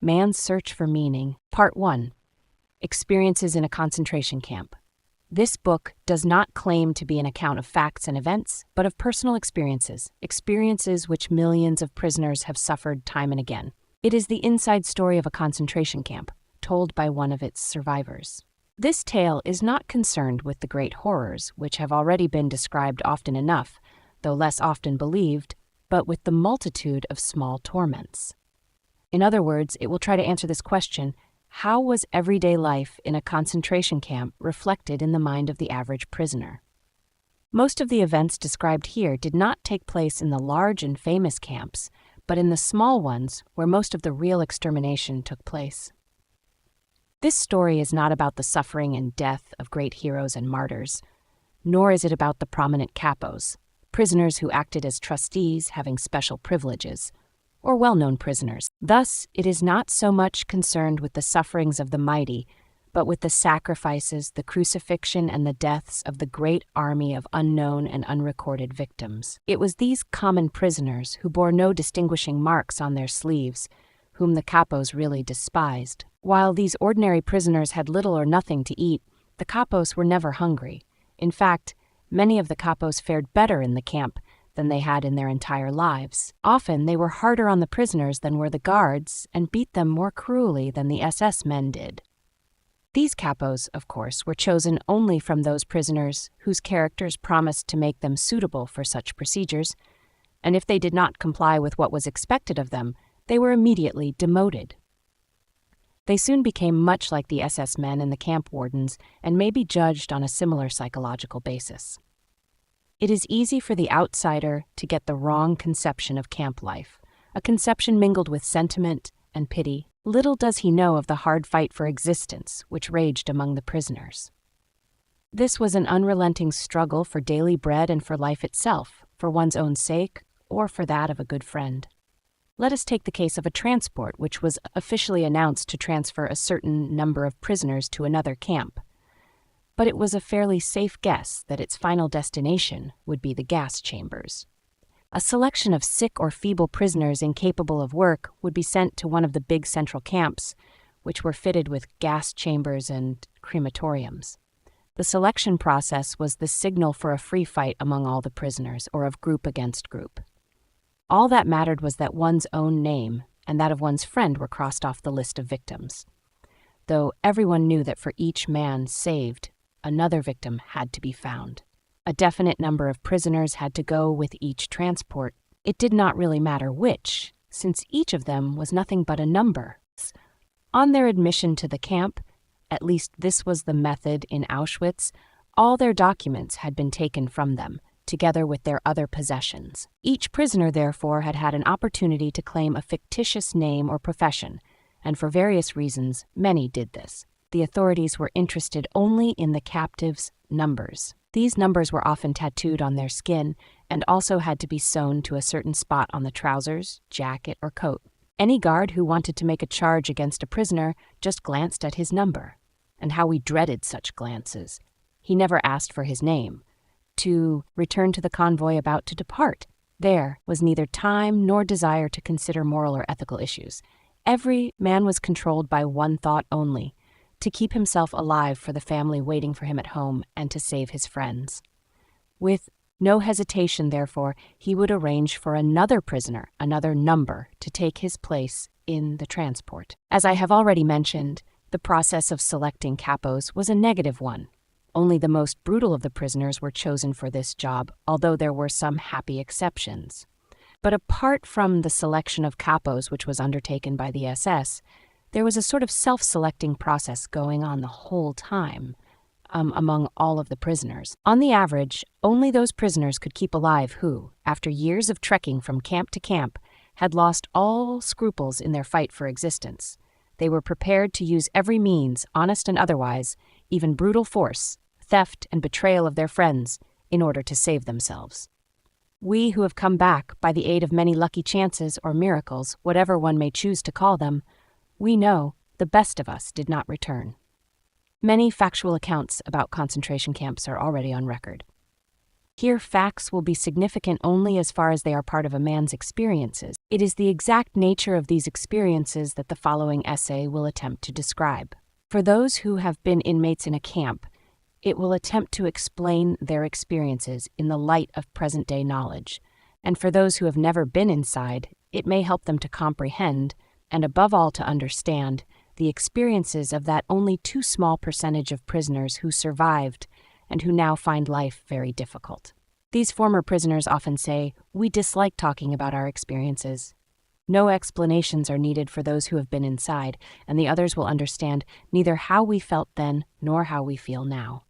Man's Search for Meaning. Part 1. Experiences in a Concentration Camp. This book does not claim to be an account of facts and events, but of personal experiences which millions of prisoners have suffered time and again. It is the inside story of a concentration camp, told by one of its survivors. This tale is not concerned with the great horrors, which have already been described often enough, though less often believed, but with the multitude of small torments. In other words, it will try to answer this question: how was everyday life in a concentration camp reflected in the mind of the average prisoner? Most of the events described here did not take place in the large and famous camps, but in the small ones where most of the real extermination took place. This story is not about the suffering and death of great heroes and martyrs, nor is it about the prominent capos, prisoners who acted as trustees having special privileges, or well-known prisoners. Thus, it is not so much concerned with the sufferings of the mighty, but with the sacrifices, the crucifixion, and the deaths of the great army of unknown and unrecorded victims. It was these common prisoners who bore no distinguishing marks on their sleeves, whom the capos really despised. While these ordinary prisoners had little or nothing to eat, the capos were never hungry. In fact, many of the capos fared better in the camp than they had in their entire lives. Often they were harder on the prisoners than were the guards and beat them more cruelly than the SS men did. These capos, of course, were chosen only from those prisoners whose characters promised to make them suitable for such procedures, and if they did not comply with what was expected of them, they were immediately demoted. They soon became much like the SS men and the camp wardens and may be judged on a similar psychological basis. It is easy for the outsider to get the wrong conception of camp life, a conception mingled with sentiment and pity. Little does he know of the hard fight for existence which raged among the prisoners. This was an unrelenting struggle for daily bread and for life itself, for one's own sake or for that of a good friend. Let us take the case of a transport which was officially announced to transfer a certain number of prisoners to another camp. But it was a fairly safe guess that its final destination would be the gas chambers. A selection of sick or feeble prisoners incapable of work would be sent to one of the big central camps, which were fitted with gas chambers and crematoriums. The selection process was the signal for a free fight among all the prisoners, or of group against group. All that mattered was that one's own name and that of one's friend were crossed off the list of victims, though everyone knew that for each man saved, another victim had to be found. A definite number of prisoners had to go with each transport. It did not really matter which, since each of them was nothing but a number. On their admission to the camp, at least this was the method in Auschwitz, all their documents had been taken from them, together with their other possessions. Each prisoner, therefore, had had an opportunity to claim a fictitious name or profession, and for various reasons, many did this. The authorities were interested only in the captives' numbers. These numbers were often tattooed on their skin and also had to be sewn to a certain spot on the trousers, jacket, or coat. Any guard who wanted to make a charge against a prisoner just glanced at his number. And how we dreaded such glances. He never asked for his name. To return to the convoy about to depart, there was neither time nor desire to consider moral or ethical issues. Every man was controlled by one thought only: to keep himself alive for the family waiting for him at home and to save his friends. With no hesitation, therefore, he would arrange for another prisoner, another number, to take his place in the transport. As I have already mentioned, the process of selecting capos was a negative one. Only the most brutal of the prisoners were chosen for this job, although there were some happy exceptions. But apart from the selection of capos which was undertaken by the SS, there was a sort of self-selecting process going on the whole time among all of the prisoners. On the average, only those prisoners could keep alive who, after years of trekking from camp to camp, had lost all scruples in their fight for existence. They were prepared to use every means, honest and otherwise, even brutal force, theft and betrayal of their friends, in order to save themselves. We who have come back by the aid of many lucky chances or miracles, whatever one may choose to call them, we know the best of us did not return. Many factual accounts about concentration camps are already on record. Here, facts will be significant only as far as they are part of a man's experiences. It is the exact nature of these experiences that the following essay will attempt to describe. For those who have been inmates in a camp, it will attempt to explain their experiences in the light of present-day knowledge, and for those who have never been inside, it may help them to comprehend, and above all to understand, the experiences of that only too small percentage of prisoners who survived and who now find life very difficult. These former prisoners often say, "We dislike talking about our experiences." No explanations are needed for those who have been inside, and the others will understand neither how we felt then nor how we feel now.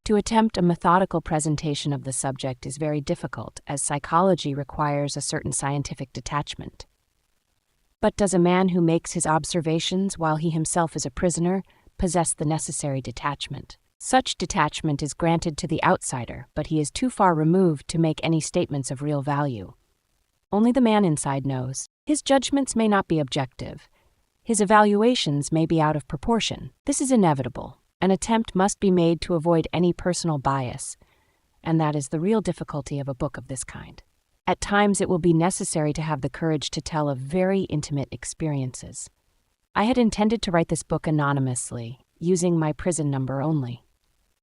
To attempt a methodical presentation of the subject is very difficult, as psychology requires a certain scientific detachment. But does a man who makes his observations while he himself is a prisoner possess the necessary detachment? Such detachment is granted to the outsider, but he is too far removed to make any statements of real value. Only the man inside knows. His judgments may not be objective. His evaluations may be out of proportion. This is inevitable. An attempt must be made to avoid any personal bias, and that is the real difficulty of a book of this kind. At times it will be necessary to have the courage to tell of very intimate experiences. I had intended to write this book anonymously, using my prison number only.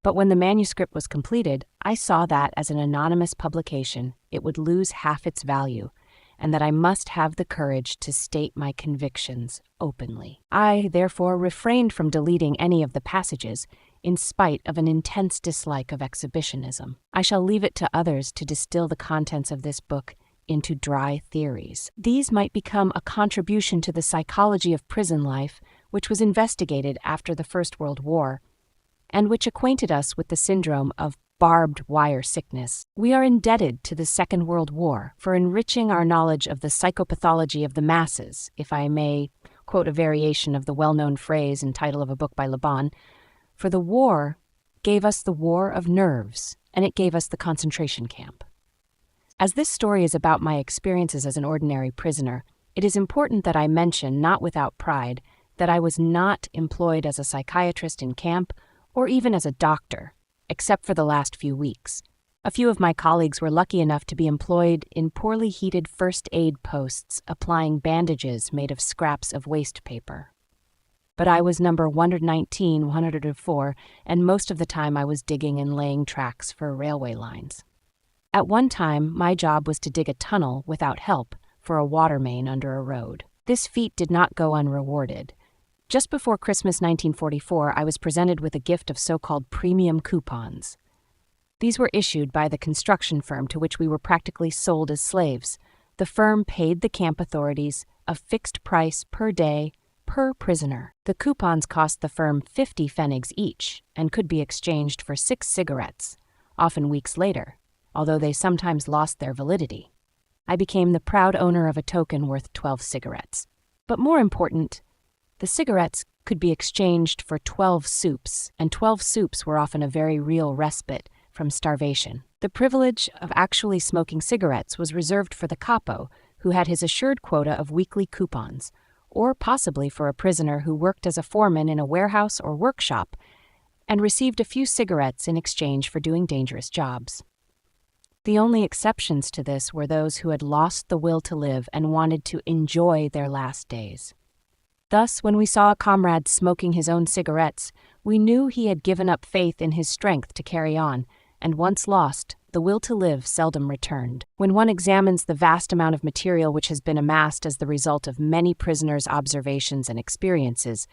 But when the manuscript was completed, I saw that as an anonymous publication, it would lose half its value, and that I must have the courage to state my convictions openly. I, therefore, refrained from deleting any of the passages, in spite of an intense dislike of exhibitionism. I shall leave it to others to distill the contents of this book into dry theories. These might become a contribution to the psychology of prison life, which was investigated after the First World War, and which acquainted us with the syndrome of barbed wire sickness. We are indebted to the Second World War for enriching our knowledge of the psychopathology of the masses, if I may quote a variation of the well-known phrase and title of a book by Le Bon, for the war gave us the war of nerves, and it gave us the concentration camp. As this story is about my experiences as an ordinary prisoner, it is important that I mention, not without pride, that I was not employed as a psychiatrist in camp or even as a doctor, except for the last few weeks. A few of my colleagues were lucky enough to be employed in poorly heated first aid posts, applying bandages made of scraps of waste paper. But I was number 119, 104, and most of the time I was digging and laying tracks for railway lines. At one time, my job was to dig a tunnel without help for a water main under a road. This feat did not go unrewarded. Just before Christmas 1944, I was presented with a gift of so-called premium coupons. These were issued by the construction firm to which we were practically sold as slaves. The firm paid the camp authorities a fixed price per day, per prisoner. The coupons cost the firm 50 pfennigs each and could be exchanged for 6 cigarettes, often weeks later, although they sometimes lost their validity. I became the proud owner of a token worth 12 cigarettes. But more important, the cigarettes could be exchanged for 12 soups, and 12 soups were often a very real respite from starvation. The privilege of actually smoking cigarettes was reserved for the capo, who had his assured quota of weekly coupons, or possibly for a prisoner who worked as a foreman in a warehouse or workshop and received a few cigarettes in exchange for doing dangerous jobs. The only exceptions to this were those who had lost the will to live and wanted to enjoy their last days. Thus, when we saw a comrade smoking his own cigarettes, we knew he had given up faith in his strength to carry on, and once lost, the will to live seldom returned. When one examines the vast amount of material which has been amassed as the result of many prisoners' observations and experiences,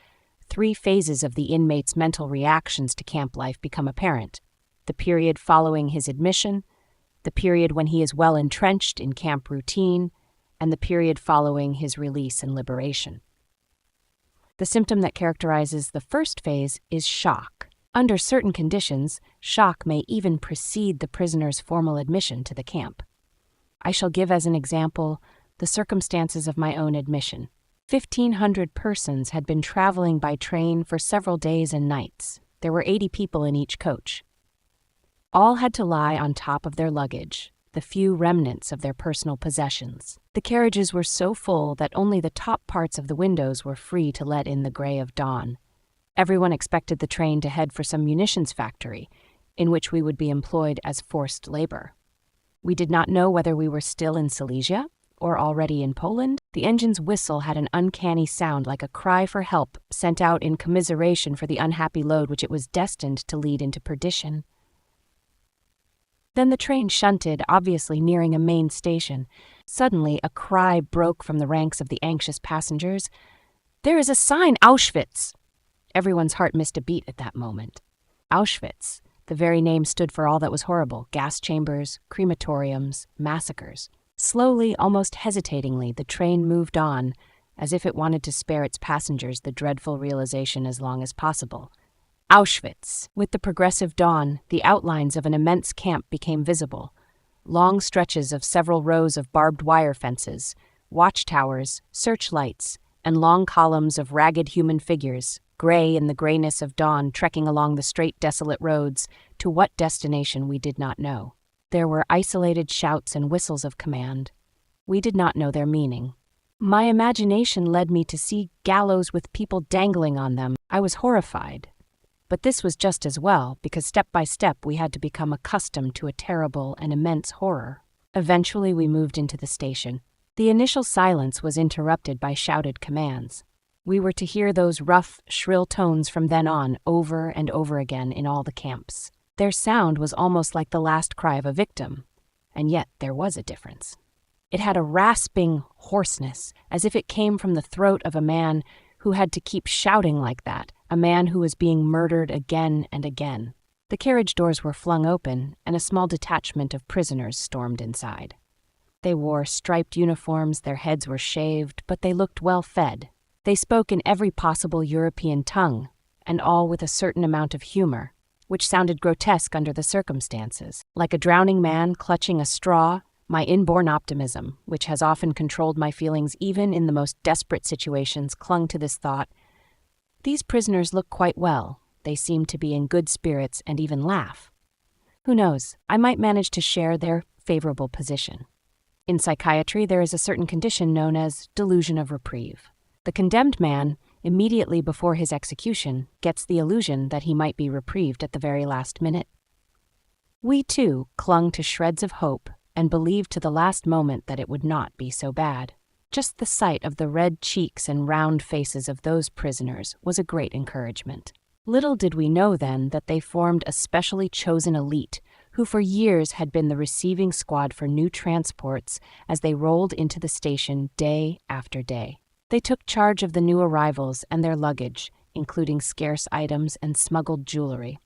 3 phases of the inmate's mental reactions to camp life become apparent: the period following his admission, the period when he is well entrenched in camp routine, and the period following his release and liberation. The symptom that characterizes the first phase is shock. Under certain conditions, shock may even precede the prisoner's formal admission to the camp. I shall give as an example the circumstances of my own admission. 1,500 persons had been traveling by train for several days and nights. There were 80 people in each coach. All had to lie on top of their luggage, the few remnants of their personal possessions. The carriages were so full that only the top parts of the windows were free to let in the gray of dawn. Everyone expected the train to head for some munitions factory, in which we would be employed as forced labor. We did not know whether we were still in Silesia or already in Poland? The engine's whistle had an uncanny sound like a cry for help sent out in commiseration for the unhappy load which it was destined to lead into perdition. Then the train shunted, obviously nearing a main station. Suddenly, a cry broke from the ranks of the anxious passengers. "There is a sign, Auschwitz!" Everyone's heart missed a beat at that moment. Auschwitz, the very name stood for all that was horrible: gas chambers, crematoriums, massacres. Slowly, almost hesitatingly, the train moved on, as if it wanted to spare its passengers the dreadful realization as long as possible. Auschwitz. With the progressive dawn, the outlines of an immense camp became visible. Long stretches of several rows of barbed wire fences, watchtowers, searchlights, and long columns of ragged human figures, gray in the grayness of dawn, trekking along the straight, desolate roads to what destination we did not know. There were isolated shouts and whistles of command. We did not know their meaning. My imagination led me to see gallows with people dangling on them. I was horrified. But this was just as well, because step by step we had to become accustomed to a terrible and immense horror. Eventually we moved into the station. The initial silence was interrupted by shouted commands. We were to hear those rough, shrill tones from then on, over and over again in all the camps. Their sound was almost like the last cry of a victim, and yet there was a difference. It had a rasping hoarseness, as if it came from the throat of a man who had to keep shouting like that, a man who was being murdered again and again. The carriage doors were flung open, and a small detachment of prisoners stormed inside. They wore striped uniforms, their heads were shaved, but they looked well fed. They spoke in every possible European tongue, and all with a certain amount of humor, which sounded grotesque under the circumstances. Like a drowning man clutching a straw, my inborn optimism, which has often controlled my feelings even in the most desperate situations, clung to this thought: these prisoners look quite well. They seem to be in good spirits and even laugh. Who knows, I might manage to share their favorable position. In psychiatry, there is a certain condition known as delusion of reprieve. The condemned man, immediately before his execution, gets the illusion that he might be reprieved at the very last minute. We, too, clung to shreds of hope and believed to the last moment that it would not be so bad. Just the sight of the red cheeks and round faces of those prisoners was a great encouragement. Little did we know then that they formed a specially chosen elite who for years had been the receiving squad for new transports as they rolled into the station day after day. They took charge of the new arrivals and their luggage, including scarce items and smuggled jewelry.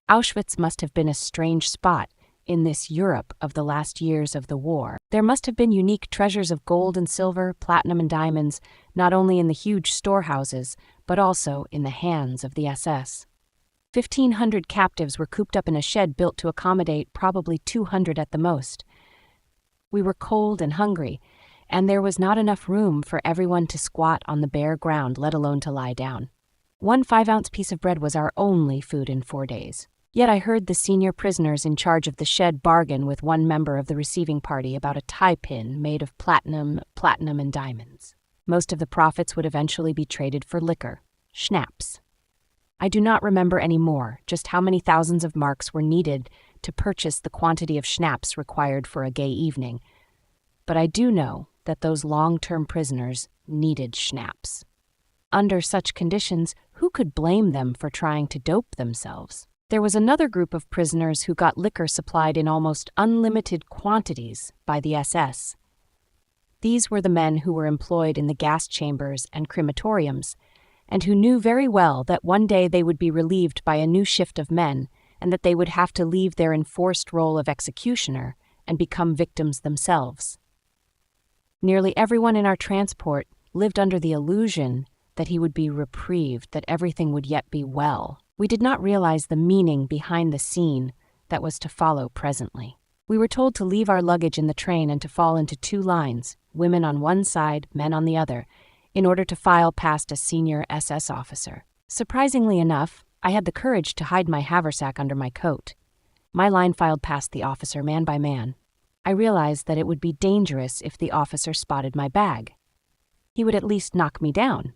Auschwitz must have been a strange spot in this Europe of the last years of the war. There must have been unique treasures of gold and silver, platinum and diamonds, not only in the huge storehouses, but also in the hands of the SS. 1,500 captives were cooped up in a shed built to accommodate probably 200 at the most. We were cold and hungry, and there was not enough room for everyone to squat on the bare ground, let alone to lie down. 1 5-ounce piece of bread was our only food in 4 days. Yet I heard the senior prisoners in charge of the shed bargain with one member of the receiving party about a tie pin made of platinum, and diamonds. Most of the profits would eventually be traded for liquor, schnapps. I do not remember any more, just how many thousands of marks were needed to purchase the quantity of schnapps required for a gay evening. But I do know that those long-term prisoners needed schnapps. Under such conditions, who could blame them for trying to dope themselves? There was another group of prisoners who got liquor supplied in almost unlimited quantities by the SS. These were the men who were employed in the gas chambers and crematoriums, and who knew very well that one day they would be relieved by a new shift of men, and that they would have to leave their enforced role of executioner and become victims themselves. Nearly everyone in our transport lived under the illusion that he would be reprieved, that everything would yet be well. We did not realize the meaning behind the scene that was to follow presently. We were told to leave our luggage in the train and to fall into 2 lines, women on one side, men on the other, in order to file past a senior SS officer. Surprisingly enough, I had the courage to hide my haversack under my coat. My line filed past the officer man by man. I realized that it would be dangerous if the officer spotted my bag. He would at least knock me down.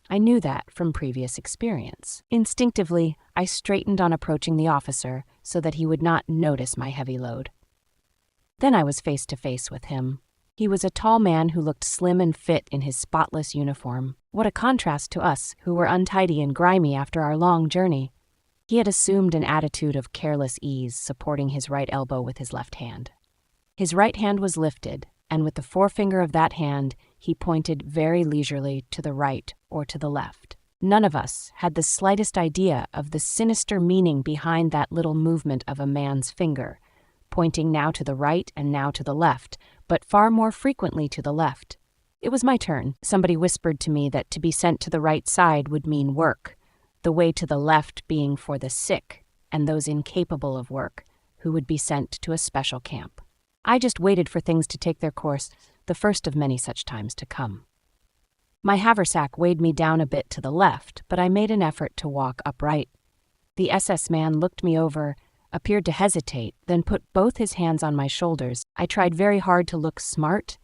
I knew that from previous experience. Instinctively, I straightened on approaching the officer so that he would not notice my heavy load. Then I was face to face with him. He was a tall man who looked slim and fit in his spotless uniform. What a contrast to us, who were untidy and grimy after our long journey. He had assumed an attitude of careless ease, supporting his right elbow with his left hand. His right hand was lifted, and with the forefinger of that hand, he pointed very leisurely to the right or to the left. None of us had the slightest idea of the sinister meaning behind that little movement of a man's finger, pointing now to the right and now to the left, but far more frequently to the left. It was my turn. Somebody whispered to me that to be sent to the right side would mean work, the way to the left being for the sick and those incapable of work, who would be sent to a special camp. I just waited for things to take their course, the first of many such times to come. My haversack weighed me down a bit to the left, but I made an effort to walk upright. The SS man looked me over, appeared to hesitate, then put both his hands on my shoulders. I tried very hard to look smart,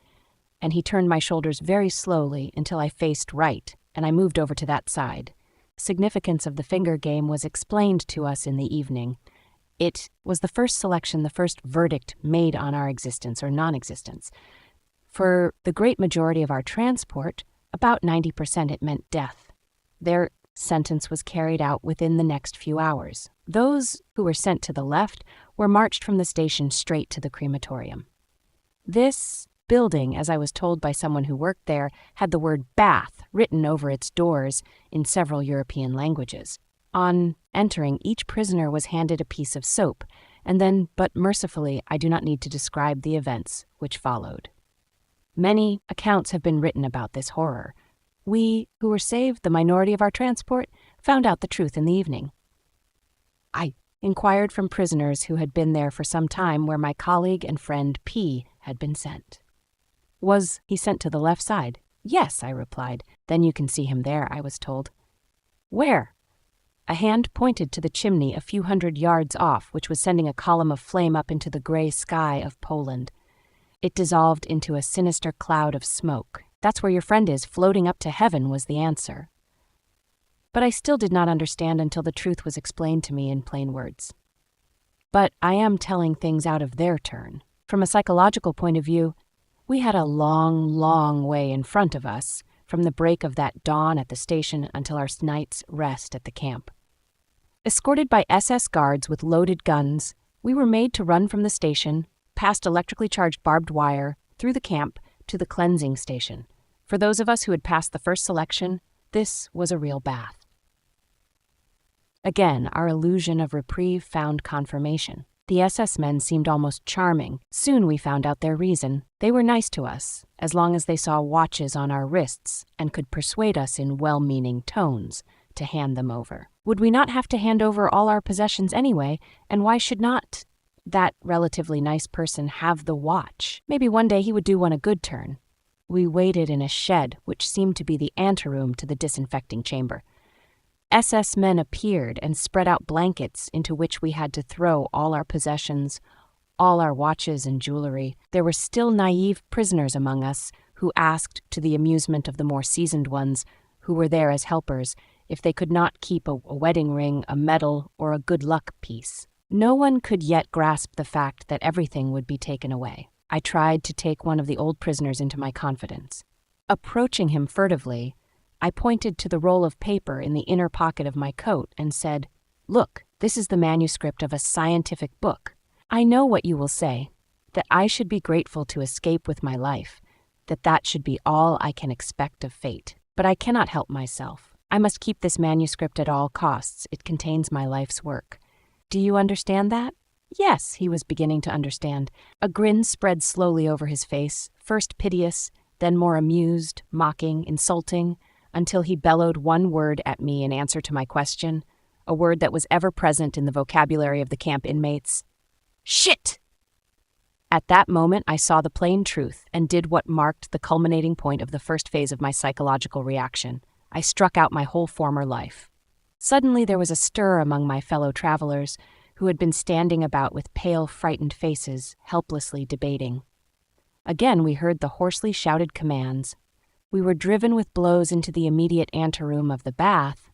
and he turned my shoulders very slowly until I faced right, and I moved over to that side. Significance of the finger game was explained to us in the evening. It was the first selection, the first verdict made on our existence or non-existence. For the great majority of our transport, about 90%, it meant death. Their sentence was carried out within the next few hours. Those who were sent to the left were marched from the station straight to the crematorium. This building, as I was told by someone who worked there, had the word bath written over its doors in several European languages. On entering, each prisoner was handed a piece of soap, and then, but mercifully, I do not need to describe the events which followed. Many accounts have been written about this horror. We, who were saved, the minority of our transport, found out the truth in the evening. I inquired from prisoners who had been there for some time where my colleague and friend P had been sent. Was he sent to the left side? Yes, I replied. Then you can see him there, I was told. Where? A hand pointed to the chimney a few hundred yards off, which was sending a column of flame up into the gray sky of Poland. It dissolved into a sinister cloud of smoke. That's where your friend is, floating up to heaven, was the answer. But I still did not understand until the truth was explained to me in plain words. But I am telling things out of their turn. From a psychological point of view, we had a long, long way in front of us, from the break of that dawn at the station until our night's rest at the camp. Escorted by SS guards with loaded guns, we were made to run from the station, past electrically charged barbed wire, through the camp, to the cleansing station. For those of us who had passed the first selection, this was a real bath. Again, our illusion of reprieve found confirmation. The SS men seemed almost charming. Soon we found out their reason. They were nice to us, as long as they saw watches on our wrists and could persuade us in well-meaning tones to hand them over. Would we not have to hand over all our possessions anyway, and why should not that relatively nice person have the watch? Maybe one day he would do one a good turn. We waited in a shed, which seemed to be the anteroom to the disinfecting chamber. SS men appeared and spread out blankets into which we had to throw all our possessions, all our watches and jewelry. There were still naive prisoners among us who asked, to the amusement of the more seasoned ones who were there as helpers, if they could not keep a wedding ring, a medal, or a good luck piece. No one could yet grasp the fact that everything would be taken away. I tried to take one of the old prisoners into my confidence. Approaching him furtively, I pointed to the roll of paper in the inner pocket of my coat and said, "Look, this is the manuscript of a scientific book. I know what you will say, that I should be grateful to escape with my life, that should be all I can expect of fate. But I cannot help myself. I must keep this manuscript at all costs. It contains my life's work. Do you understand that?" Yes, he was beginning to understand. A grin spread slowly over his face, first piteous, then more amused, mocking, insulting, until he bellowed one word at me in answer to my question, a word that was ever present in the vocabulary of the camp inmates. "Shit!" At that moment, I saw the plain truth and did what marked the culminating point of the first phase of my psychological reaction. I struck out my whole former life. Suddenly there was a stir among my fellow travelers who had been standing about with pale, frightened faces, helplessly debating. Again we heard the hoarsely shouted commands. We were driven with blows into the immediate anteroom of the bath.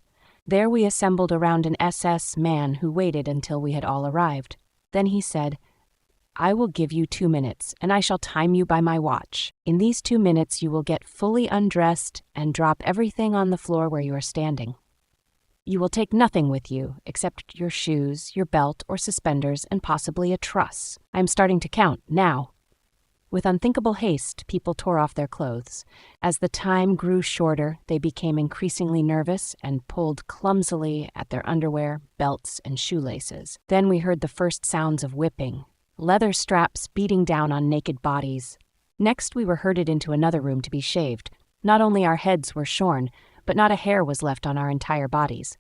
There we assembled around an SS man who waited until we had all arrived. Then he said, I will give you 2 minutes, and I shall time you by my watch. In these 2 minutes you will get fully undressed and drop everything on the floor where you are standing. You will take nothing with you except your shoes, your belt or suspenders, and possibly a truss. I am starting to count now." With unthinkable haste, people tore off their clothes. As the time grew shorter, they became increasingly nervous and pulled clumsily at their underwear, belts, and shoelaces. Then we heard the first sounds of whipping, leather straps beating down on naked bodies. Next, we were herded into another room to be shaved. Not only our heads were shorn, but not a hair was left on our entire bodies.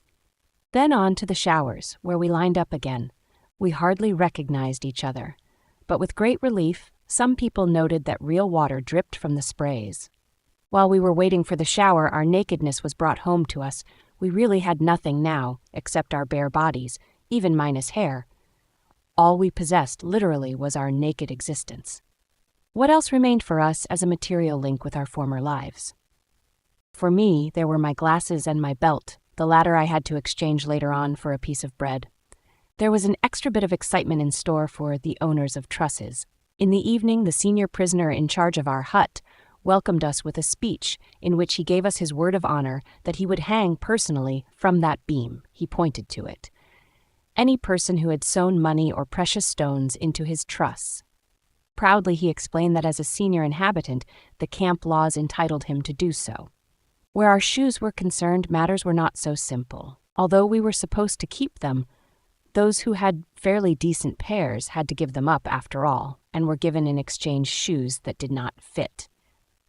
Then on to the showers, where we lined up again. We hardly recognized each other, but with great relief, some people noted that real water dripped from the sprays. While we were waiting for the shower, our nakedness was brought home to us. We really had nothing now, except our bare bodies, even minus hair. All we possessed, literally, was our naked existence. What else remained for us as a material link with our former lives? For me, there were my glasses and my belt. The latter I had to exchange later on for a piece of bread. There was an extra bit of excitement in store for the owners of trusses. In the evening, the senior prisoner in charge of our hut welcomed us with a speech in which he gave us his word of honor that he would hang personally from that beam. He pointed to it any person who had sown money or precious stones into his truss. Proudly he explained that as a senior inhabitant, the camp laws entitled him to do so. Where our shoes were concerned, matters were not so simple. Although we were supposed to keep them, those who had fairly decent pairs had to give them up after all, and were given in exchange shoes that did not fit.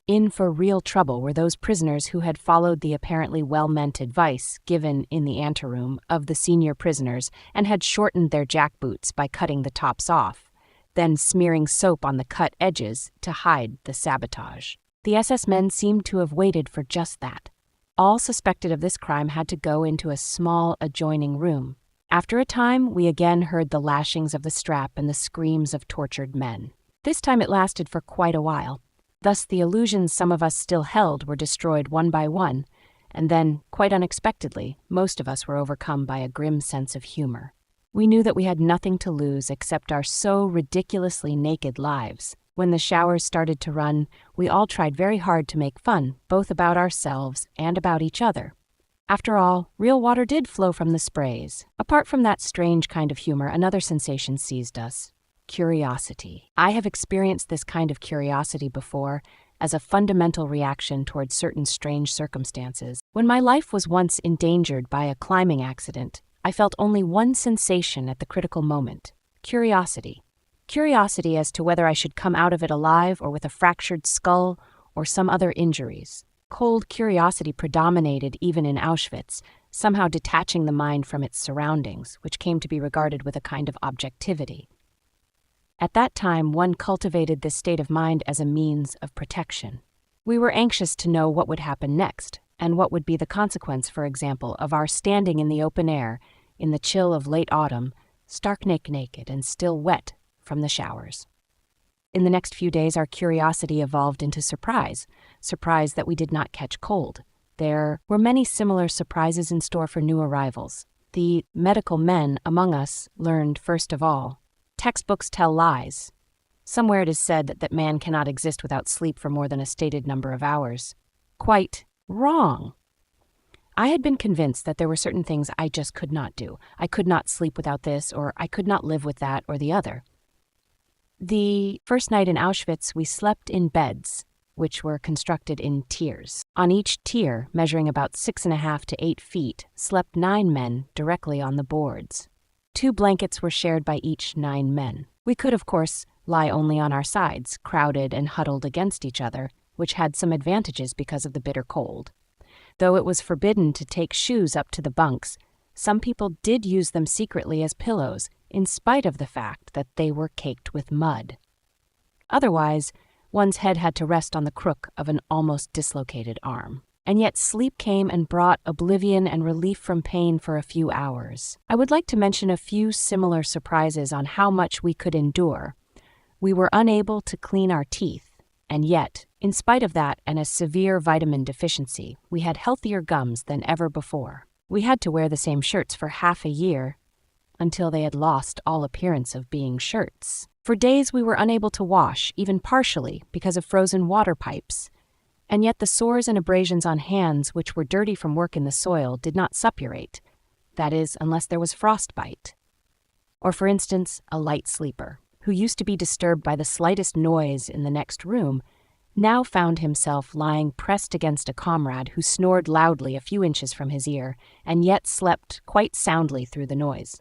In for real trouble were those prisoners who had followed the apparently well-meant advice given in the anteroom of the senior prisoners and had shortened their jackboots by cutting the tops off, then smearing soap on the cut edges to hide the sabotage. The SS men seemed to have waited for just that. All suspected of this crime had to go into a small adjoining room. After a time, we again heard the lashings of the strap and the screams of tortured men. This time it lasted for quite a while. Thus the illusions some of us still held were destroyed one by one, and then, quite unexpectedly, most of us were overcome by a grim sense of humor. We knew that we had nothing to lose except our so ridiculously naked lives. When the showers started to run, we all tried very hard to make fun, both about ourselves and about each other. After all, real water did flow from the sprays. Apart from that strange kind of humor, another sensation seized us: curiosity. I have experienced this kind of curiosity before as a fundamental reaction towards certain strange circumstances. When my life was once endangered by a climbing accident, I felt only one sensation at the critical moment: curiosity. Curiosity as to whether I should come out of it alive or with a fractured skull or some other injuries. Cold curiosity predominated even in Auschwitz, somehow detaching the mind from its surroundings, which came to be regarded with a kind of objectivity. At that time, one cultivated this state of mind as a means of protection. We were anxious to know what would happen next, and what would be the consequence, for example, of our standing in the open air, in the chill of late autumn, stark naked and still wet from the showers. In the next few days, our curiosity evolved into surprise that we did not catch cold. There were many similar surprises in store for new arrivals. The medical men among us learned first of all, textbooks tell lies. Somewhere it is said that man cannot exist without sleep for more than a stated number of hours. Quite wrong. I had been convinced that there were certain things I just could not do. I could not sleep without this, or I could not live with that or the other. The first night in Auschwitz, we slept in beds, which were constructed in tiers. On each tier, measuring about 6.5 to 8 feet, slept 9 men directly on the boards. 2 blankets were shared by each 9 men. We could, of course, lie only on our sides, crowded and huddled against each other, which had some advantages because of the bitter cold. Though it was forbidden to take shoes up to the bunks, some people did use them secretly as pillows, in spite of the fact that they were caked with mud. Otherwise, one's head had to rest on the crook of an almost dislocated arm. And yet sleep came and brought oblivion and relief from pain for a few hours. I would like to mention a few similar surprises on how much we could endure. We were unable to clean our teeth, and yet, in spite of that and a severe vitamin deficiency, we had healthier gums than ever before. We had to wear the same shirts for half a year, until they had lost all appearance of being shirts. For days we were unable to wash, even partially, because of frozen water pipes. And yet the sores and abrasions on hands, which were dirty from work in the soil, did not suppurate. That is, unless there was frostbite. Or for instance, a light sleeper, who used to be disturbed by the slightest noise in the next room, now found himself lying pressed against a comrade who snored loudly a few inches from his ear, and yet slept quite soundly through the noise.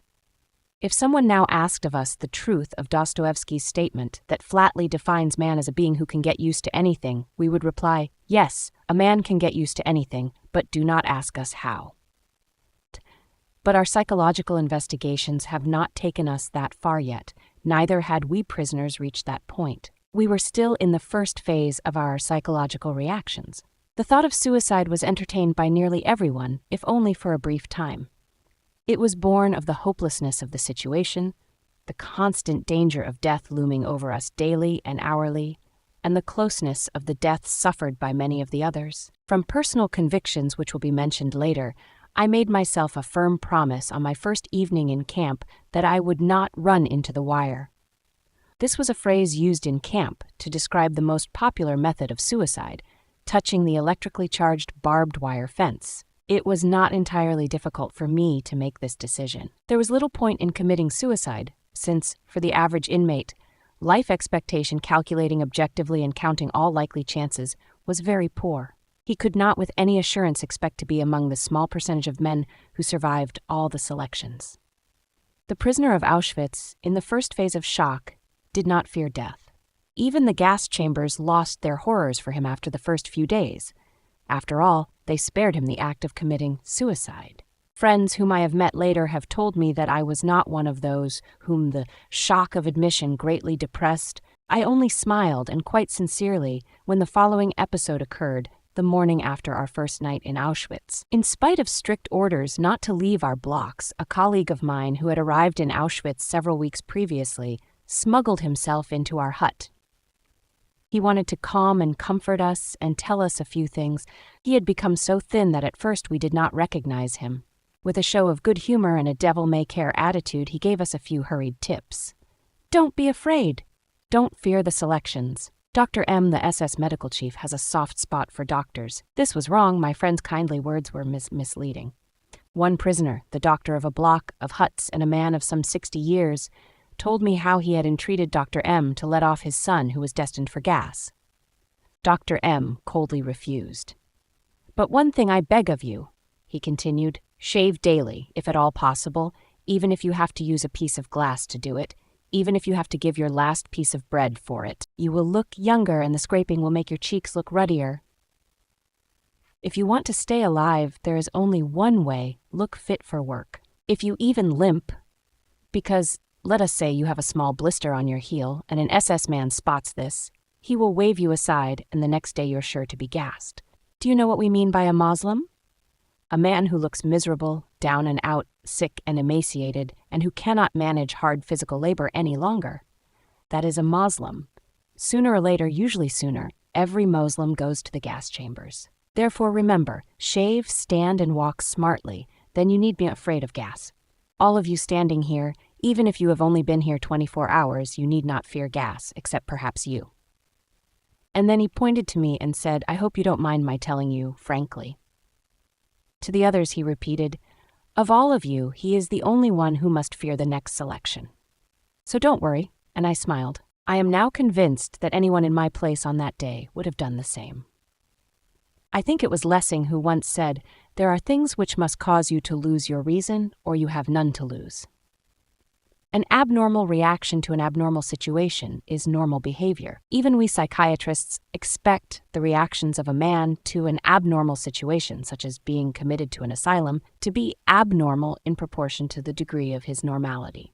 If someone now asked of us the truth of Dostoevsky's statement that flatly defines man as a being who can get used to anything, we would reply, yes, a man can get used to anything, but do not ask us how. But our psychological investigations have not taken us that far yet, neither had we prisoners reached that point. We were still in the first phase of our psychological reactions. The thought of suicide was entertained by nearly everyone, if only for a brief time. It was born of the hopelessness of the situation, the constant danger of death looming over us daily and hourly, and the closeness of the deaths suffered by many of the others. From personal convictions which will be mentioned later, I made myself a firm promise on my first evening in camp that I would not run into the wire. This was a phrase used in camp to describe the most popular method of suicide, touching the electrically charged barbed wire fence. It was not entirely difficult for me to make this decision. There was little point in committing suicide, since, for the average inmate, life expectation calculating objectively and counting all likely chances was very poor. He could not with any assurance expect to be among the small percentage of men who survived all the selections. The prisoner of Auschwitz, in the first phase of shock, did not fear death. Even the gas chambers lost their horrors for him after the first few days. After all, they spared him the act of committing suicide. Friends whom I have met later have told me that I was not one of those whom the shock of admission greatly depressed. I only smiled, and quite sincerely, when the following episode occurred the morning after our first night in Auschwitz. In spite of strict orders not to leave our blocks, a colleague of mine who had arrived in Auschwitz several weeks previously smuggled himself into our hut. He wanted to calm and comfort us and tell us a few things. He had become so thin that at first we did not recognize him. With a show of good humor and a devil-may-care attitude, he gave us a few hurried tips. Don't be afraid. Don't fear the selections. Dr. M., the SS medical chief, has a soft spot for doctors. This was wrong. My friend's kindly words were misleading. One prisoner, the doctor of a block of huts and a man of some 60 years, told me how he had entreated Dr. M. to let off his son who was destined for gas. Dr. M. coldly refused. But one thing I beg of you, he continued, shave daily, if at all possible, even if you have to use a piece of glass to do it, even if you have to give your last piece of bread for it. You will look younger and the scraping will make your cheeks look ruddier. If you want to stay alive, there is only one way: look fit for work. If you even limp, because let us say you have a small blister on your heel and an SS man spots this, he will wave you aside and the next day you're sure to be gassed. Do you know what we mean by a Moslem? A man who looks miserable, down and out, sick and emaciated, and who cannot manage hard physical labor any longer. That is a Moslem. Sooner or later, usually sooner, every Moslem goes to the gas chambers. Therefore remember, shave, stand, and walk smartly, then you need be afraid of gas. All of you standing here, even if you have only been here 24 hours, you need not fear gas, except perhaps you. And then he pointed to me and said, I hope you don't mind my telling you frankly. To the others he repeated, of all of you, he is the only one who must fear the next selection. So don't worry, and I smiled. I am now convinced that anyone in my place on that day would have done the same. I think it was Lessing who once said, there are things which must cause you to lose your reason, or you have none to lose. An abnormal reaction to an abnormal situation is normal behavior. Even we psychiatrists expect the reactions of a man to an abnormal situation, such as being committed to an asylum, to be abnormal in proportion to the degree of his normality.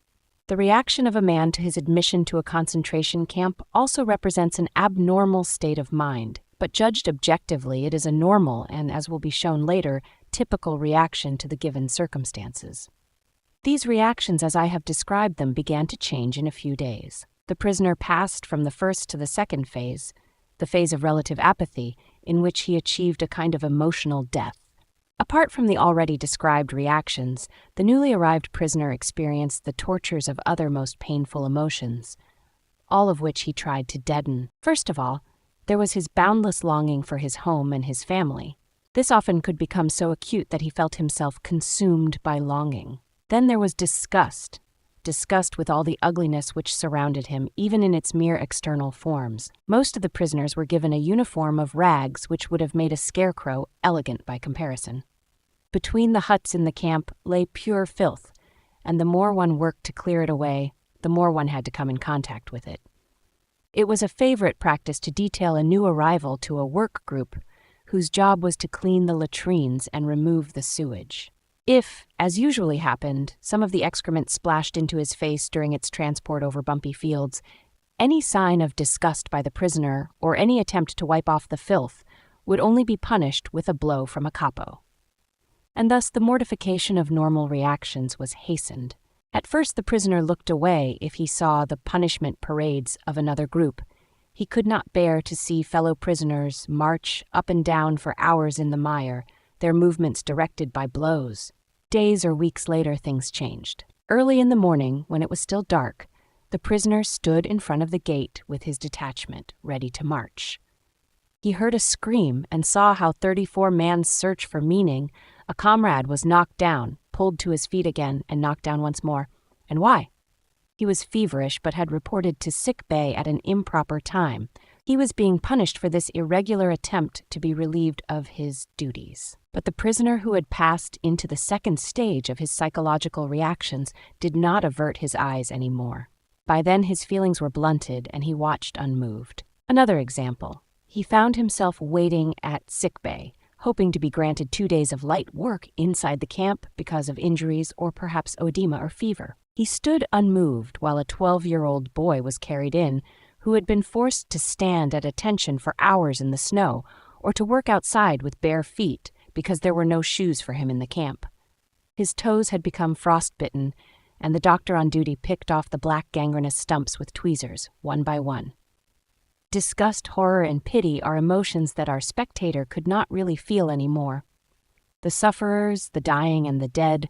The reaction of a man to his admission to a concentration camp also represents an abnormal state of mind, but judged objectively, it is a normal and, as will be shown later, typical reaction to the given circumstances. These reactions, as I have described them, began to change in a few days. The prisoner passed from the first to the second phase, the phase of relative apathy, in which he achieved a kind of emotional death. Apart from the already described reactions, the newly arrived prisoner experienced the tortures of other most painful emotions. all of which he tried to deaden. First of all, there was his boundless longing for his home and his family. This often could become so acute that he felt himself consumed by longing. Then there was disgust with all the ugliness which surrounded him, even in its mere external forms. Most of the prisoners were given a uniform of rags which would have made a scarecrow elegant by comparison. Between the huts in the camp lay pure filth, and the more one worked to clear it away, the more one had to come in contact with it. It was a favorite practice to detail a new arrival to a work group whose job was to clean the latrines and remove the sewage. If, as usually happened, some of the excrement splashed into his face during its transport over bumpy fields, any sign of disgust by the prisoner or any attempt to wipe off the filth would only be punished with a blow from a capo. And thus the mortification of normal reactions was hastened. At first the prisoner looked away if he saw the punishment parades of another group. He could not bear to see fellow prisoners march up and down for hours in the mire, their movements directed by blows. Days or weeks later, things changed. Early in the morning, when it was still dark, the prisoner stood in front of the gate with his detachment, ready to march. He heard a scream and saw how 34-man's search for meaning, a comrade was knocked down, pulled to his feet again, and knocked down once more. And why? He was feverish but had reported to sick bay at an improper time. He was being punished for this irregular attempt to be relieved of his duties. But the prisoner who had passed into the second stage of his psychological reactions did not avert his eyes anymore. By then his feelings were blunted and he watched unmoved. Another example. He found himself waiting at sick bay, hoping to be granted 2 days of light work inside the camp because of injuries or perhaps edema or fever. He stood unmoved while a 12-year-old boy was carried in who had been forced to stand at attention for hours in the snow or to work outside with bare feet because there were no shoes for him in the camp. His toes had become frostbitten, and the doctor on duty picked off the black gangrenous stumps with tweezers, one by one. Disgust, horror, and pity are emotions that our spectator could not really feel anymore. The sufferers, the dying, and the dead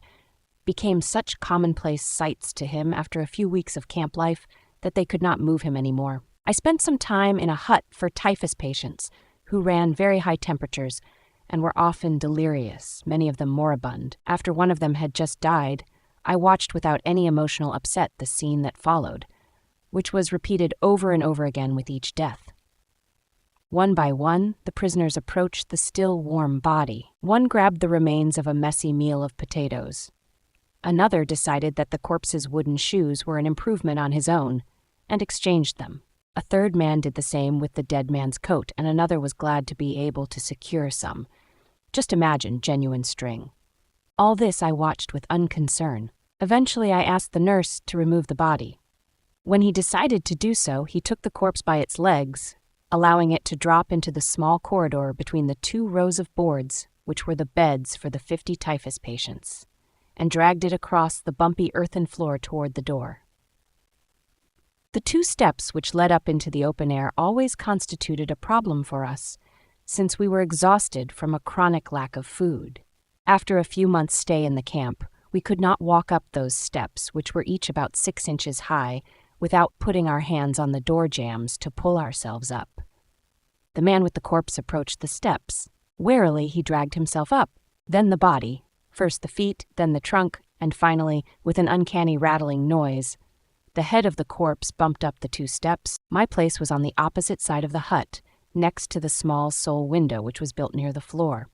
became such commonplace sights to him after a few weeks of camp life that they could not move him anymore. I spent some time in a hut for typhus patients who ran very high temperatures and were often delirious, many of them moribund. After one of them had just died, I watched without any emotional upset the scene that followed, which was repeated over and over again with each death. One by one, the prisoners approached the still warm body. One grabbed the remains of a messy meal of potatoes. Another decided that the corpse's wooden shoes were an improvement on his own, and exchanged them. A third man did the same with the dead man's coat, and another was glad to be able to secure some. Just imagine genuine string. All this I watched with unconcern. Eventually I asked the nurse to remove the body. When he decided to do so, he took the corpse by its legs, allowing it to drop into the small corridor between the 2 rows of boards, which were the beds for the 50 typhus patients, and dragged it across the bumpy earthen floor toward the door. The 2 steps which led up into the open air always constituted a problem for us, since we were exhausted from a chronic lack of food. After a few months' stay in the camp, we could not walk up those steps, which were each about 6 inches high, without putting our hands on the door jambs to pull ourselves up. The man with the corpse approached the steps. Warily he dragged himself up, then the body, first the feet, then the trunk, and finally, with an uncanny rattling noise, the head of the corpse bumped up the 2 steps. My place was on the opposite side of the hut, next to the small sole window which was built near the floor.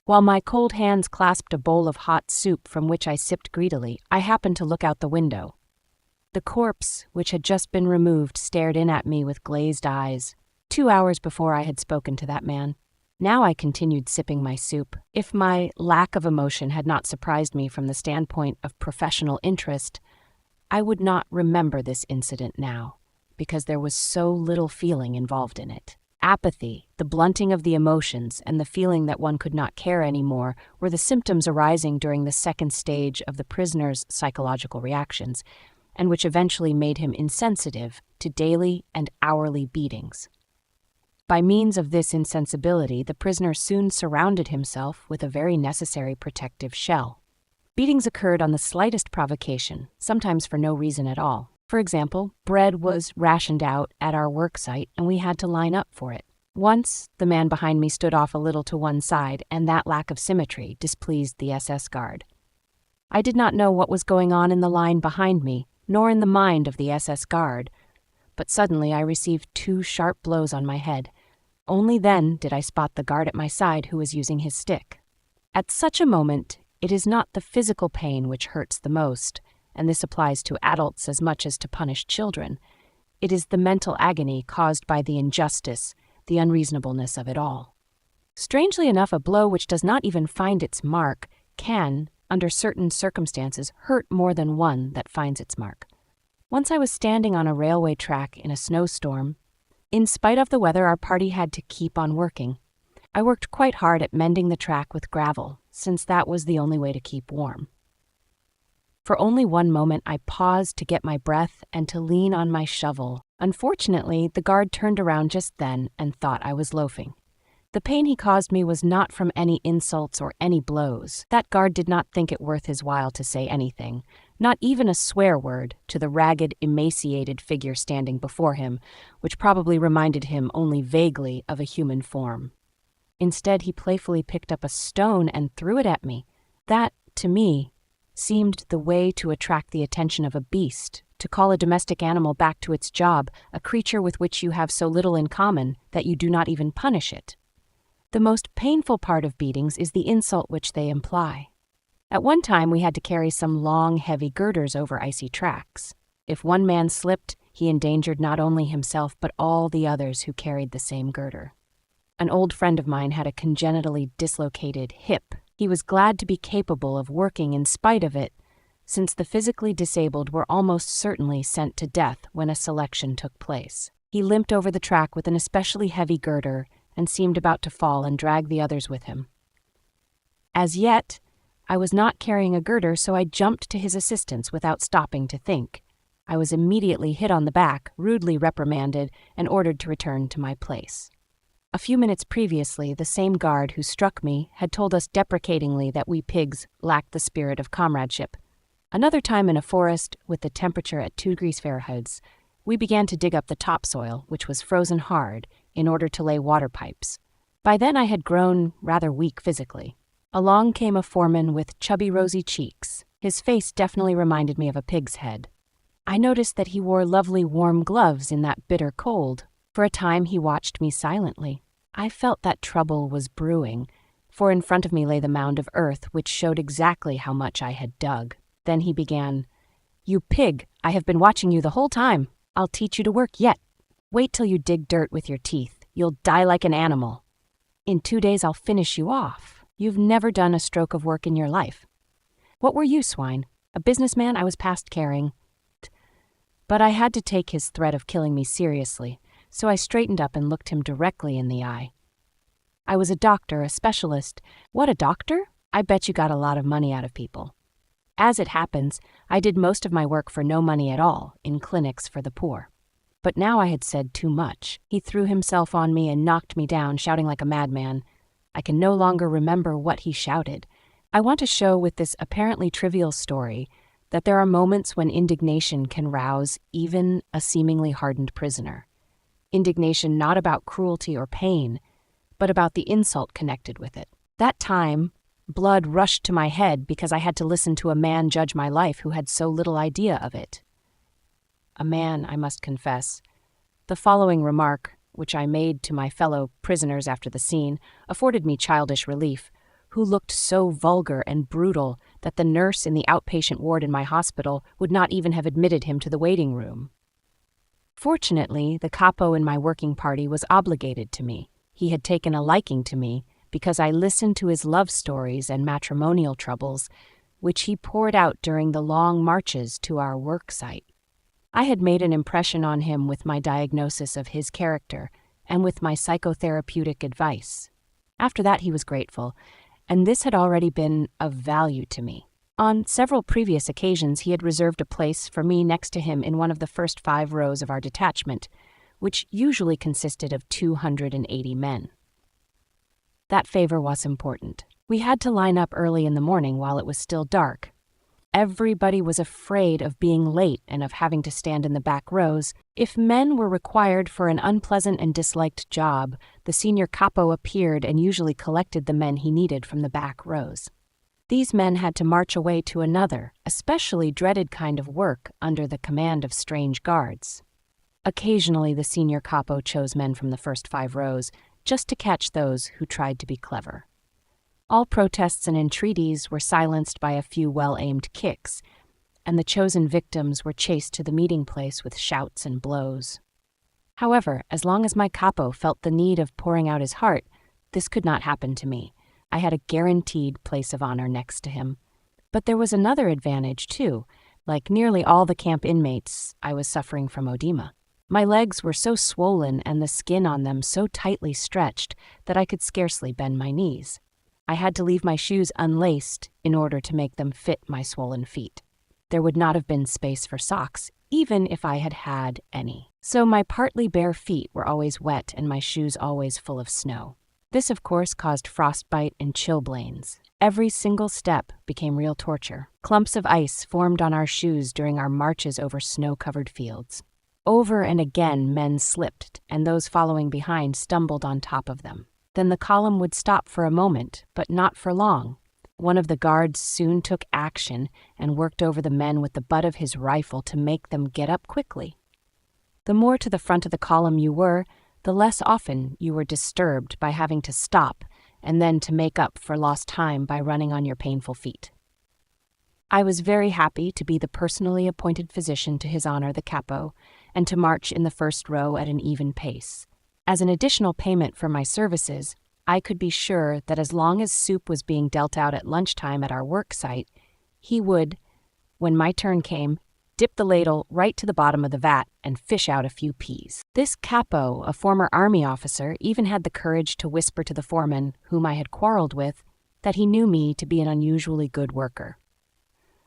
While my cold hands clasped a bowl of hot soup from which I sipped greedily, I happened to look out the window. The corpse, which had just been removed, stared in at me with glazed eyes, 2 hours before I had spoken to that man. Now I continued sipping my soup. If my lack of emotion had not surprised me from the standpoint of professional interest, I would not remember this incident now, because there was so little feeling involved in it. Apathy, the blunting of the emotions, and the feeling that one could not care anymore were the symptoms arising during the second stage of the prisoner's psychological reactions, and which eventually made him insensitive to daily and hourly beatings. By means of this insensibility, the prisoner soon surrounded himself with a very necessary protective shell. Beatings occurred on the slightest provocation, sometimes for no reason at all. For example, bread was rationed out at our work site and we had to line up for it. Once, the man behind me stood off a little to one side, and that lack of symmetry displeased the SS guard. I did not know what was going on in the line behind me, nor in the mind of the SS guard, but suddenly I received 2 sharp blows on my head. Only then did I spot the guard at my side who was using his stick. At such a moment, it is not the physical pain which hurts the most, and this applies to adults as much as to punished children. It is the mental agony caused by the injustice, the unreasonableness of it all. Strangely enough, a blow which does not even find its mark can, under certain circumstances, hurt more than one that finds its mark. Once I was standing on a railway track in a snowstorm. In spite of the weather, our party had to keep on working. I worked quite hard at mending the track with gravel, since that was the only way to keep warm. For only one moment, I paused to get my breath and to lean on my shovel. Unfortunately, the guard turned around just then and thought I was loafing. The pain he caused me was not from any insults or any blows. That guard did not think it worth his while to say anything, not even a swear word, to the ragged, emaciated figure standing before him, which probably reminded him only vaguely of a human form. Instead, he playfully picked up a stone and threw it at me. That, to me, seemed the way to attract the attention of a beast, to call a domestic animal back to its job, a creature with which you have so little in common that you do not even punish it. The most painful part of beatings is the insult which they imply. At one time, we had to carry some long, heavy girders over icy tracks. If one man slipped, he endangered not only himself but all the others who carried the same girder. An old friend of mine had a congenitally dislocated hip. He was glad to be capable of working in spite of it, since the physically disabled were almost certainly sent to death when a selection took place. He limped over the track with an especially heavy girder and seemed about to fall and drag the others with him. As yet, I was not carrying a girder, so I jumped to his assistance without stopping to think. I was immediately hit on the back, rudely reprimanded, and ordered to return to my place. A few minutes previously, the same guard who struck me had told us deprecatingly that we pigs lacked the spirit of comradeship. Another time in a forest, with the temperature at 2 degrees Fahrenheit, we began to dig up the topsoil, which was frozen hard, in order to lay water pipes. By then I had grown rather weak physically. Along came a foreman with chubby rosy cheeks. His face definitely reminded me of a pig's head. I noticed that he wore lovely warm gloves in that bitter cold. For a time he watched me silently. I felt that trouble was brewing, for in front of me lay the mound of earth which showed exactly how much I had dug. Then he began, "You pig, I have been watching you the whole time. I'll teach you to work yet. Wait till you dig dirt with your teeth. You'll die like an animal. In 2 days I'll finish you off. You've never done a stroke of work in your life. What were you, swine? A businessman? I was past caring." But I had to take his threat of killing me seriously, so I straightened up and looked him directly in the eye. I was a doctor, a specialist. What, a doctor? I bet you got a lot of money out of people. As it happens, I did most of my work for no money at all, in clinics for the poor. But now I had said too much. He threw himself on me and knocked me down, shouting like a madman. I can no longer remember what he shouted. I want to show with this apparently trivial story that there are moments when indignation can rouse even a seemingly hardened prisoner. Indignation not about cruelty or pain, but about the insult connected with it. That time, blood rushed to my head because I had to listen to a man judge my life who had so little idea of it. A man, I must confess. The following remark, which I made to my fellow prisoners after the scene, afforded me childish relief, who looked so vulgar and brutal that the nurse in the outpatient ward in my hospital would not even have admitted him to the waiting room. Fortunately, the capo in my working party was obligated to me. He had taken a liking to me because I listened to his love stories and matrimonial troubles, which he poured out during the long marches to our work site. I had made an impression on him with my diagnosis of his character and with my psychotherapeutic advice. After that, he was grateful, and this had already been of value to me. On several previous occasions, he had reserved a place for me next to him in one of the first 5 rows of our detachment, which usually consisted of 280 men. That favor was important. We had to line up early in the morning while it was still dark. everybody was afraid of being late and of having to stand in the back rows. If men were required for an unpleasant and disliked job, the senior capo appeared and usually collected the men he needed from the back rows. These men had to march away to another, especially dreaded kind of work under the command of strange guards. Occasionally, the senior capo chose men from the first 5 rows, just to catch those who tried to be clever. All protests and entreaties were silenced by a few well-aimed kicks, and the chosen victims were chased to the meeting place with shouts and blows. However, as long as my capo felt the need of pouring out his heart, this could not happen to me. I had a guaranteed place of honor next to him. But there was another advantage, too. Like nearly all the camp inmates, I was suffering from oedema. My legs were so swollen and the skin on them so tightly stretched that I could scarcely bend my knees. I had to leave my shoes unlaced in order to make them fit my swollen feet. There would not have been space for socks, even if I had had any. So my partly bare feet were always wet and my shoes always full of snow. This, of course, caused frostbite and chilblains. Every single step became real torture. Clumps of ice formed on our shoes during our marches over snow-covered fields. Over and again, men slipped, and those following behind stumbled on top of them. Then the column would stop for a moment, but not for long. One of the guards soon took action and worked over the men with the butt of his rifle to make them get up quickly. The more to the front of the column you were, the less often you were disturbed by having to stop and then to make up for lost time by running on your painful feet. I was very happy to be the personally appointed physician to His Honor the Capo and to march in the first row at an even pace. As an additional payment for my services, I could be sure that as long as soup was being dealt out at lunchtime at our work site, he would, when my turn came, dip the ladle right to the bottom of the vat and fish out a few peas. This capo, a former army officer, even had the courage to whisper to the foreman, whom I had quarreled with, that he knew me to be an unusually good worker.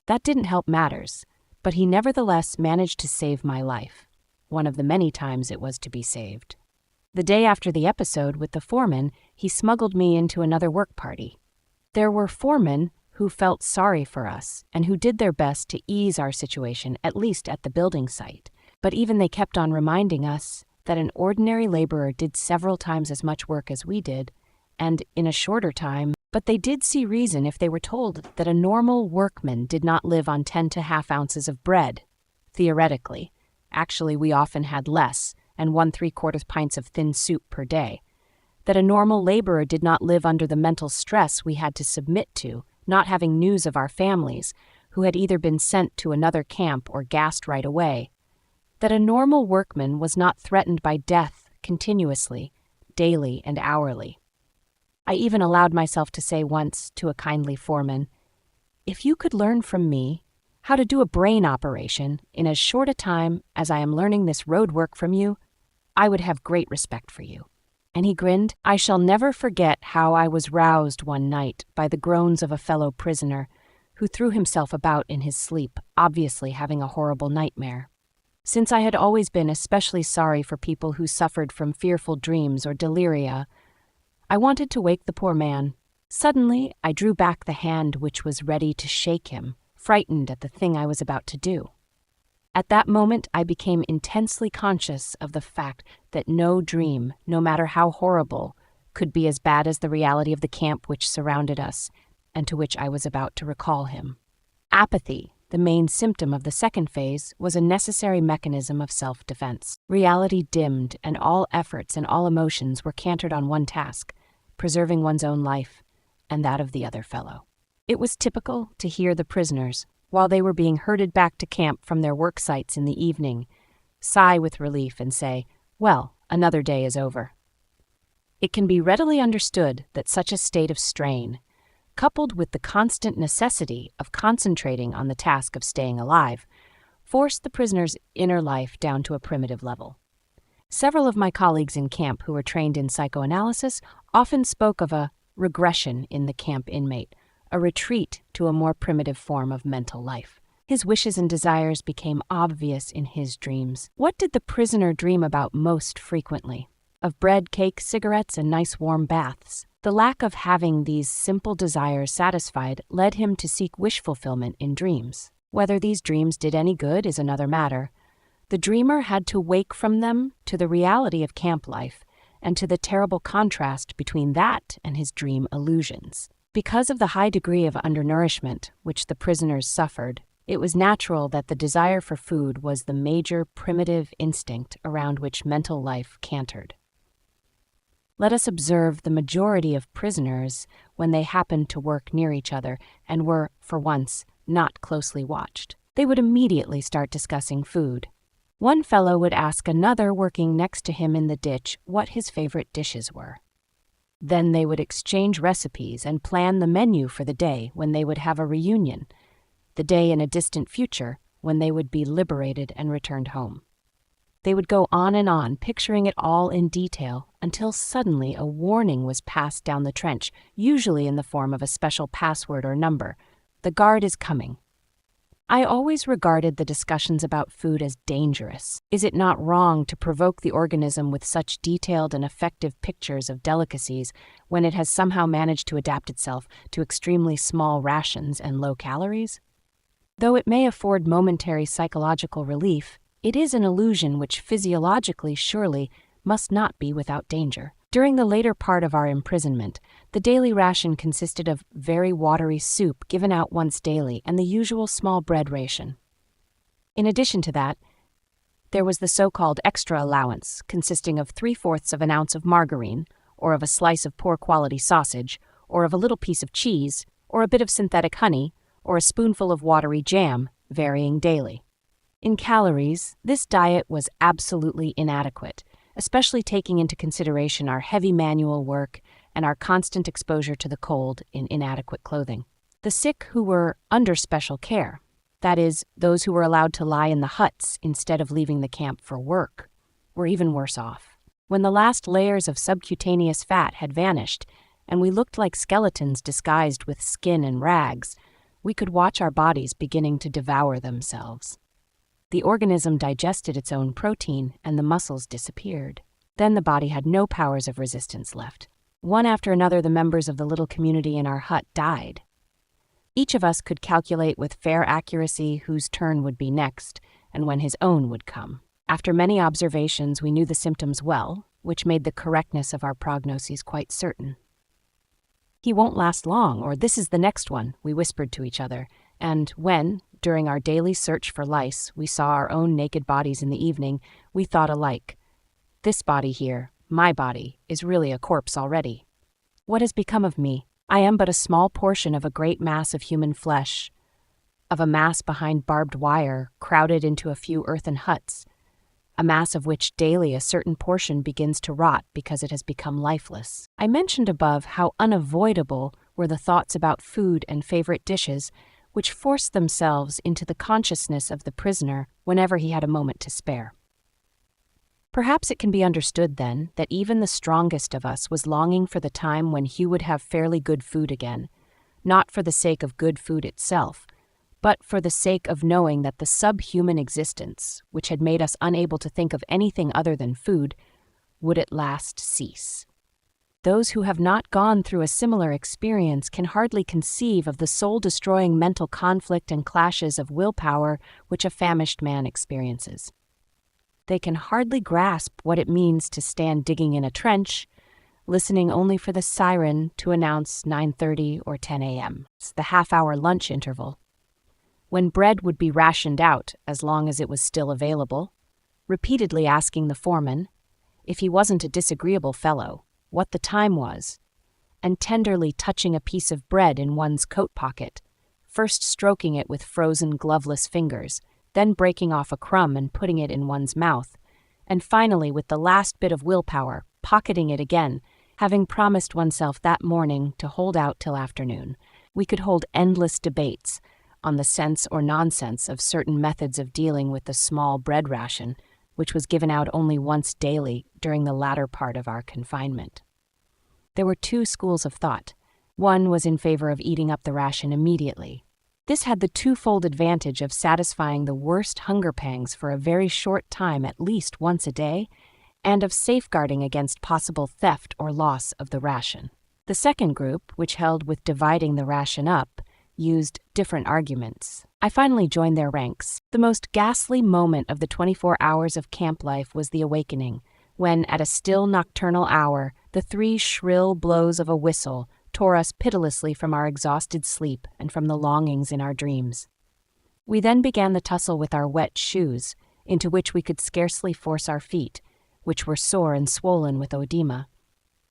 That didn't help matters, but he nevertheless managed to save my life, one of the many times it was to be saved. The day after the episode with the foreman, he smuggled me into another work party. There were foremen who felt sorry for us and who did their best to ease our situation, at least at the building site. But even they kept on reminding us that an ordinary laborer did several times as much work as we did, and in a shorter time, but they did see reason if they were told that a normal workman did not live on 10 to half ounces of bread. Theoretically. Actually, we often had less, and 1 3/4 pints of thin soup per day. That a normal laborer did not live under the mental stress we had to submit to, not having news of our families, who had either been sent to another camp or gassed right away. That a normal workman was not threatened by death continuously, daily and hourly. I even allowed myself to say once to a kindly foreman, "If you could learn from me how to do a brain operation in as short a time as I am learning this road work from you, I would have great respect for you." And he grinned. I shall never forget how I was roused one night by the groans of a fellow prisoner who threw himself about in his sleep, obviously having a horrible nightmare. Since I had always been especially sorry for people who suffered from fearful dreams or deliria, I wanted to wake the poor man. Suddenly, I drew back the hand which was ready to shake him, frightened at the thing I was about to do. At that moment, I became intensely conscious of the fact that no dream, no matter how horrible, could be as bad as the reality of the camp which surrounded us and to which I was about to recall him. Apathy, the main symptom of the second phase, was a necessary mechanism of self-defense. Reality dimmed, and all efforts and all emotions were cantered on one task, preserving one's own life and that of the other fellow. It was typical to hear the prisoners, while they were being herded back to camp from their work sites in the evening, sigh with relief and say, "Well, another day is over." It can be readily understood that such a state of strain, coupled with the constant necessity of concentrating on the task of staying alive, forced the prisoner's inner life down to a primitive level. Several of my colleagues in camp who were trained in psychoanalysis often spoke of a regression in the camp inmate, a retreat to a more primitive form of mental life. His wishes and desires became obvious in his dreams. What did the prisoner dream about most frequently? Of bread, cake, cigarettes, and nice warm baths. The lack of having these simple desires satisfied led him to seek wish fulfillment in dreams. Whether these dreams did any good is another matter. The dreamer had to wake from them to the reality of camp life and to the terrible contrast between that and his dream illusions. Because of the high degree of undernourishment which the prisoners suffered, it was natural that the desire for food was the major primitive instinct around which mental life cantered. Let us observe the majority of prisoners when they happened to work near each other and were, for once, not closely watched. They would immediately start discussing food. One fellow would ask another working next to him in the ditch what his favorite dishes were. Then they would exchange recipes and plan the menu for the day when they would have a reunion, the day in a distant future when they would be liberated and returned home. They would go on, picturing it all in detail, until suddenly a warning was passed down the trench, usually in the form of a special password or number. The guard is coming. I always regarded the discussions about food as dangerous. Is it not wrong to provoke the organism with such detailed and effective pictures of delicacies when it has somehow managed to adapt itself to extremely small rations and low calories? Though it may afford momentary psychological relief, it is an illusion which physiologically surely must not be without danger. During the later part of our imprisonment, the daily ration consisted of very watery soup given out once daily and the usual small bread ration. In addition to that, there was the so-called extra allowance, consisting of 3/4 of an ounce of margarine, or of a slice of poor-quality sausage, or of a little piece of cheese, or a bit of synthetic honey, or a spoonful of watery jam, varying daily. In calories, this diet was absolutely inadequate, especially taking into consideration our heavy manual work and our constant exposure to the cold in inadequate clothing. The sick who were under special care, that is, those who were allowed to lie in the huts instead of leaving the camp for work, were even worse off. When the last layers of subcutaneous fat had vanished, and we looked like skeletons disguised with skin and rags, we could watch our bodies beginning to devour themselves. The organism digested its own protein, and the muscles disappeared. Then the body had no powers of resistance left. One after another, the members of the little community in our hut died. Each of us could calculate with fair accuracy whose turn would be next, and when his own would come. After many observations, we knew the symptoms well, which made the correctness of our prognoses quite certain. "He won't last long, or this is the next one," we whispered to each other, and when, during our daily search for lice, we saw our own naked bodies in the evening, we thought alike. This body here, my body, is really a corpse already. What has become of me? I am but a small portion of a great mass of human flesh, of a mass behind barbed wire, crowded into a few earthen huts, a mass of which daily a certain portion begins to rot because it has become lifeless. I mentioned above how unavoidable were the thoughts about food and favorite dishes, which forced themselves into the consciousness of the prisoner whenever he had a moment to spare. Perhaps it can be understood, then, that even the strongest of us was longing for the time when he would have fairly good food again, not for the sake of good food itself, but for the sake of knowing that the subhuman existence, which had made us unable to think of anything other than food, would at last cease. Those who have not gone through a similar experience can hardly conceive of the soul-destroying mental conflict and clashes of willpower which a famished man experiences. They can hardly grasp what it means to stand digging in a trench, listening only for the siren to announce 9:30 or 10 a.m. It's the half-hour lunch interval, when bread would be rationed out as long as it was still available, repeatedly asking the foreman, if he wasn't a disagreeable fellow, what the time was, and tenderly touching a piece of bread in one's coat pocket, first stroking it with frozen gloveless fingers, then breaking off a crumb and putting it in one's mouth, and finally, with the last bit of willpower, pocketing it again, having promised oneself that morning to hold out till afternoon. We could hold endless debates on the sense or nonsense of certain methods of dealing with the small bread ration, which was given out only once daily during the latter part of our confinement. There were two schools of thought. One was in favor of eating up the ration immediately. This had the twofold advantage of satisfying the worst hunger pangs for a very short time at least once a day, and of safeguarding against possible theft or loss of the ration. The second group, which held with dividing the ration up, used different arguments. I finally joined their ranks. The most ghastly moment of the 24 hours of camp life was the awakening, when, at a still nocturnal hour, the 3 shrill blows of a whistle tore us pitilessly from our exhausted sleep and from the longings in our dreams. We then began the tussle with our wet shoes, into which we could scarcely force our feet, which were sore and swollen with oedema.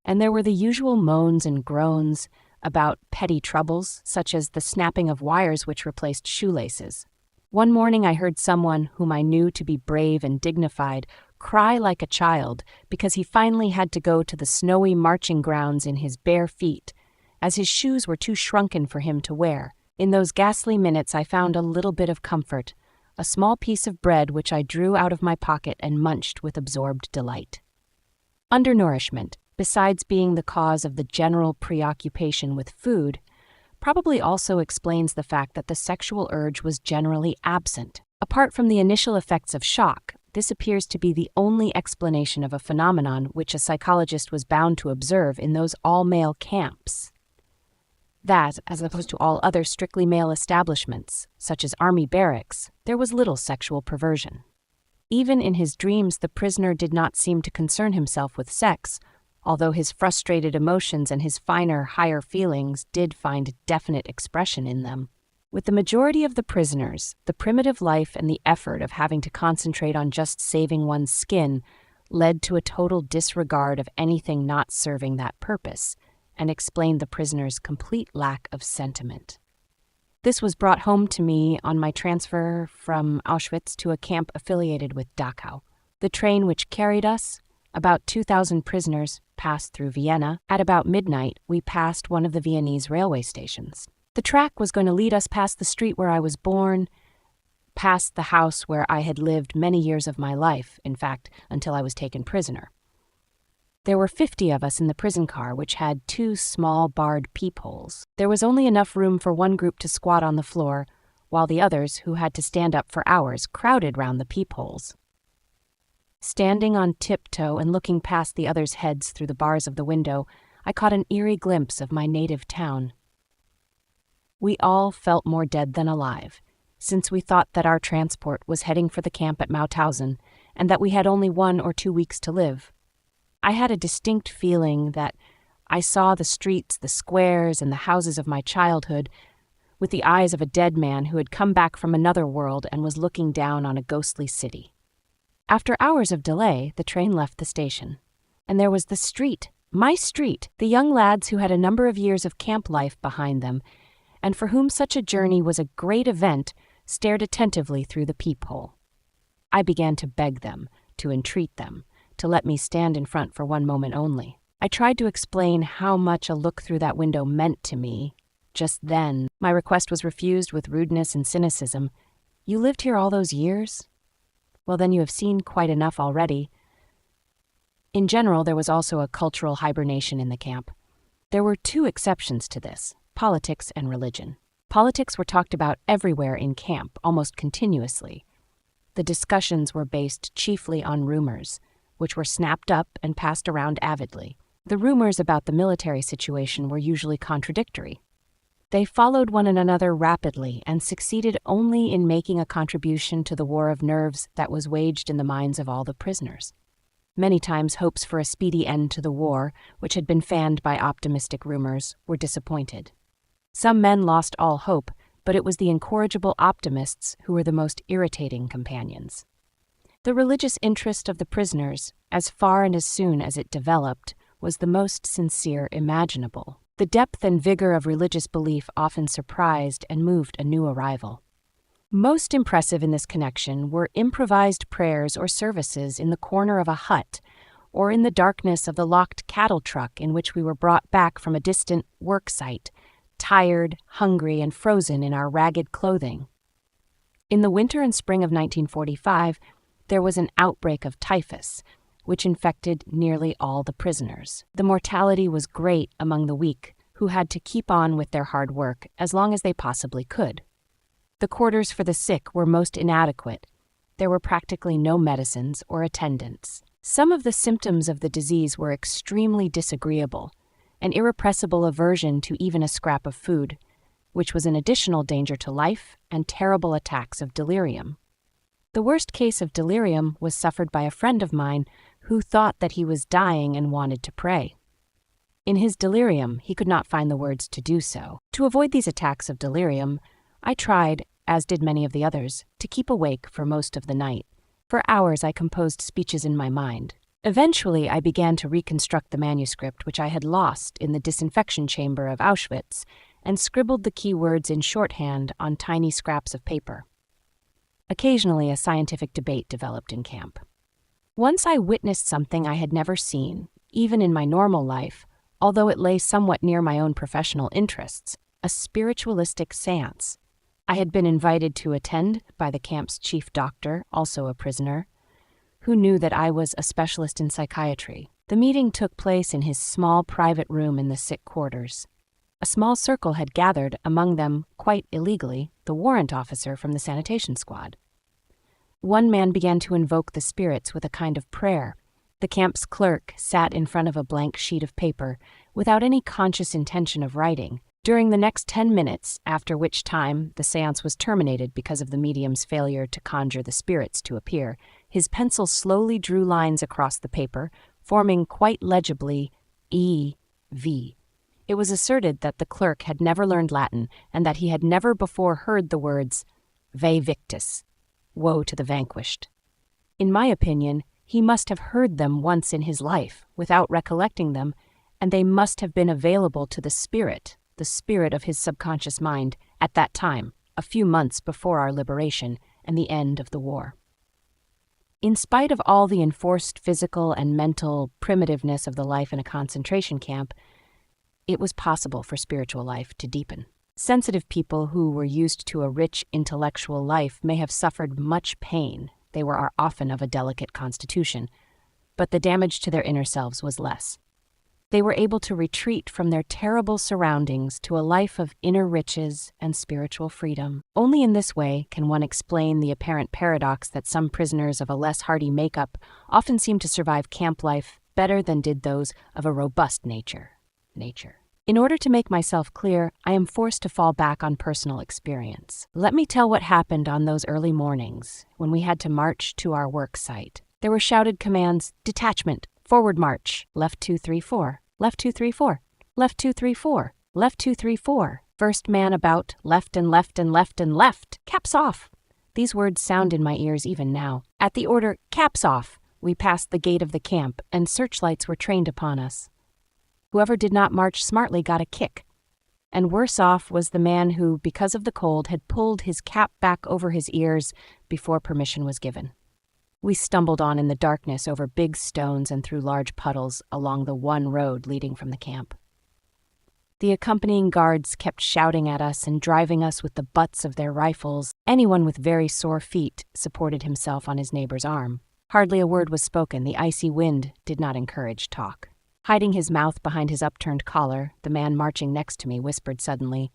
And there were the usual moans and groans about petty troubles, such as the snapping of wires which replaced shoelaces. One morning I heard someone, whom I knew to be brave and dignified, cry like a child because he finally had to go to the snowy marching grounds in his bare feet, as his shoes were too shrunken for him to wear. In those ghastly minutes I found a little bit of comfort, a small piece of bread which I drew out of my pocket and munched with absorbed delight. Undernourishment, besides being the cause of the general preoccupation with food, probably also explains the fact that the sexual urge was generally absent. Apart from the initial effects of shock, this appears to be the only explanation of a phenomenon which a psychologist was bound to observe in those all-male camps. That, as opposed to all other strictly male establishments, such as army barracks, there was little sexual perversion. Even in his dreams, the prisoner did not seem to concern himself with sex, although his frustrated emotions and his finer, higher feelings did find definite expression in them. With the majority of the prisoners, the primitive life and the effort of having to concentrate on just saving one's skin led to a total disregard of anything not serving that purpose, and explained the prisoner's complete lack of sentiment. This was brought home to me on my transfer from Auschwitz to a camp affiliated with Dachau. The train which carried us, about 2,000 prisoners, passed through Vienna. At about midnight, we passed one of the Viennese railway stations. The track was going to lead us past the street where I was born, past the house where I had lived many years of my life, in fact, until I was taken prisoner. There were 50 of us in the prison car, which had 2 small barred peepholes. There was only enough room for one group to squat on the floor, while the others, who had to stand up for hours, crowded round the peepholes. Standing on tiptoe and looking past the others' heads through the bars of the window, I caught an eerie glimpse of my native town. We all felt more dead than alive, since we thought that our transport was heading for the camp at Mauthausen, and that we had only 1 or 2 weeks to live. I had a distinct feeling that I saw the streets, the squares, and the houses of my childhood with the eyes of a dead man who had come back from another world and was looking down on a ghostly city. After hours of delay, the train left the station, and there was the street, my street, the young lads who had a number of years of camp life behind them, and for whom such a journey was a great event, stared attentively through the peephole. I began to beg them, to entreat them, to let me stand in front for one moment only. I tried to explain how much a look through that window meant to me. Just then, my request was refused with rudeness and cynicism. "You lived here all those years? Well, then you have seen quite enough already." In general, there was also a cultural hibernation in the camp. There were 2 exceptions to this: politics and religion. Politics were talked about everywhere in camp, almost continuously. The discussions were based chiefly on rumors, which were snapped up and passed around avidly. The rumors about the military situation were usually contradictory. They followed one another rapidly and succeeded only in making a contribution to the war of nerves that was waged in the minds of all the prisoners. Many times hopes for a speedy end to the war, which had been fanned by optimistic rumors, were disappointed. Some men lost all hope, but it was the incorrigible optimists who were the most irritating companions. The religious interest of the prisoners, as far and as soon as it developed, was the most sincere imaginable. The depth and vigor of religious belief often surprised and moved a new arrival. Most impressive in this connection were improvised prayers or services in the corner of a hut, or in the darkness of the locked cattle truck in which we were brought back from a distant work site, tired, hungry, and frozen in our ragged clothing. In the winter and spring of 1945, there was an outbreak of typhus, which infected nearly all the prisoners. The mortality was great among the weak, who had to keep on with their hard work as long as they possibly could. The quarters for the sick were most inadequate. There were practically no medicines or attendants. Some of the symptoms of the disease were extremely disagreeable, an irrepressible aversion to even a scrap of food, which was an additional danger to life and terrible attacks of delirium. The worst case of delirium was suffered by a friend of mine who thought that he was dying and wanted to pray. In his delirium, he could not find the words to do so. To avoid these attacks of delirium, I tried, as did many of the others, to keep awake for most of the night. For hours I composed speeches in my mind. Eventually, I began to reconstruct the manuscript which I had lost in the disinfection chamber of Auschwitz and scribbled the key words in shorthand on tiny scraps of paper. Occasionally, a scientific debate developed in camp. Once I witnessed something I had never seen, even in my normal life, although it lay somewhat near my own professional interests, a spiritualistic séance. I had been invited to attend by the camp's chief doctor, also a prisoner, who knew that I was a specialist in psychiatry. The meeting took place in his small private room in the sick quarters. A small circle had gathered, among them, quite illegally, the warrant officer from the sanitation squad. One man began to invoke the spirits with a kind of prayer. The camp's clerk sat in front of a blank sheet of paper, without any conscious intention of writing, during the next 10 minutes, after which time the séance was terminated because of the medium's failure to conjure the spirits to appear. His pencil slowly drew lines across the paper, forming quite legibly E.V. It was asserted that the clerk had never learned Latin and that he had never before heard the words Vae Victis, woe to the vanquished. In my opinion, he must have heard them once in his life, without recollecting them, and they must have been available to the spirit of his subconscious mind, at that time, a few months before our liberation and the end of the war. In spite of all the enforced physical and mental primitiveness of the life in a concentration camp, it was possible for spiritual life to deepen. Sensitive people who were used to a rich intellectual life may have suffered much pain. They were often of a delicate constitution, but the damage to their inner selves was less. They were able to retreat from their terrible surroundings to a life of inner riches and spiritual freedom. Only in this way can one explain the apparent paradox that some prisoners of a less hardy makeup often seem to survive camp life better than did those of a robust nature. In order to make myself clear, I am forced to fall back on personal experience. Let me tell what happened on those early mornings when we had to march to our work site. There were shouted commands: detachment, forward march, left 234, left 234, left 234, left 234, first man about, left and left and left and left, caps off. These words sound in my ears even now. At the order, caps off, we passed the gate of the camp and searchlights were trained upon us. Whoever did not march smartly got a kick. And worse off was the man who, because of the cold, had pulled his cap back over his ears before permission was given. We stumbled on in the darkness over big stones and through large puddles along the one road leading from the camp. The accompanying guards kept shouting at us and driving us with the butts of their rifles. Anyone with very sore feet supported himself on his neighbor's arm. Hardly a word was spoken. The icy wind did not encourage talk. Hiding his mouth behind his upturned collar, the man marching next to me whispered suddenly,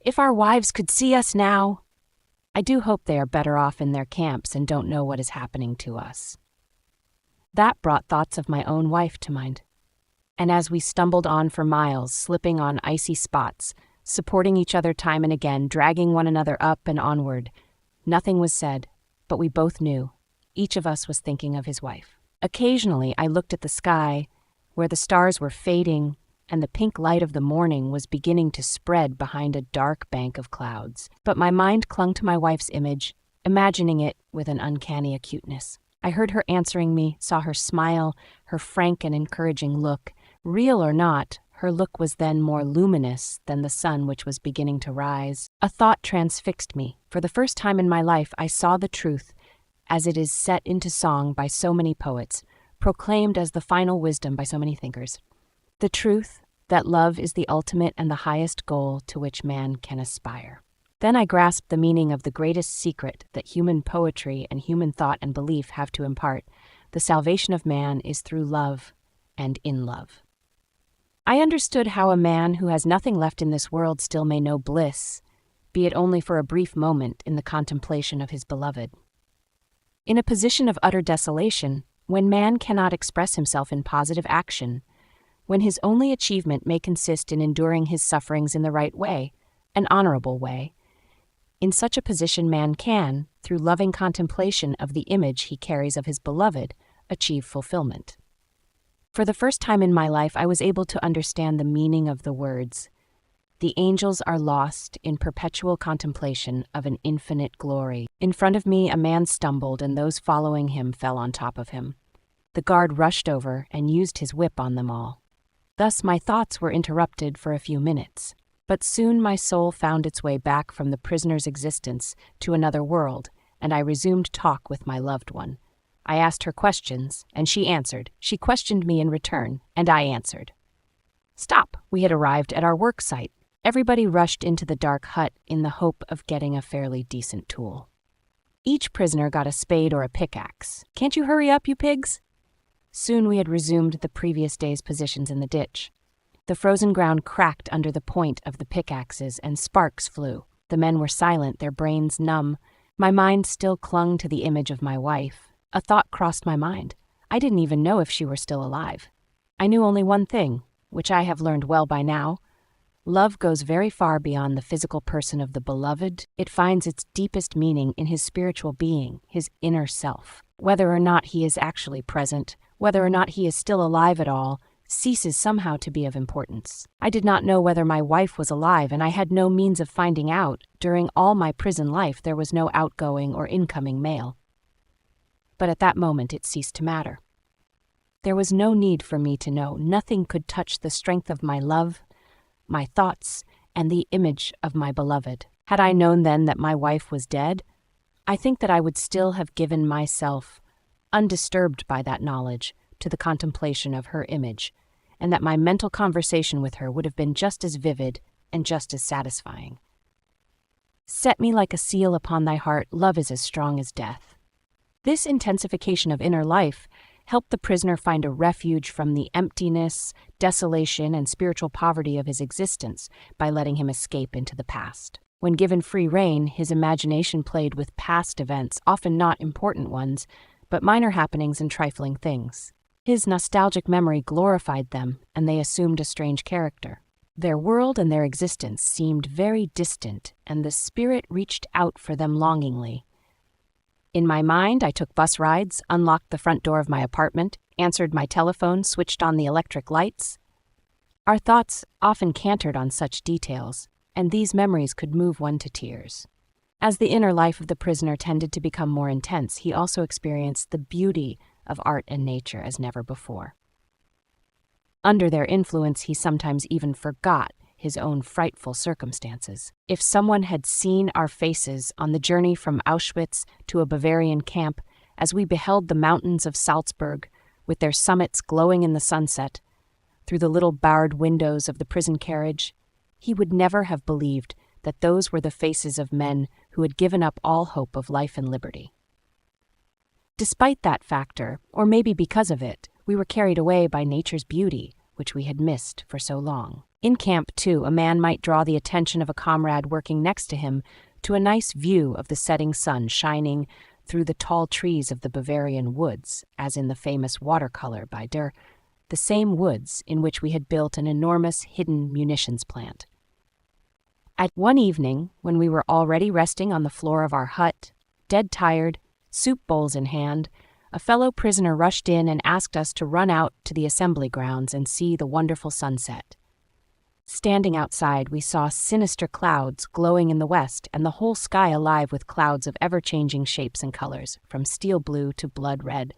"If our wives could see us now!" I do hope they are better off in their camps and don't know what is happening to us. That brought thoughts of my own wife to mind. And as we stumbled on for miles, slipping on icy spots, supporting each other time and again, dragging one another up and onward, nothing was said, but we both knew. Each of us was thinking of his wife. Occasionally, I looked at the sky, where the stars were fading and the pink light of the morning was beginning to spread behind a dark bank of clouds. But my mind clung to my wife's image, imagining it with an uncanny acuteness. I heard her answering me, saw her smile, her frank and encouraging look. Real or not, her look was then more luminous than the sun which was beginning to rise. A thought transfixed me. For the first time in my life, I saw the truth, as it is set into song by so many poets, proclaimed as the final wisdom by so many thinkers. The truth that love is the ultimate and the highest goal to which man can aspire. Then I grasped the meaning of the greatest secret that human poetry and human thought and belief have to impart. The salvation of man is through love and in love. I understood how a man who has nothing left in this world still may know bliss, be it only for a brief moment in the contemplation of his beloved. In a position of utter desolation, when man cannot express himself in positive action, when his only achievement may consist in enduring his sufferings in the right way, an honorable way. In such a position man can, through loving contemplation of the image he carries of his beloved, achieve fulfillment. For the first time in my life, I was able to understand the meaning of the words, "The angels are lost in perpetual contemplation of an infinite glory." In front of me, a man stumbled, and those following him fell on top of him. The guard rushed over and used his whip on them all. Thus my thoughts were interrupted for a few minutes, but soon my soul found its way back from the prisoner's existence to another world, and I resumed talk with my loved one. I asked her questions, and she answered. She questioned me in return, and I answered. Stop! We had arrived at our work site. Everybody rushed into the dark hut in the hope of getting a fairly decent tool. Each prisoner got a spade or a pickaxe. Can't you hurry up, you pigs? Soon we had resumed the previous day's positions in the ditch. The frozen ground cracked under the point of the pickaxes, and sparks flew. The men were silent, their brains numb. My mind still clung to the image of my wife. A thought crossed my mind. I didn't even know if she were still alive. I knew only one thing, which I have learned well by now. Love goes very far beyond the physical person of the beloved. It finds its deepest meaning in his spiritual being, his inner self. Whether or not he is actually present, whether or not he is still alive at all, ceases somehow to be of importance. I did not know whether my wife was alive, and I had no means of finding out. During all my prison life, there was no outgoing or incoming mail. But at that moment it ceased to matter. There was no need for me to know. Nothing could touch the strength of my love, my thoughts, and the image of my beloved. Had I known then that my wife was dead, I think that I would still have given myself, undisturbed by that knowledge, to the contemplation of her image, and that my mental conversation with her would have been just as vivid and just as satisfying. Set me like a seal upon thy heart, love is as strong as death. This intensification of inner life helped the prisoner find a refuge from the emptiness, desolation, and spiritual poverty of his existence by letting him escape into the past. When given free rein, his imagination played with past events, often not important ones, but minor happenings and trifling things. His nostalgic memory glorified them, and they assumed a strange character. Their world and their existence seemed very distant, and the spirit reached out for them longingly. In my mind, I took bus rides, unlocked the front door of my apartment, answered my telephone, switched on the electric lights. Our thoughts often cantered on such details, and these memories could move one to tears. As the inner life of the prisoner tended to become more intense, he also experienced the beauty of art and nature as never before. Under their influence, he sometimes even forgot his own frightful circumstances. If someone had seen our faces on the journey from Auschwitz to a Bavarian camp as we beheld the mountains of Salzburg with their summits glowing in the sunset through the little barred windows of the prison carriage, he would never have believed that those were the faces of men who had given up all hope of life and liberty. Despite that factor, or maybe because of it, we were carried away by nature's beauty, which we had missed for so long. In camp, too, a man might draw the attention of a comrade working next to him to a nice view of the setting sun shining through the tall trees of the Bavarian woods, as in the famous watercolor by Der, the same woods in which we had built an enormous hidden munitions plant. At one evening, when we were already resting on the floor of our hut, dead tired, soup bowls in hand, a fellow prisoner rushed in and asked us to run out to the assembly grounds and see the wonderful sunset. Standing outside, we saw sinister clouds glowing in the west and the whole sky alive with clouds of ever-changing shapes and colors, from steel blue to blood red.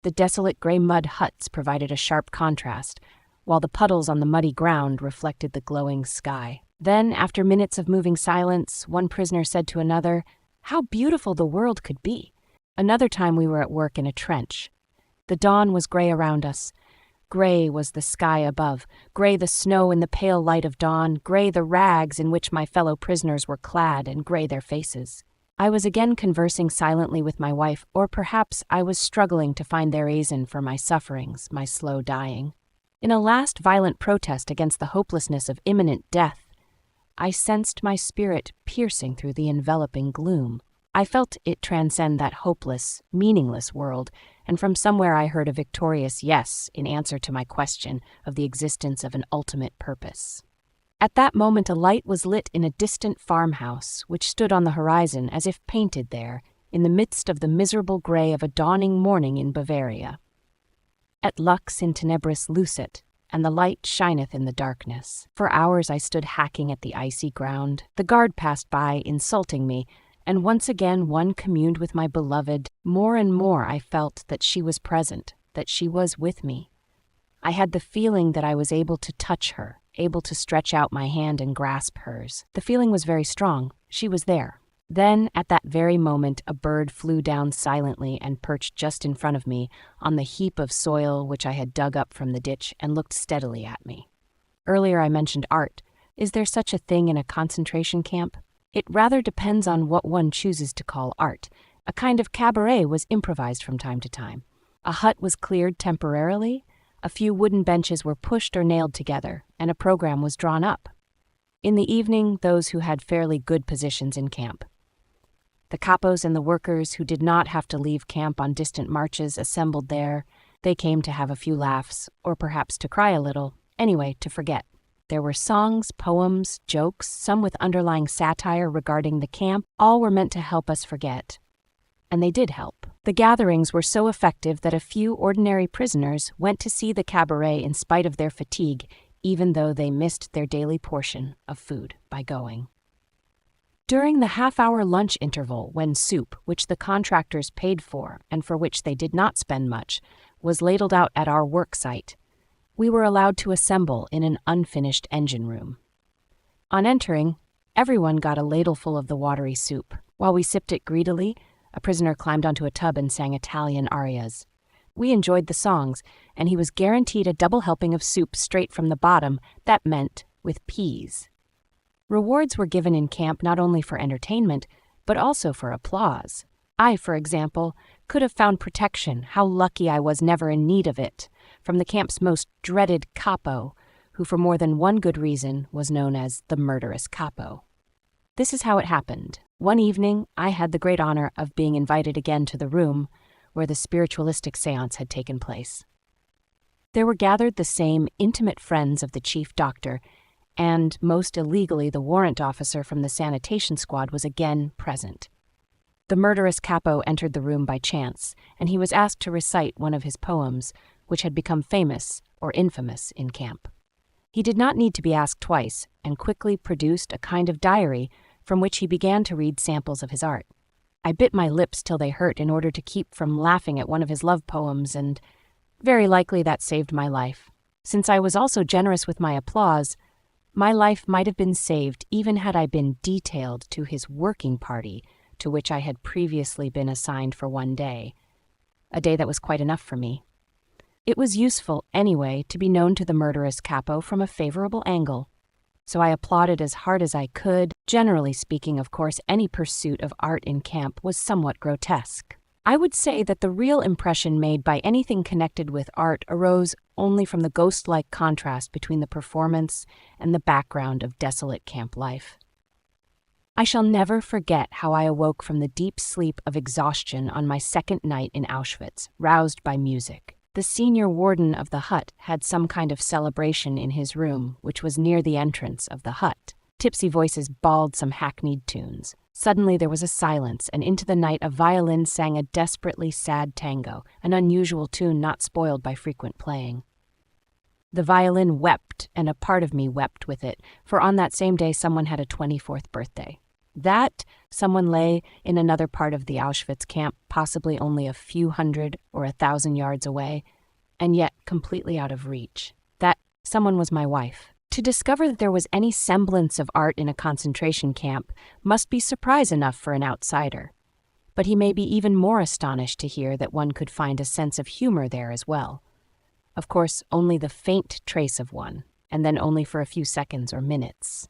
The desolate gray mud huts provided a sharp contrast, while the puddles on the muddy ground reflected the glowing sky. Then, after minutes of moving silence, one prisoner said to another, "How beautiful the world could be." Another time we were at work in a trench. The dawn was gray around us. Gray was the sky above, gray the snow in the pale light of dawn, gray the rags in which my fellow prisoners were clad, and gray their faces. I was again conversing silently with my wife, or perhaps I was struggling to find the reason for my sufferings, my slow dying. In a last violent protest against the hopelessness of imminent death, I sensed my spirit piercing through the enveloping gloom. I felt it transcend that hopeless, meaningless world, and from somewhere I heard a victorious yes in answer to my question of the existence of an ultimate purpose. At that moment a light was lit in a distant farmhouse, which stood on the horizon as if painted there, in the midst of the miserable grey of a dawning morning in Bavaria. Et lux in tenebris lucet, and the light shineth in the darkness. For hours I stood hacking at the icy ground. The guard passed by, insulting me, and once again one communed with my beloved. More and more I felt that she was present, that she was with me. I had the feeling that I was able to touch her, able to stretch out my hand and grasp hers. The feeling was very strong. She was there. Then, at that very moment, a bird flew down silently and perched just in front of me on the heap of soil which I had dug up from the ditch and looked steadily at me. Earlier I mentioned art. Is there such a thing in a concentration camp? It rather depends on what one chooses to call art. A kind of cabaret was improvised from time to time. A hut was cleared temporarily, a few wooden benches were pushed or nailed together, and a program was drawn up. In the evening, those who had fairly good positions in camp. The capos and the workers who did not have to leave camp on distant marches assembled there. They came to have a few laughs, or perhaps to cry a little, anyway, to forget. There were songs, poems, jokes, some with underlying satire regarding the camp. All were meant to help us forget. And they did help. The gatherings were so effective that a few ordinary prisoners went to see the cabaret in spite of their fatigue, even though they missed their daily portion of food by going. During the half-hour lunch interval, when soup, which the contractors paid for and for which they did not spend much, was ladled out at our work site, we were allowed to assemble in an unfinished engine room. On entering, everyone got a ladleful of the watery soup. While we sipped it greedily, a prisoner climbed onto a tub and sang Italian arias. We enjoyed the songs, and he was guaranteed a double helping of soup straight from the bottom, that meant with peas. Rewards were given in camp not only for entertainment, but also for applause. I, for example, could have found protection, how lucky I was never in need of it, from the camp's most dreaded capo, who for more than one good reason was known as the murderous capo. This is how it happened. One evening, I had the great honor of being invited again to the room where the spiritualistic séance had taken place. There were gathered the same intimate friends of the chief doctor, and, most illegally, the warrant officer from the sanitation squad was again present. The murderous capo entered the room by chance, and he was asked to recite one of his poems, which had become famous or infamous in camp. He did not need to be asked twice, and quickly produced a kind of diary from which he began to read samples of his art. I bit my lips till they hurt in order to keep from laughing at one of his love poems, and very likely that saved my life. Since I was also generous with my applause, my life might have been saved even had I been detailed to his working party, to which I had previously been assigned for one day, a day that was quite enough for me. It was useful, anyway, to be known to the murderous capo from a favorable angle, so I applauded as hard as I could. Generally speaking, of course, any pursuit of art in camp was somewhat grotesque. I would say that the real impression made by anything connected with art arose only from the ghost-like contrast between the performance and the background of desolate camp life. I shall never forget how I awoke from the deep sleep of exhaustion on my second night in Auschwitz, roused by music. The senior warden of the hut had some kind of celebration in his room, which was near the entrance of the hut. Tipsy voices bawled some hackneyed tunes. Suddenly there was a silence, and into the night a violin sang a desperately sad tango, an unusual tune not spoiled by frequent playing. The violin wept, and a part of me wept with it, for on that same day someone had a 24th birthday. That someone lay in another part of the Auschwitz camp, possibly only a few hundred or 1,000 yards away, and yet completely out of reach. That someone was my wife. To discover that there was any semblance of art in a concentration camp must be surprise enough for an outsider. But he may be even more astonished to hear that one could find a sense of humor there as well. Of course, only the faint trace of one, and then only for a few seconds or minutes.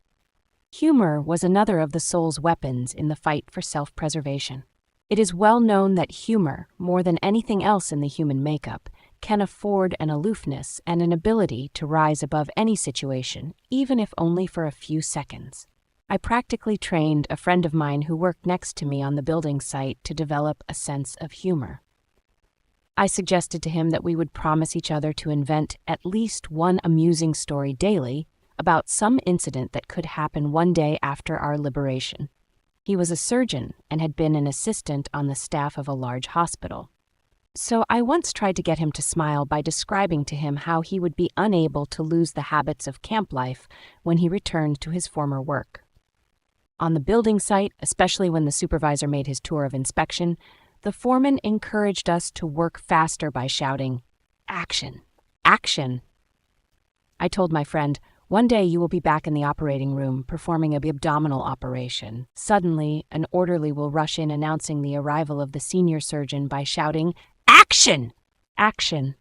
Humor was another of the soul's weapons in the fight for self-preservation. It is well known that humor, more than anything else in the human makeup, can afford an aloofness and an ability to rise above any situation, even if only for a few seconds. I practically trained a friend of mine who worked next to me on the building site to develop a sense of humor. I suggested to him that we would promise each other to invent at least one amusing story daily about some incident that could happen one day after our liberation. He was a surgeon and had been an assistant on the staff of a large hospital. So I once tried to get him to smile by describing to him how he would be unable to lose the habits of camp life when he returned to his former work. On the building site, especially when the supervisor made his tour of inspection, the foreman encouraged us to work faster by shouting, "Action! Action!" I told my friend, "One day you will be back in the operating room performing an abdominal operation. Suddenly, an orderly will rush in announcing the arrival of the senior surgeon by shouting, 'Action! Action!'"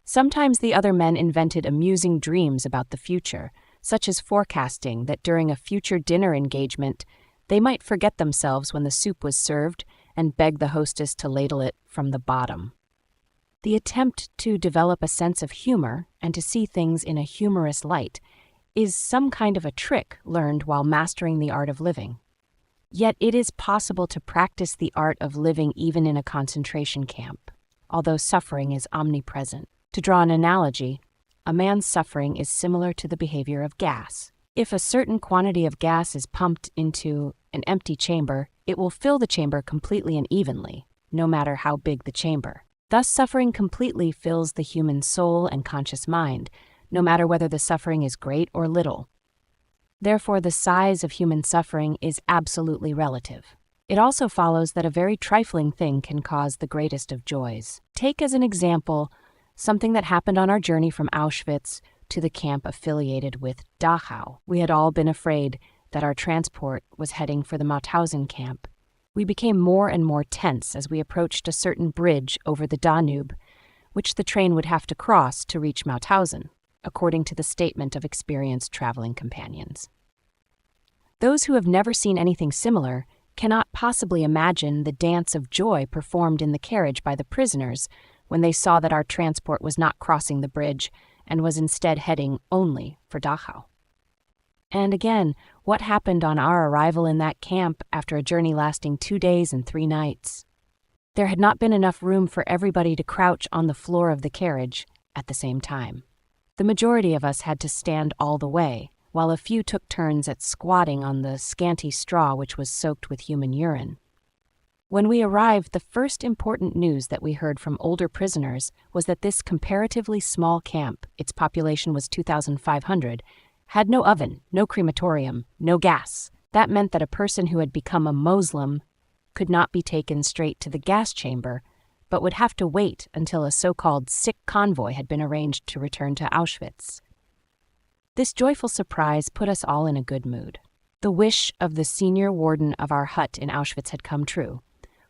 Sometimes the other men invented amusing dreams about the future, such as forecasting that during a future dinner engagement, they might forget themselves when the soup was served and beg the hostess to ladle it from the bottom. The attempt to develop a sense of humor and to see things in a humorous light is some kind of a trick learned while mastering the art of living. Yet it is possible to practice the art of living even in a concentration camp, although suffering is omnipresent. To draw an analogy, a man's suffering is similar to the behavior of gas. If a certain quantity of gas is pumped into an empty chamber, it will fill the chamber completely and evenly, no matter how big the chamber. Thus, suffering completely fills the human soul and conscious mind, no matter whether the suffering is great or little. Therefore, the size of human suffering is absolutely relative. It also follows that a very trifling thing can cause the greatest of joys. Take as an example something that happened on our journey from Auschwitz to the camp affiliated with Dachau. We had all been afraid that our transport was heading for the Mauthausen camp. We became more and more tense as we approached a certain bridge over the Danube, which the train would have to cross to reach Mauthausen, according to the statement of experienced traveling companions. Those who have never seen anything similar cannot possibly imagine the dance of joy performed in the carriage by the prisoners when they saw that our transport was not crossing the bridge and was instead heading only for Dachau. And again, what happened on our arrival in that camp after a journey lasting 2 days and 3 nights? There had not been enough room for everybody to crouch on the floor of the carriage at the same time. The majority of us had to stand all the way, while a few took turns at squatting on the scanty straw which was soaked with human urine. When we arrived, the first important news that we heard from older prisoners was that this comparatively small camp, its population was 2,500, had no oven, no crematorium, no gas. That meant that a person who had become a Muslim could not be taken straight to the gas chamber, but would have to wait until a so-called sick convoy had been arranged to return to Auschwitz. This joyful surprise put us all in a good mood. The wish of the senior warden of our hut in Auschwitz had come true.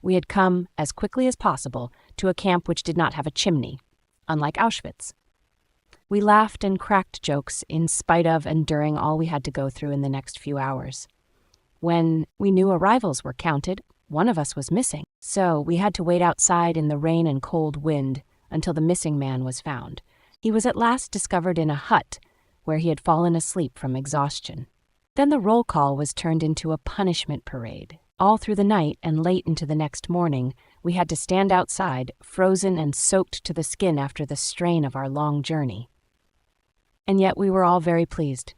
We had come, as quickly as possible, to a camp which did not have a chimney, unlike Auschwitz. We laughed and cracked jokes in spite of and during all we had to go through in the next few hours. When we knew arrivals were counted, one of us was missing, so we had to wait outside in the rain and cold wind until the missing man was found. He was at last discovered in a hut where he had fallen asleep from exhaustion. Then the roll call was turned into a punishment parade. All through the night and late into the next morning, we had to stand outside, frozen and soaked to the skin after the strain of our long journey. And yet we were all very pleased.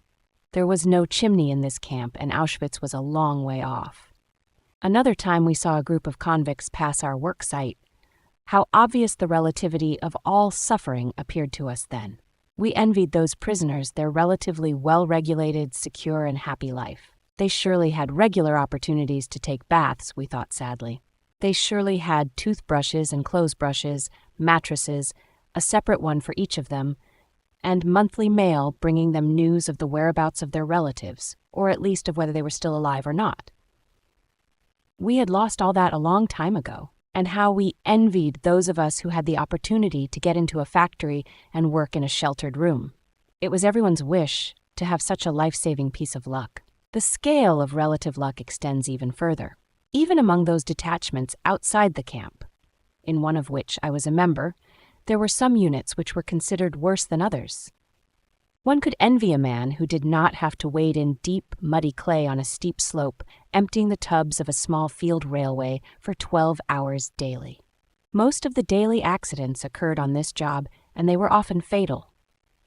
There was no chimney in this camp, and Auschwitz was a long way off. Another time we saw a group of convicts pass our work site. How obvious the relativity of all suffering appeared to us then. We envied those prisoners their relatively well-regulated, secure, and happy life. They surely had regular opportunities to take baths, we thought sadly. They surely had toothbrushes and clothes brushes, mattresses, a separate one for each of them, and monthly mail bringing them news of the whereabouts of their relatives, or at least of whether they were still alive or not. We had lost all that a long time ago, and how we envied those of us who had the opportunity to get into a factory and work in a sheltered room. It was everyone's wish to have such a life-saving piece of luck. The scale of relative luck extends even further, even among those detachments outside the camp, in one of which I was a member. There were some units which were considered worse than others. One could envy a man who did not have to wade in deep, muddy clay on a steep slope, emptying the tubs of a small field railway for 12 hours daily. Most of the daily accidents occurred on this job, and they were often fatal.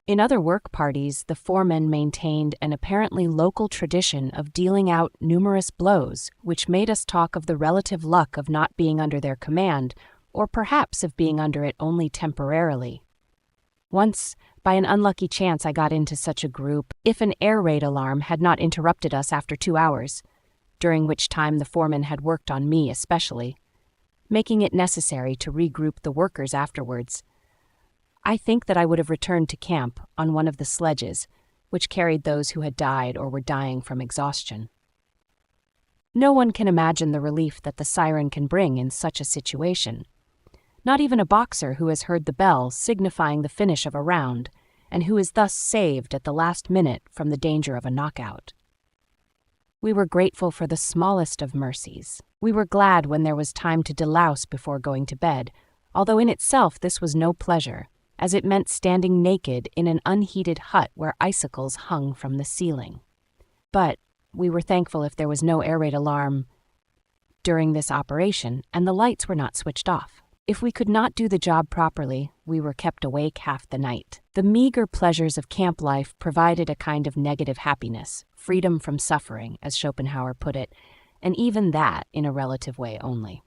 In other work parties, the foremen maintained an apparently local tradition of dealing out numerous blows, which made us talk of the relative luck of not being under their command, or perhaps of being under it only temporarily. Once, by an unlucky chance, I got into such a group if an air raid alarm had not interrupted us after 2 hours, during which time the foreman had worked on me especially, making it necessary to regroup the workers afterwards. I think that I would have returned to camp on one of the sledges, which carried those who had died or were dying from exhaustion. No one can imagine the relief that the siren can bring in such a situation. Not even a boxer who has heard the bell signifying the finish of a round, and who is thus saved at the last minute from the danger of a knockout. We were grateful for the smallest of mercies. We were glad when there was time to delouse before going to bed, although in itself this was no pleasure, as it meant standing naked in an unheated hut where icicles hung from the ceiling. But we were thankful if there was no air raid alarm during this operation and the lights were not switched off. If we could not do the job properly, we were kept awake half the night. The meager pleasures of camp life provided a kind of negative happiness, freedom from suffering, as Schopenhauer put it, and even that in a relative way only.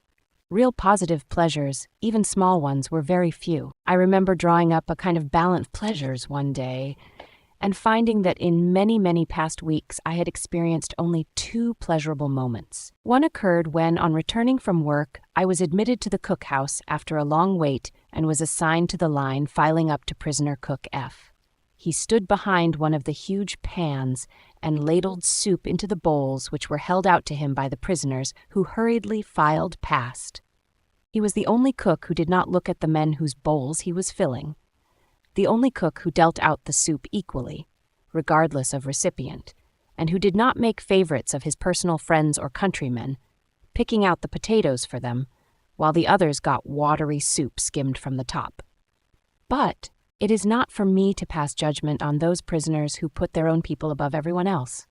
Real positive pleasures, even small ones, were very few. I remember drawing up a kind of balance of pleasures one day and finding that in many, many past weeks I had experienced only 2 pleasurable moments. One occurred when, on returning from work, I was admitted to the cookhouse after a long wait and was assigned to the line filing up to prisoner cook F. He stood behind one of the huge pans and ladled soup into the bowls which were held out to him by the prisoners, who hurriedly filed past. He was the only cook who did not look at the men whose bowls he was filling, the only cook who dealt out the soup equally, regardless of recipient, and who did not make favorites of his personal friends or countrymen, picking out the potatoes for them, while the others got watery soup skimmed from the top. But it is not for me to pass judgment on those prisoners who put their own people above everyone else.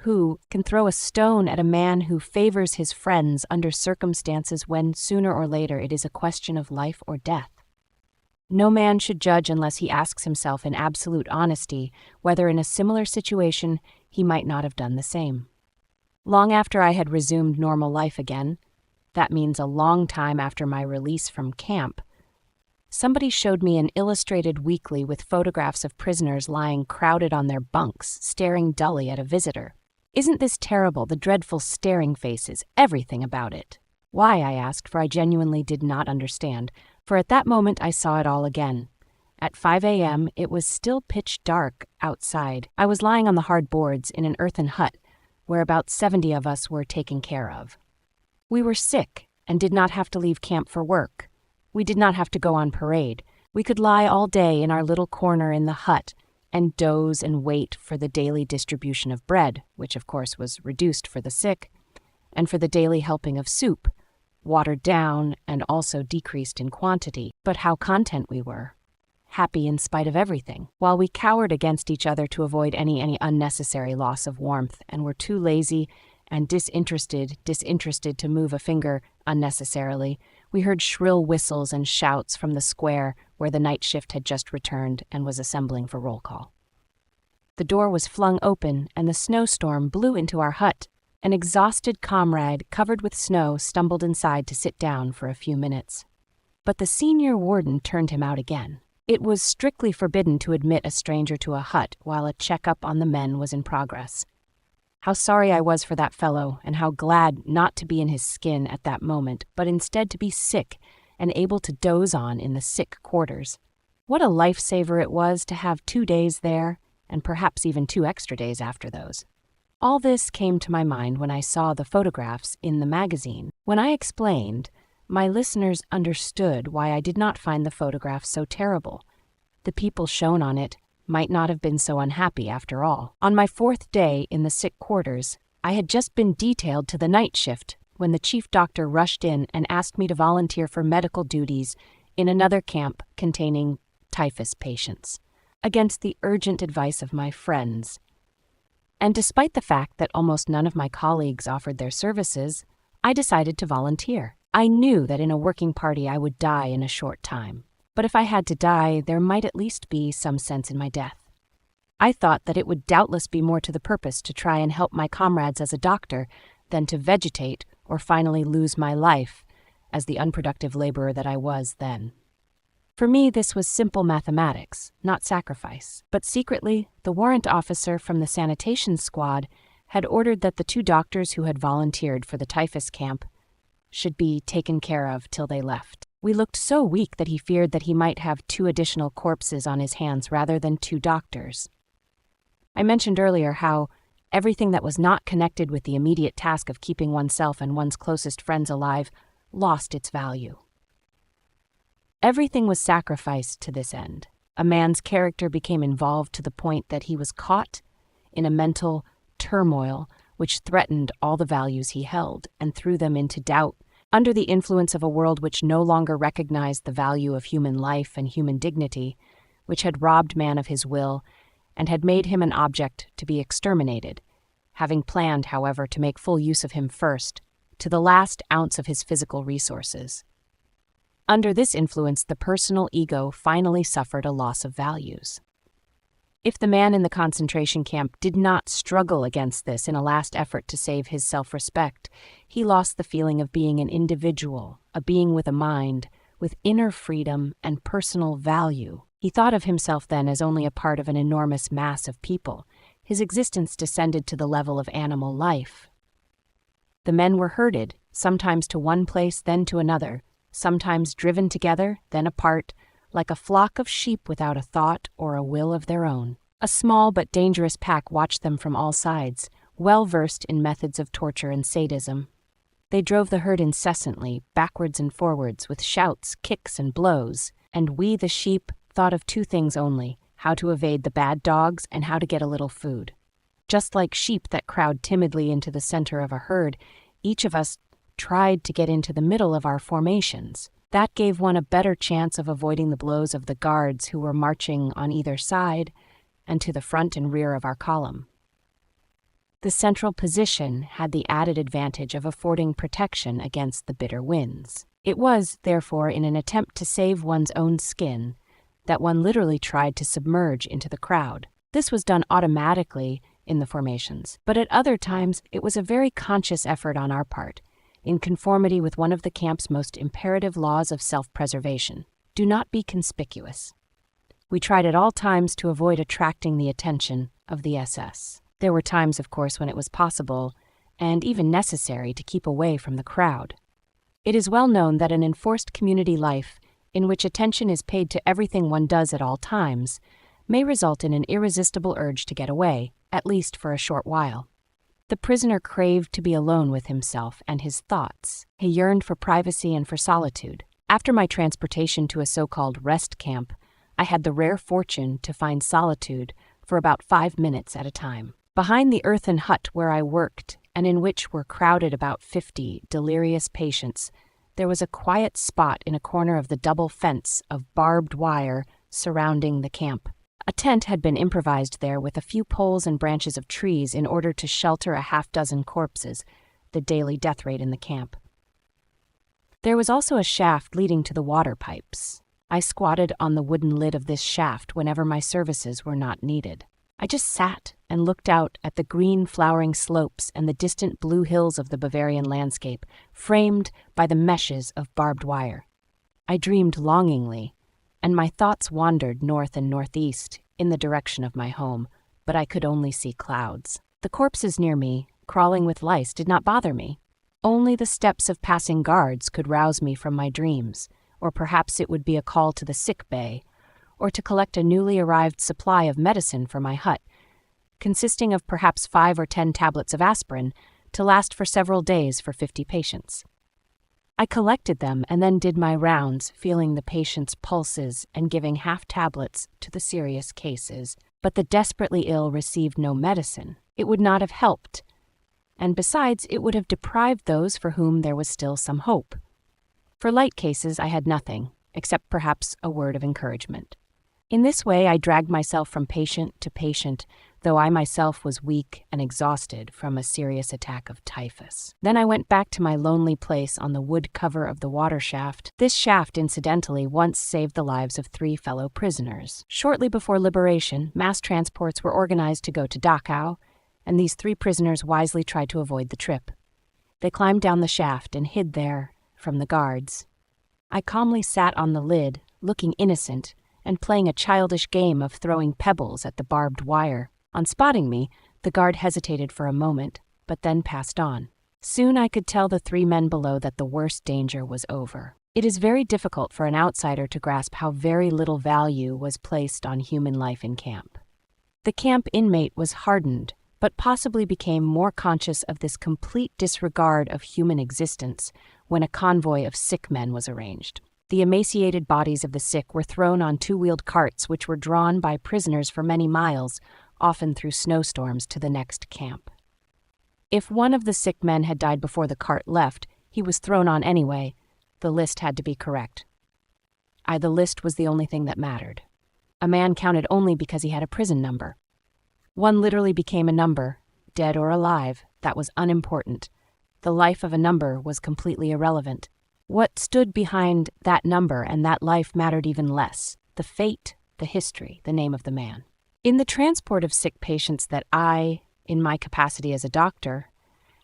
Who can throw a stone at a man who favors his friends under circumstances when, sooner or later, it is a question of life or death? No man should judge unless he asks himself in absolute honesty whether in a similar situation he might not have done the same. Long after I had resumed normal life again, that means a long time after my release from camp, somebody showed me an illustrated weekly with photographs of prisoners lying crowded on their bunks, staring dully at a visitor. Isn't this terrible, the dreadful staring faces, everything about it? Why, I asked, for I genuinely did not understand, for at that moment I saw it all again. At 5 a.m., it was still pitch dark outside. I was lying on the hard boards in an earthen hut, where about 70 of us were taken care of. We were sick and did not have to leave camp for work. We did not have to go on parade. We could lie all day in our little corner in the hut and doze and wait for the daily distribution of bread, which of course was reduced for the sick, and for the daily helping of soup, watered down and also decreased in quantity. But how content we were, happy in spite of everything, while we cowered against each other to avoid any unnecessary loss of warmth and were too lazy and disinterested to move a finger unnecessarily. We heard shrill whistles and shouts from the square where the night shift had just returned and was assembling for roll call. The door was flung open and the snowstorm blew into our hut. An exhausted comrade covered with snow stumbled inside to sit down for a few minutes. But the senior warden turned him out again. It was strictly forbidden to admit a stranger to a hut while a checkup on the men was in progress. How sorry I was for that fellow, and how glad not to be in his skin at that moment, but instead to be sick and able to doze on in the sick quarters. What a lifesaver it was to have 2 days there, and perhaps even 2 extra days after those. All this came to my mind when I saw the photographs in the magazine. When I explained, my listeners understood why I did not find the photographs so terrible. The people shown on it might not have been so unhappy after all. On my 4th day in the sick quarters, I had just been detailed to the night shift when the chief doctor rushed in and asked me to volunteer for medical duties in another camp containing typhus patients. against the urgent advice of my friends. And despite the fact that almost none of my colleagues offered their services, I decided to volunteer. I knew that in a working party I would die in a short time. But if I had to die, there might at least be some sense in my death. I thought that it would doubtless be more to the purpose to try and help my comrades as a doctor than to vegetate or finally lose my life as the unproductive laborer that I was then. For me, this was simple mathematics, not sacrifice. But secretly, the warrant officer from the sanitation squad had ordered that the 2 doctors who had volunteered for the typhus camp should be taken care of till they left. We looked so weak that he feared that he might have 2 additional corpses on his hands rather than 2 doctors. I mentioned earlier how everything that was not connected with the immediate task of keeping oneself and one's closest friends alive lost its value. Everything was sacrificed to this end. A man's character became involved to the point that he was caught in a mental turmoil which threatened all the values he held and threw them into doubt under the influence of a world which no longer recognized the value of human life and human dignity, which had robbed man of his will and had made him an object to be exterminated, having planned, however, to make full use of him first, to the last ounce of his physical resources. Under this influence, the personal ego finally suffered a loss of values. If the man in the concentration camp did not struggle against this in a last effort to save his self-respect, he lost the feeling of being an individual, a being with a mind, with inner freedom and personal value. He thought of himself then as only a part of an enormous mass of people. His existence descended to the level of animal life. The men were herded, sometimes to one place, then to another, sometimes driven together, then apart, like a flock of sheep without a thought or a will of their own. A small but dangerous pack watched them from all sides, well versed in methods of torture and sadism. They drove the herd incessantly, backwards and forwards, with shouts, kicks, and blows, and we, the sheep, thought of 2 things only: how to evade the bad dogs and how to get a little food. Just like sheep that crowd timidly into the center of a herd, each of us tried to get into the middle of our formations. That gave one a better chance of avoiding the blows of the guards who were marching on either side and to the front and rear of our column. The central position had the added advantage of affording protection against the bitter winds. It was, therefore, in an attempt to save one's own skin that one literally tried to submerge into the crowd. This was done automatically in the formations, but at other times it was a very conscious effort on our part, in conformity with one of the camp's most imperative laws of self-preservation. Do not be conspicuous. We tried at all times to avoid attracting the attention of the SS. There were times, of course, when it was possible, and even necessary, to keep away from the crowd. It is well known that an enforced community life, in which attention is paid to everything one does at all times, may result in an irresistible urge to get away, at least for a short while. The prisoner craved to be alone with himself and his thoughts. He yearned for privacy and for solitude. After my transportation to a so-called rest camp, I had the rare fortune to find solitude for about 5 minutes at a time. Behind the earthen hut where I worked, and in which were crowded about 50 delirious patients, there was a quiet spot in a corner of the double fence of barbed wire surrounding the camp. A tent had been improvised there with a few poles and branches of trees in order to shelter a half-dozen corpses, the daily death rate in the camp. There was also a shaft leading to the water pipes. I squatted on the wooden lid of this shaft whenever my services were not needed. I just sat and looked out at the green flowering slopes and the distant blue hills of the Bavarian landscape, framed by the meshes of barbed wire. I dreamed longingly, and my thoughts wandered north and northeast in the direction of my home, but I could only see clouds. The corpses near me, crawling with lice, did not bother me. Only the steps of passing guards could rouse me from my dreams, or perhaps it would be a call to the sick bay, or to collect a newly arrived supply of medicine for my hut, consisting of perhaps 5 or 10 tablets of aspirin to last for several days for 50 patients. I collected them and then did my rounds, feeling the patients' pulses and giving half tablets to the serious cases. But the desperately ill received no medicine. It would not have helped, and besides, it would have deprived those for whom there was still some hope. For light cases, I had nothing, except perhaps a word of encouragement. In this way, I dragged myself from patient to patient, though I myself was weak and exhausted from a serious attack of typhus. Then I went back to my lonely place on the wood cover of the water shaft. This shaft, incidentally, once saved the lives of 3 fellow prisoners. Shortly before liberation, mass transports were organized to go to Dachau, and these 3 prisoners wisely tried to avoid the trip. They climbed down the shaft and hid there from the guards. I calmly sat on the lid, looking innocent, and playing a childish game of throwing pebbles at the barbed wire. On spotting me, the guard hesitated for a moment, but then passed on. Soon I could tell the 3 men below that the worst danger was over. It is very difficult for an outsider to grasp how very little value was placed on human life in camp. The camp inmate was hardened, but possibly became more conscious of this complete disregard of human existence when a convoy of sick men was arranged. The emaciated bodies of the sick were thrown on 2-wheeled carts which were drawn by prisoners for many miles, often through snowstorms, to the next camp. If one of the sick men had died before the cart left, he was thrown on anyway. The list had to be correct. The list was the only thing that mattered. A man counted only because he had a prison number. One literally became a number, dead or alive. That was unimportant. The life of a number was completely irrelevant. What stood behind that number and that life mattered even less: the fate, the history, the name of the man. In the transport of sick patients that I, in my capacity as a doctor,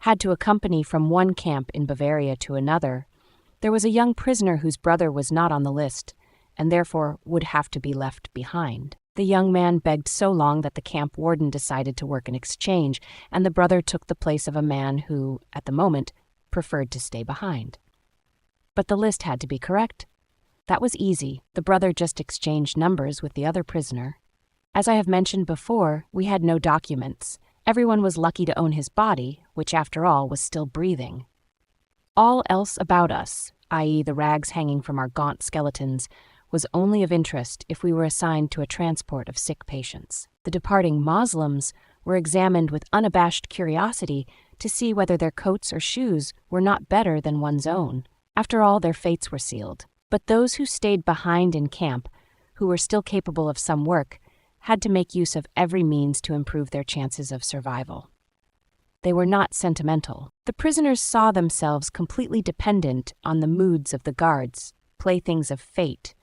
had to accompany from one camp in Bavaria to another, there was a young prisoner whose brother was not on the list, and therefore would have to be left behind. The young man begged so long that the camp warden decided to work an exchange, and the brother took the place of a man who, at the moment, preferred to stay behind. But the list had to be correct. That was easy. The brother just exchanged numbers with the other prisoner. As I have mentioned before, we had no documents. Everyone was lucky to own his body, which after all was still breathing. All else about us, i.e. the rags hanging from our gaunt skeletons, was only of interest if we were assigned to a transport of sick patients. The departing Moslems were examined with unabashed curiosity to see whether their coats or shoes were not better than one's own. After all, their fates were sealed. But those who stayed behind in camp, who were still capable of some work, had to make use of every means to improve their chances of survival. They were not sentimental. The prisoners saw themselves completely dependent on the moods of the guards, playthings of fate,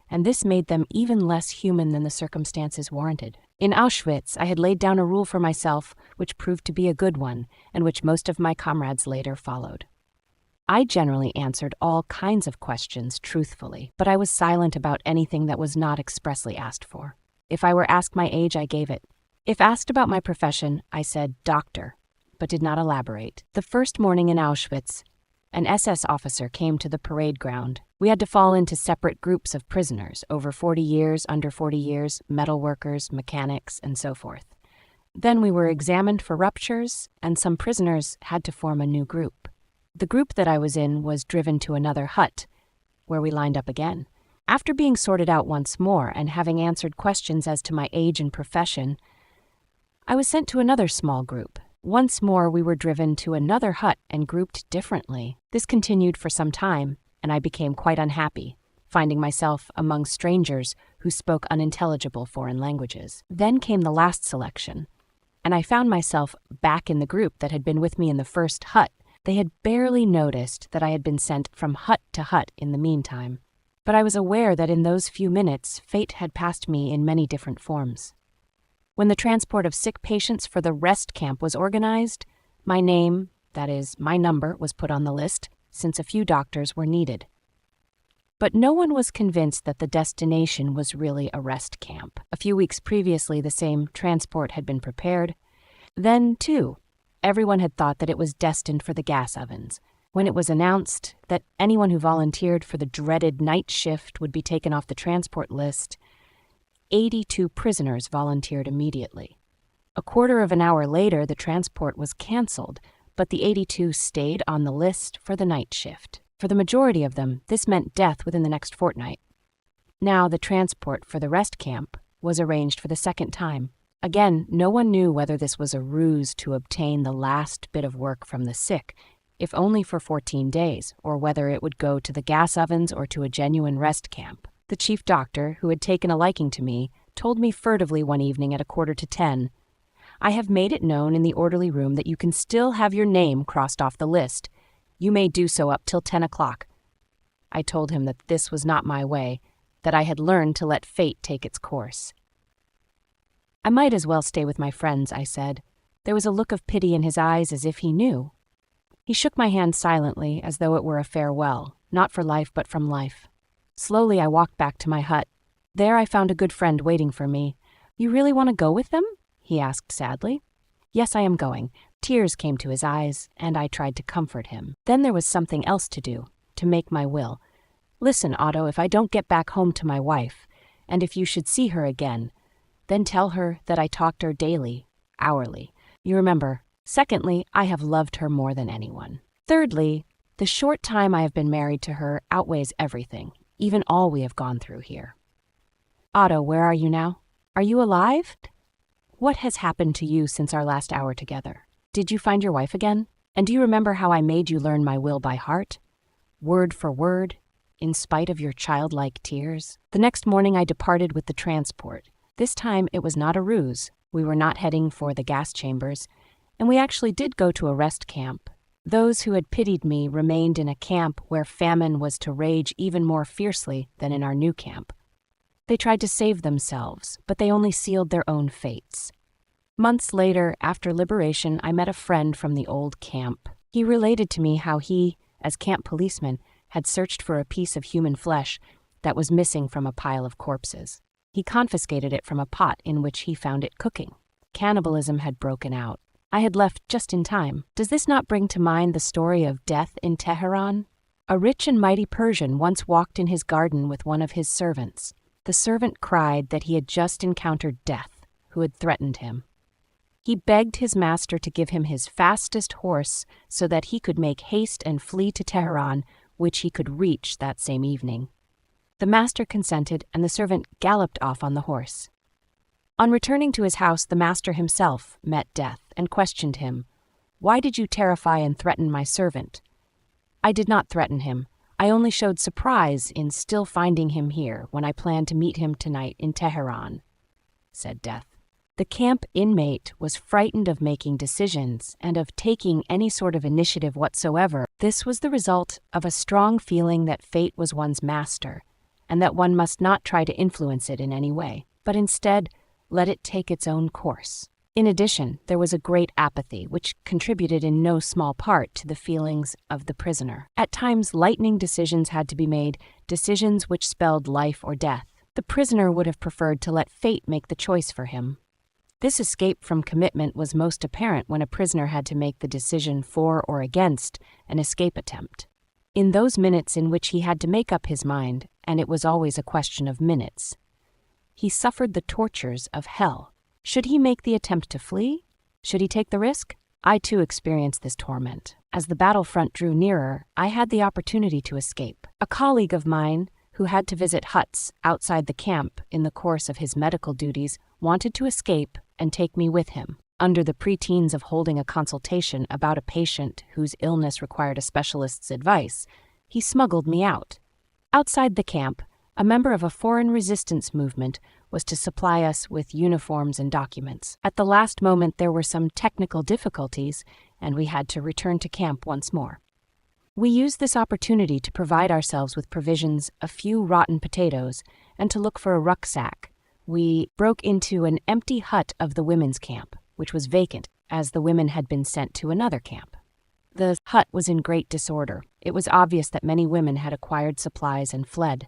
and this made them even less human than the circumstances warranted. In Auschwitz, I had laid down a rule for myself which proved to be a good one, and which most of my comrades later followed. I generally answered all kinds of questions truthfully, but I was silent about anything that was not expressly asked for. If I were asked my age, I gave it. If asked about my profession, I said doctor, but did not elaborate. The first morning in Auschwitz, an SS officer came to the parade ground. We had to fall into separate groups of prisoners, over 40 years, under 40 years, metal workers, mechanics, and so forth. Then we were examined for ruptures, and some prisoners had to form a new group. The group that I was in was driven to another hut, where we lined up again. After being sorted out once more and having answered questions as to my age and profession, I was sent to another small group. Once more we were driven to another hut and grouped differently. This continued for some time, and I became quite unhappy, finding myself among strangers who spoke unintelligible foreign languages. Then came the last selection, and I found myself back in the group that had been with me in the first hut. They had barely noticed that I had been sent from hut to hut in the meantime, but I was aware that in those few minutes fate had passed me in many different forms. When the transport of sick patients for the rest camp was organized, my name, that is, my number, was put on the list, since a few doctors were needed. But no one was convinced that the destination was really a rest camp. A few weeks previously, the same transport had been prepared. Then, too, everyone had thought that it was destined for the gas ovens. When it was announced that anyone who volunteered for the dreaded night shift would be taken off the transport list, 82 prisoners volunteered immediately. A quarter of an hour later, the transport was canceled, but the 82 stayed on the list for the night shift. For the majority of them, this meant death within the next fortnight. Now the transport for the rest camp was arranged for the second time. Again, no one knew whether this was a ruse to obtain the last bit of work from the sick, if only for 14 days, or whether it would go to the gas ovens or to a genuine rest camp. The chief doctor, who had taken a liking to me, told me furtively one evening at 9:45, "I have made it known in the orderly room that you can still have your name crossed off the list. You may do so up till 10 o'clock. I told him that this was not my way, that I had learned to let fate take its course. I might as well stay with my friends, I said. There was a look of pity in his eyes as if he knew. He shook my hand silently as though it were a farewell, not for life but from life. Slowly I walked back to my hut. There I found a good friend waiting for me. "You really want to go with them?" he asked sadly. "Yes, I am going." Tears came to his eyes, and I tried to comfort him. Then there was something else to do, to make my will. "Listen, Otto, if I don't get back home to my wife, and if you should see her again, then tell her that I talked to her daily, hourly. You remember. Secondly, I have loved her more than anyone. Thirdly, the short time I have been married to her outweighs everything, even all we have gone through here. Otto, where are you now? Are you alive? What has happened to you since our last hour together? Did you find your wife again? And do you remember how I made you learn my will by heart? Word for word, in spite of your childlike tears? The next morning I departed with the transport. This time it was not a ruse. We were not heading for the gas chambers, and we actually did go to a rest camp. Those who had pitied me remained in a camp where famine was to rage even more fiercely than in our new camp. They tried to save themselves, but they only sealed their own fates. Months later, after liberation, I met a friend from the old camp. He related to me how he, as camp policeman, had searched for a piece of human flesh that was missing from a pile of corpses. He confiscated it from a pot in which he found it cooking. Cannibalism had broken out. I had left just in time. Does this not bring to mind the story of death in Tehran? A rich and mighty Persian once walked in his garden with one of his servants. The servant cried that he had just encountered death, who had threatened him. He begged his master to give him his fastest horse so that he could make haste and flee to Tehran, which he could reach that same evening. The master consented, and the servant galloped off on the horse. On returning to his house, the master himself met Death and questioned him. "Why did you terrify and threaten my servant?" "I did not threaten him. I only showed surprise in still finding him here when I planned to meet him tonight in Tehran," said Death. The camp inmate was frightened of making decisions and of taking any sort of initiative whatsoever. This was the result of a strong feeling that fate was one's master, and that one must not try to influence it in any way, but instead let it take its own course. In addition, there was a great apathy, which contributed in no small part to the feelings of the prisoner. At times, lightning decisions had to be made, decisions which spelled life or death. The prisoner would have preferred to let fate make the choice for him. This escape from commitment was most apparent when a prisoner had to make the decision for or against an escape attempt. In those minutes in which he had to make up his mind, and it was always a question of minutes, he suffered the tortures of hell. Should he make the attempt to flee? Should he take the risk? I too experienced this torment. As the battlefront drew nearer, I had the opportunity to escape. A colleague of mine, who had to visit huts outside the camp in the course of his medical duties, wanted to escape and take me with him. Under the pretense of holding a consultation about a patient whose illness required a specialist's advice, he smuggled me out. Outside the camp, a member of a foreign resistance movement was to supply us with uniforms and documents. At the last moment, there were some technical difficulties, and we had to return to camp once more. We used this opportunity to provide ourselves with provisions, a few rotten potatoes, and to look for a rucksack. We broke into an empty hut of the women's camp, which was vacant, as the women had been sent to another camp. The hut was in great disorder. It was obvious that many women had acquired supplies and fled.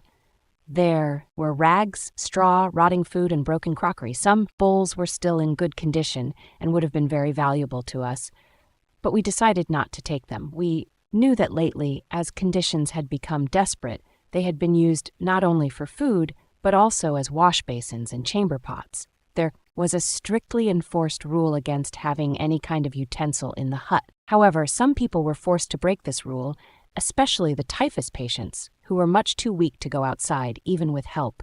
There were rags, straw, rotting food, and broken crockery. Some bowls were still in good condition and would have been very valuable to us, but we decided not to take them. We knew that lately, as conditions had become desperate, they had been used not only for food, but also as wash basins and chamber pots. There was a strictly enforced rule against having any kind of utensil in the hut. However, some people were forced to break this rule, especially the typhus patients, who were much too weak to go outside, even with help.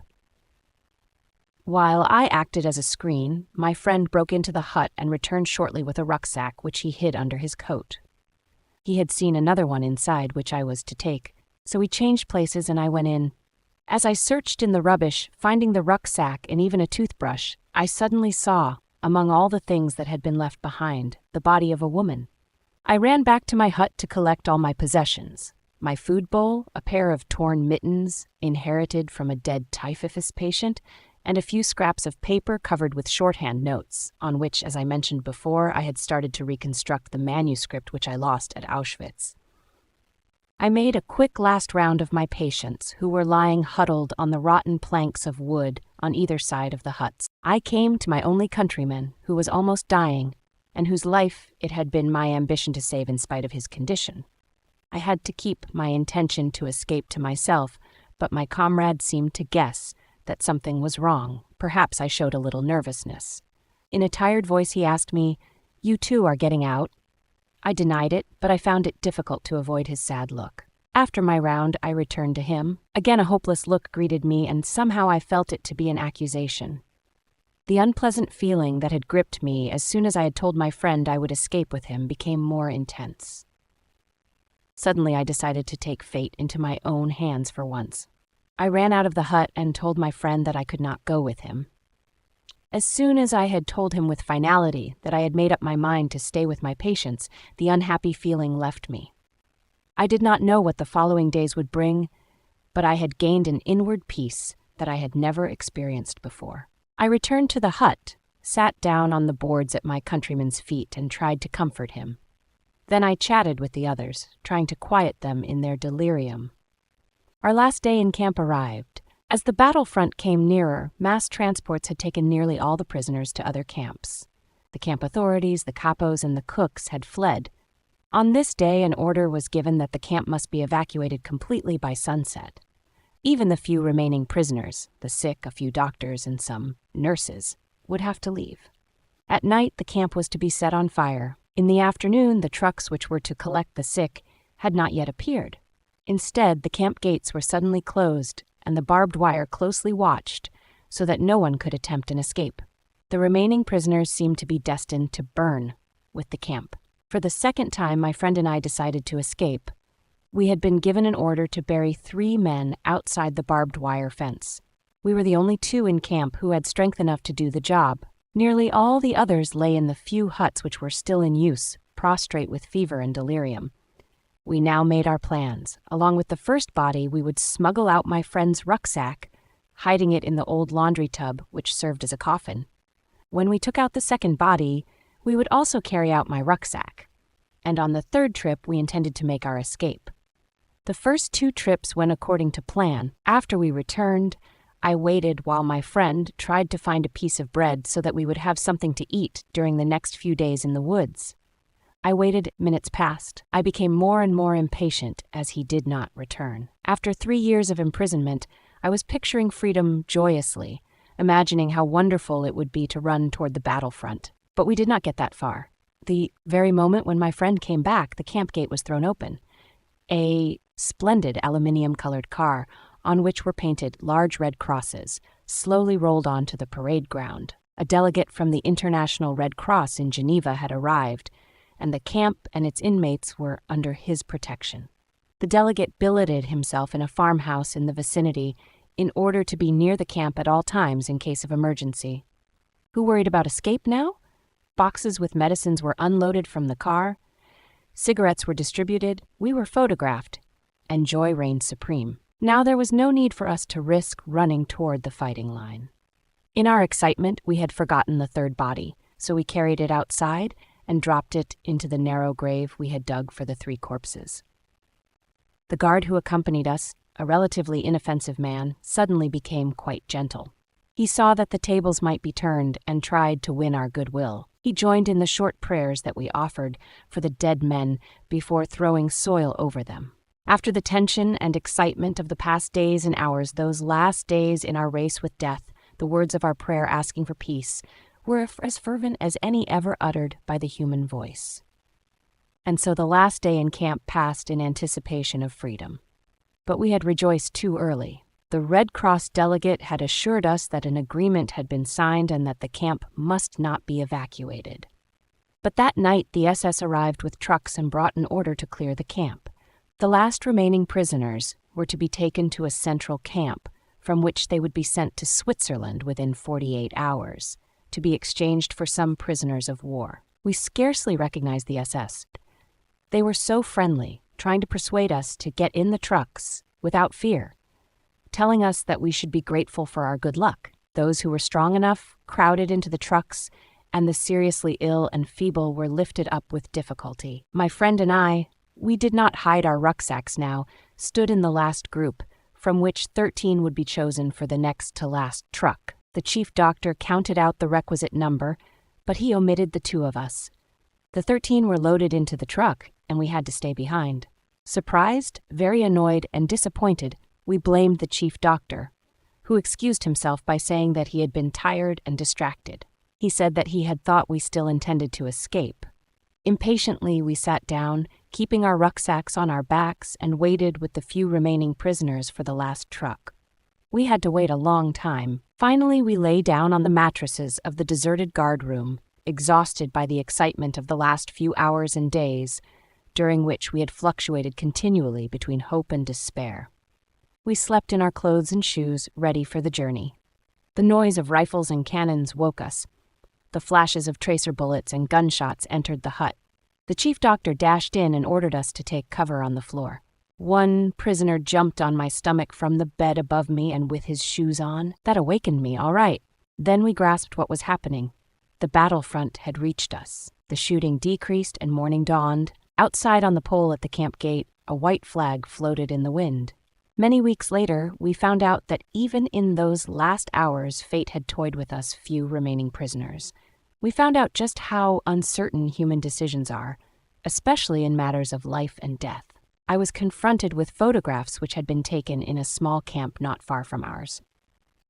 While I acted as a screen, my friend broke into the hut and returned shortly with a rucksack which he hid under his coat. He had seen another one inside which I was to take, so we changed places and I went in. As I searched in the rubbish, finding the rucksack and even a toothbrush, I suddenly saw, among all the things that had been left behind, the body of a woman. I ran back to my hut to collect all my possessions. My food bowl, a pair of torn mittens, inherited from a dead typhus patient, and a few scraps of paper covered with shorthand notes, on which, as I mentioned before, I had started to reconstruct the manuscript which I lost at Auschwitz. I made a quick last round of my patients, who were lying huddled on the rotten planks of wood on either side of the huts. I came to my only countryman, who was almost dying, and whose life it had been my ambition to save in spite of his condition. I had to keep my intention to escape to myself, but my comrade seemed to guess that something was wrong. Perhaps I showed a little nervousness. In a tired voice he asked me, "You too are getting out?" I denied it, but I found it difficult to avoid his sad look. After my round, I returned to him. Again a hopeless look greeted me, and somehow I felt it to be an accusation. The unpleasant feeling that had gripped me as soon as I had told my friend I would escape with him became more intense. Suddenly I decided to take fate into my own hands for once. I ran out of the hut and told my friend that I could not go with him. As soon as I had told him with finality that I had made up my mind to stay with my patients, the unhappy feeling left me. I did not know what the following days would bring, but I had gained an inward peace that I had never experienced before. I returned to the hut, sat down on the boards at my countryman's feet, and tried to comfort him. Then I chatted with the others, trying to quiet them in their delirium. Our last day in camp arrived. As the battlefront came nearer, mass transports had taken nearly all the prisoners to other camps. The camp authorities, the capos, and the cooks had fled. On this day, an order was given that the camp must be evacuated completely by sunset. Even the few remaining prisoners, the sick, a few doctors, and some nurses, would have to leave. At night, the camp was to be set on fire. In the afternoon, the trucks which were to collect the sick had not yet appeared. Instead, the camp gates were suddenly closed, and the barbed wire closely watched so that no one could attempt an escape. The remaining prisoners seemed to be destined to burn with the camp. For the second time, my friend and I decided to escape. We had been given an order to bury 3 men outside the barbed wire fence. We were the only 2 in camp who had strength enough to do the job. Nearly all the others lay in the few huts which were still in use, prostrate with fever and delirium. We now made our plans. Along with the first body, we would smuggle out my friend's rucksack, hiding it in the old laundry tub, which served as a coffin. When we took out the second body, we would also carry out my rucksack. And on the third trip, we intended to make our escape. The first 2 trips went according to plan. After we returned, I waited while my friend tried to find a piece of bread so that we would have something to eat during the next few days in the woods. I waited. Minutes passed. I became more and more impatient as he did not return. After 3 years of imprisonment, I was picturing freedom joyously, imagining how wonderful it would be to run toward the battlefront. But we did not get that far. The very moment when my friend came back, the camp gate was thrown open. A splendid aluminium-colored car, on which were painted large red crosses, slowly rolled onto the parade ground. A delegate from the International Red Cross in Geneva had arrived, and the camp and its inmates were under his protection. The delegate billeted himself in a farmhouse in the vicinity in order to be near the camp at all times in case of emergency. Who worried about escape now? Boxes with medicines were unloaded from the car. Cigarettes were distributed. We were photographed, and joy reigned supreme. Now there was no need for us to risk running toward the fighting line. In our excitement, we had forgotten the third body, so we carried it outside and dropped it into the narrow grave we had dug for the 3 corpses. The guard who accompanied us, a relatively inoffensive man, suddenly became quite gentle. He saw that the tables might be turned and tried to win our goodwill. He joined in the short prayers that we offered for the dead men before throwing soil over them. After the tension and excitement of the past days and hours, those last days in our race with death, the words of our prayer asking for peace were as fervent as any ever uttered by the human voice. And so the last day in camp passed in anticipation of freedom. But we had rejoiced too early. The Red Cross delegate had assured us that an agreement had been signed and that the camp must not be evacuated. But that night the SS arrived with trucks and brought an order to clear the camp. The last remaining prisoners were to be taken to a central camp, from which they would be sent to Switzerland within 48 hours, to be exchanged for some prisoners of war. We scarcely recognized the SS. They were so friendly, trying to persuade us to get in the trucks without fear, telling us that we should be grateful for our good luck. Those who were strong enough crowded into the trucks, and the seriously ill and feeble were lifted up with difficulty. My friend and I, we did not hide our rucksacks now, stood in the last group, from which 13 would be chosen for the next to last truck. The chief doctor counted out the requisite number, but he omitted the 2 of us. The 13 were loaded into the truck, and we had to stay behind. Surprised, very annoyed, and disappointed, we blamed the chief doctor, who excused himself by saying that he had been tired and distracted. He said that he had thought we still intended to escape. Impatiently, we sat down, keeping our rucksacks on our backs, and waited with the few remaining prisoners for the last truck. We had to wait a long time. Finally, we lay down on the mattresses of the deserted guard room, exhausted by the excitement of the last few hours and days, during which we had fluctuated continually between hope and despair. We slept in our clothes and shoes, ready for the journey. The noise of rifles and cannons woke us. The flashes of tracer bullets and gunshots entered the hut. The chief doctor dashed in and ordered us to take cover on the floor. One prisoner jumped on my stomach from the bed above me and with his shoes on. That awakened me, all right. Then we grasped what was happening. The battlefront had reached us. The shooting decreased and morning dawned. Outside on the pole at the camp gate, a white flag floated in the wind. Many weeks later, we found out that even in those last hours, fate had toyed with us few remaining prisoners. We found out just how uncertain human decisions are, especially in matters of life and death. I was confronted with photographs which had been taken in a small camp not far from ours.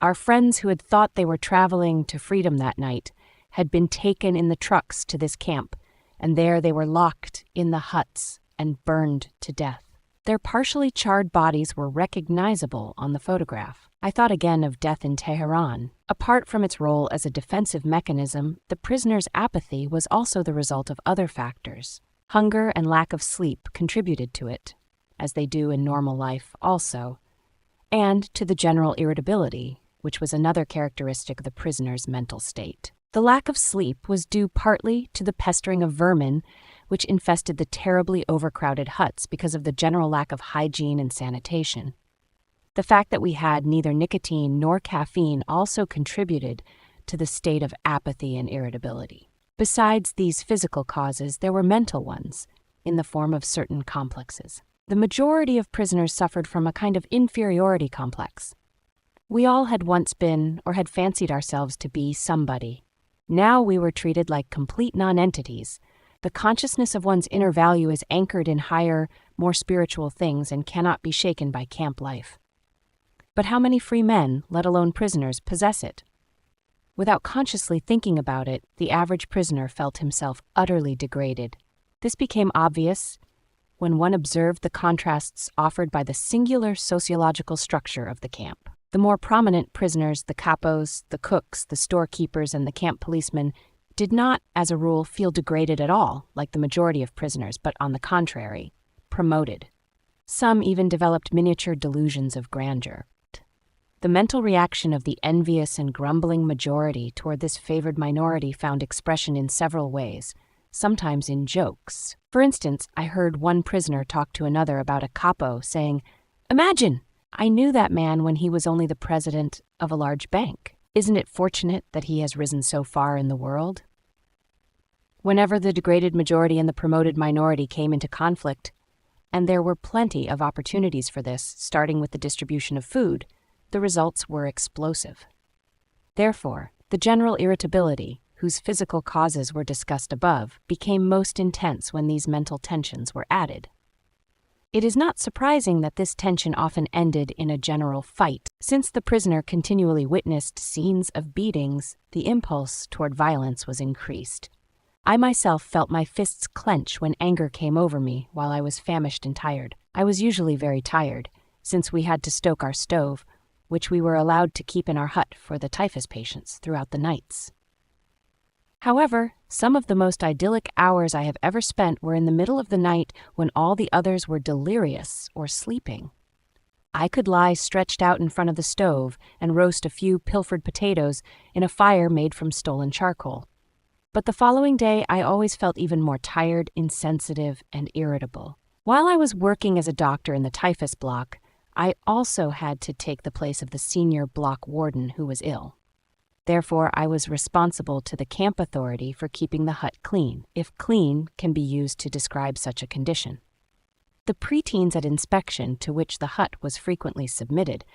Our friends who had thought they were traveling to freedom that night had been taken in the trucks to this camp, and there they were locked in the huts and burned to death. Their partially charred bodies were recognizable on the photograph. I thought again of death in Tehran. Apart from its role as a defensive mechanism, the prisoner's apathy was also the result of other factors. Hunger and lack of sleep contributed to it, as they do in normal life also, and to the general irritability, which was another characteristic of the prisoner's mental state. The lack of sleep was due partly to the pestering of vermin, which infested the terribly overcrowded huts because of the general lack of hygiene and sanitation. The fact that we had neither nicotine nor caffeine also contributed to the state of apathy and irritability. Besides these physical causes, there were mental ones, in the form of certain complexes. The majority of prisoners suffered from a kind of inferiority complex. We all had once been, or had fancied ourselves to be, somebody. Now we were treated like complete non-entities. The consciousness of one's inner value is anchored in higher, more spiritual things and cannot be shaken by camp life. But how many free men, let alone prisoners, possess it? Without consciously thinking about it, the average prisoner felt himself utterly degraded. This became obvious when one observed the contrasts offered by the singular sociological structure of the camp. The more prominent prisoners, the capos, the cooks, the storekeepers, and the camp policemen, did not, as a rule, feel degraded at all, like the majority of prisoners, but on the contrary, promoted. Some even developed miniature delusions of grandeur. The mental reaction of the envious and grumbling majority toward this favored minority found expression in several ways, sometimes in jokes. For instance, I heard one prisoner talk to another about a capo, saying, "Imagine! I knew that man when he was only the president of a large bank. Isn't it fortunate that he has risen so far in the world?" Whenever the degraded majority and the promoted minority came into conflict, and there were plenty of opportunities for this, starting with the distribution of food, the results were explosive. Therefore, the general irritability, whose physical causes were discussed above, became most intense when these mental tensions were added. It is not surprising that this tension often ended in a general fight. Since the prisoner continually witnessed scenes of beatings, the impulse toward violence was increased. I myself felt my fists clench when anger came over me while I was famished and tired. I was usually very tired, since we had to stoke our stove, which we were allowed to keep in our hut for the typhus patients throughout the nights. However, some of the most idyllic hours I have ever spent were in the middle of the night when all the others were delirious or sleeping. I could lie stretched out in front of the stove and roast a few pilfered potatoes in a fire made from stolen charcoal. But the following day, I always felt even more tired, insensitive, and irritable. While I was working as a doctor in the typhus block, I also had to take the place of the senior block warden who was ill. Therefore, I was responsible to the camp authority for keeping the hut clean, if clean can be used to describe such a condition. The preteens at inspection, to which the hut was frequently submitted,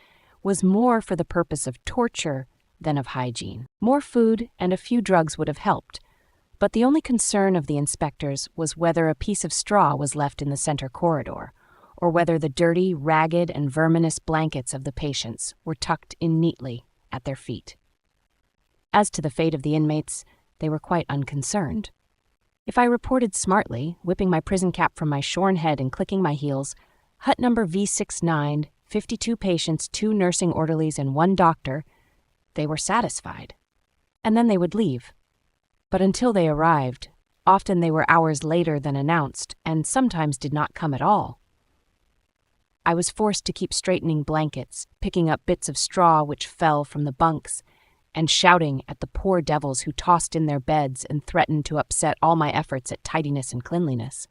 was more for the purpose of torture than of hygiene. More food and a few drugs would have helped, but the only concern of the inspectors was whether a piece of straw was left in the center corridor, or whether the dirty, ragged, and verminous blankets of the patients were tucked in neatly at their feet. As to the fate of the inmates, they were quite unconcerned. If I reported smartly, whipping my prison cap from my shorn head and clicking my heels, hut number V69, 52 patients, 2 nursing orderlies, and 1 doctor, they were satisfied. And then they would leave. But until they arrived, often they were hours later than announced, and sometimes did not come at all. I was forced to keep straightening blankets, picking up bits of straw which fell from the bunks, and shouting at the poor devils who tossed in their beds and threatened to upset all my efforts at tidiness and cleanliness.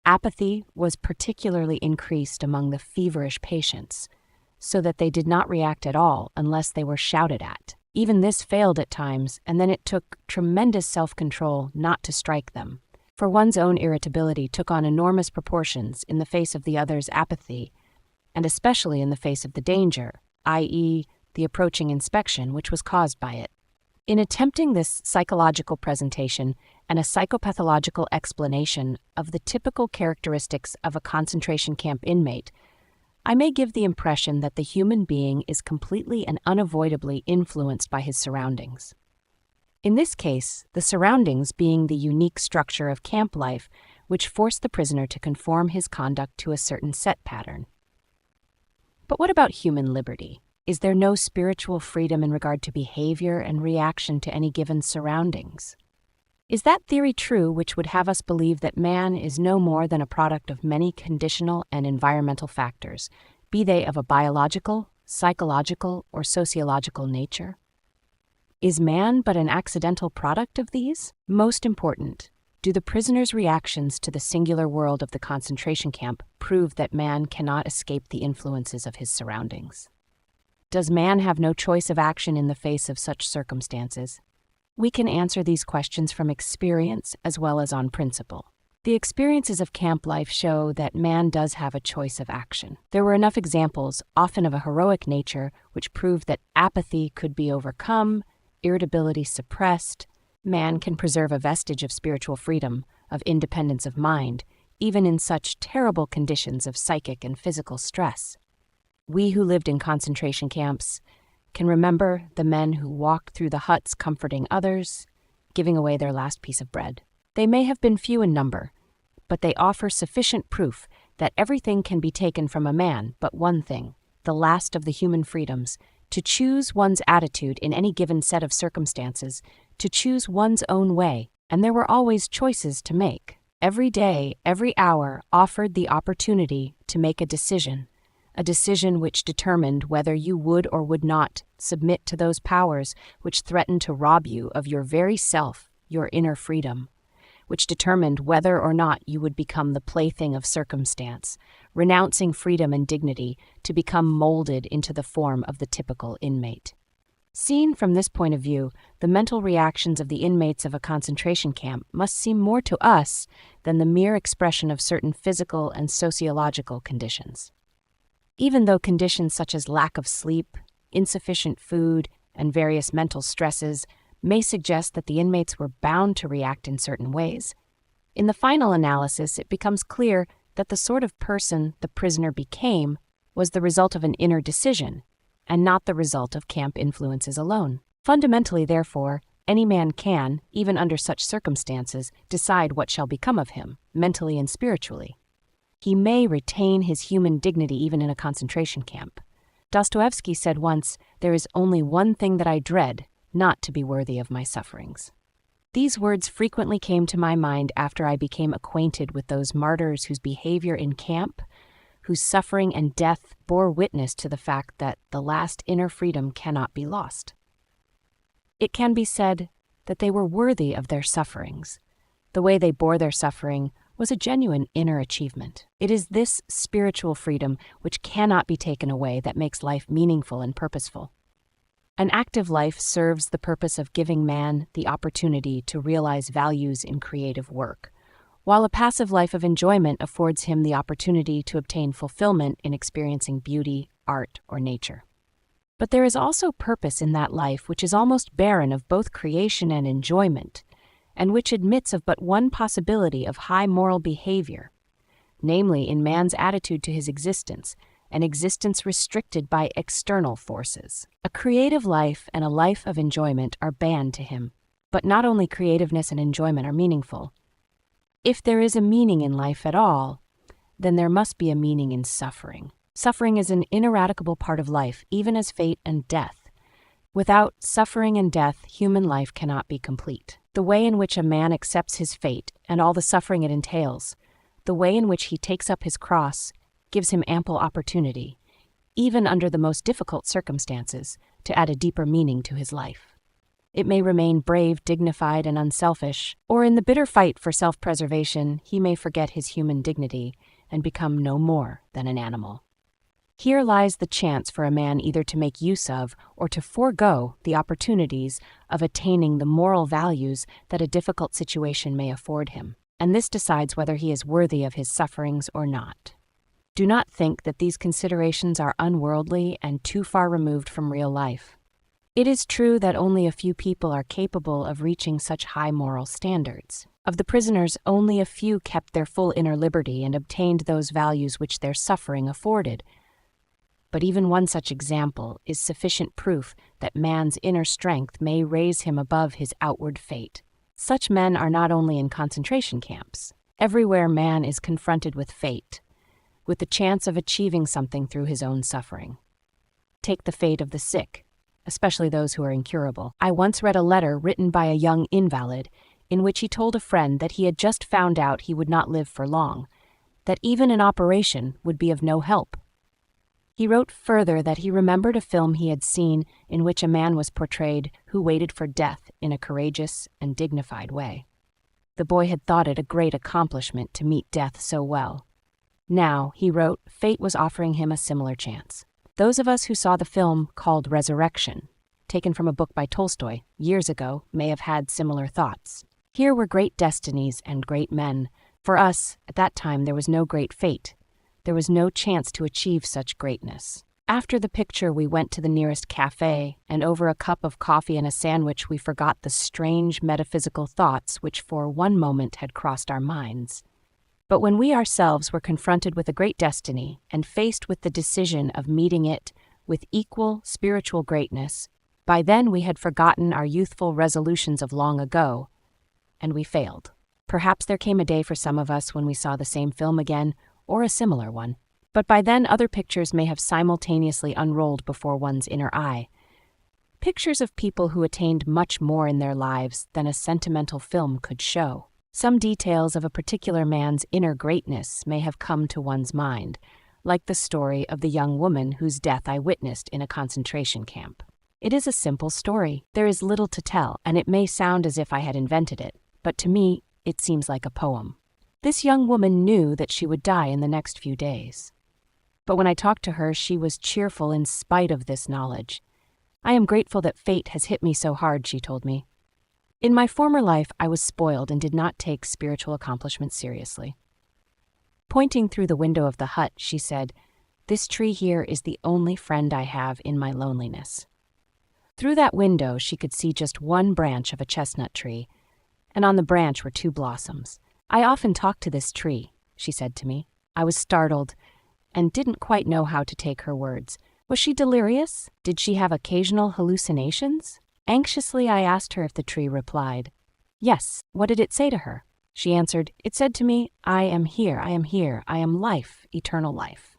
Apathy was particularly increased among the feverish patients, so that they did not react at all unless they were shouted at. Even this failed at times, and then it took tremendous self-control not to strike them, for one's own irritability took on enormous proportions in the face of the other's apathy, and especially in the face of the danger, i.e., the approaching inspection which was caused by it. In attempting this psychological presentation and a psychopathological explanation of the typical characteristics of a concentration camp inmate, I may give the impression that the human being is completely and unavoidably influenced by his surroundings. In this case, the surroundings being the unique structure of camp life which forced the prisoner to conform his conduct to a certain set pattern. But what about human liberty? Is there no spiritual freedom in regard to behavior and reaction to any given surroundings? Is that theory true which would have us believe that man is no more than a product of many conditional and environmental factors, be they of a biological, psychological, or sociological nature? Is man but an accidental product of these? Most important, do the prisoner's reactions to the singular world of the concentration camp prove that man cannot escape the influences of his surroundings? Does man have no choice of action in the face of such circumstances? We can answer these questions from experience as well as on principle. The experiences of camp life show that man does have a choice of action. There were enough examples, often of a heroic nature, which proved that apathy could be overcome, irritability suppressed. Man can preserve a vestige of spiritual freedom, of independence of mind, even in such terrible conditions of psychic and physical stress. We who lived in concentration camps can remember the men who walked through the huts comforting others, giving away their last piece of bread. They may have been few in number, but they offer sufficient proof that everything can be taken from a man but one thing, the last of the human freedoms, to choose one's attitude in any given set of circumstances, to choose one's own way, and there were always choices to make. Every day, every hour offered the opportunity to make a decision which determined whether you would or would not submit to those powers which threatened to rob you of your very self, your inner freedom, which determined whether or not you would become the plaything of circumstance, renouncing freedom and dignity to become molded into the form of the typical inmate. Seen from this point of view, the mental reactions of the inmates of a concentration camp must seem more to us than the mere expression of certain physical and sociological conditions. Even though conditions such as lack of sleep, insufficient food, and various mental stresses may suggest that the inmates were bound to react in certain ways, in the final analysis it becomes clear that the sort of person the prisoner became was the result of an inner decision, and not the result of camp influences alone. Fundamentally, therefore, any man can, even under such circumstances, decide what shall become of him, mentally and spiritually. He may retain his human dignity even in a concentration camp. Dostoevsky said once, "There is only one thing that I dread, not to be worthy of my sufferings." These words frequently came to my mind after I became acquainted with those martyrs whose behavior in camp, whose suffering and death bore witness to the fact that the last inner freedom cannot be lost. It can be said that they were worthy of their sufferings. The way they bore their suffering was a genuine inner achievement. It is this spiritual freedom which cannot be taken away that makes life meaningful and purposeful. An active life serves the purpose of giving man the opportunity to realize values in creative work, while a passive life of enjoyment affords him the opportunity to obtain fulfillment in experiencing beauty, art, or nature. But there is also purpose in that life which is almost barren of both creation and enjoyment, and which admits of but one possibility of high moral behavior, namely in man's attitude to his existence, an existence restricted by external forces. A creative life and a life of enjoyment are banned to him, but not only creativeness and enjoyment are meaningful. If there is a meaning in life at all, then there must be a meaning in suffering. Suffering is an ineradicable part of life, even as fate and death. Without suffering and death, human life cannot be complete. The way in which a man accepts his fate and all the suffering it entails, the way in which he takes up his cross, gives him ample opportunity, even under the most difficult circumstances, to add a deeper meaning to his life. It may remain brave, dignified, and unselfish, or in the bitter fight for self-preservation, he may forget his human dignity and become no more than an animal. Here lies the chance for a man either to make use of or to forego the opportunities of attaining the moral values that a difficult situation may afford him, and this decides whether he is worthy of his sufferings or not. Do not think that these considerations are unworldly and too far removed from real life. It is true that only a few people are capable of reaching such high moral standards. Of the prisoners, only a few kept their full inner liberty and obtained those values which their suffering afforded. But even one such example is sufficient proof that man's inner strength may raise him above his outward fate. Such men are not only in concentration camps. Everywhere man is confronted with fate, with the chance of achieving something through his own suffering. Take the fate of the sick, especially those who are incurable. I once read a letter written by a young invalid in which he told a friend that he had just found out he would not live for long, that even an operation would be of no help. He wrote further that he remembered a film he had seen in which a man was portrayed who waited for death in a courageous and dignified way. The boy had thought it a great accomplishment to meet death so well. Now, he wrote, fate was offering him a similar chance. Those of us who saw the film called Resurrection, taken from a book by Tolstoy years ago, may have had similar thoughts. Here were great destinies and great men. For us, at that time, there was no great fate. There was no chance to achieve such greatness. After the picture, we went to the nearest cafe, and over a cup of coffee and a sandwich, we forgot the strange metaphysical thoughts which for one moment had crossed our minds. But when we ourselves were confronted with a great destiny and faced with the decision of meeting it with equal spiritual greatness, by then we had forgotten our youthful resolutions of long ago, and we failed. Perhaps there came a day for some of us when we saw the same film again, or a similar one, but by then other pictures may have simultaneously unrolled before one's inner eye. Pictures of people who attained much more in their lives than a sentimental film could show. Some details of a particular man's inner greatness may have come to one's mind, like the story of the young woman whose death I witnessed in a concentration camp. It is a simple story. There is little to tell, and it may sound as if I had invented it, but to me, it seems like a poem. This young woman knew that she would die in the next few days. But when I talked to her, she was cheerful in spite of this knowledge. I am grateful that fate has hit me so hard, she told me. In my former life, I was spoiled and did not take spiritual accomplishments seriously. Pointing through the window of the hut, she said, "This tree here is the only friend I have in my loneliness." Through that window, she could see just one branch of a chestnut tree, and on the branch were 2 blossoms. "I often talk to this tree," she said to me. I was startled and didn't quite know how to take her words. Was she delirious? Did she have occasional hallucinations? Anxiously, I asked her if the tree replied. Yes. What did it say to her? She answered, "It said to me, I am here, I am here, I am life, eternal life."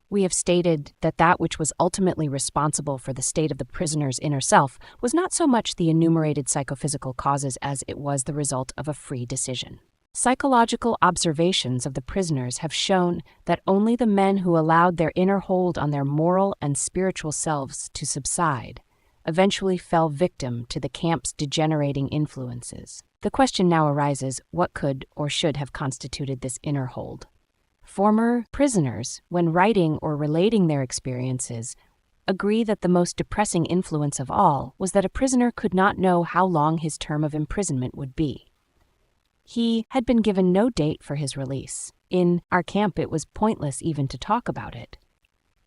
We have stated that which was ultimately responsible for the state of the prisoner's inner self was not so much the enumerated psychophysical causes as it was the result of a free decision. Psychological observations of the prisoners have shown that only the men who allowed their inner hold on their moral and spiritual selves to subside eventually fell victim to the camp's degenerating influences. The question now arises, what could or should have constituted this inner hold? Former prisoners, when writing or relating their experiences, agree that the most depressing influence of all was that a prisoner could not know how long his term of imprisonment would be. He had been given no date for his release. In our camp, it was pointless even to talk about it.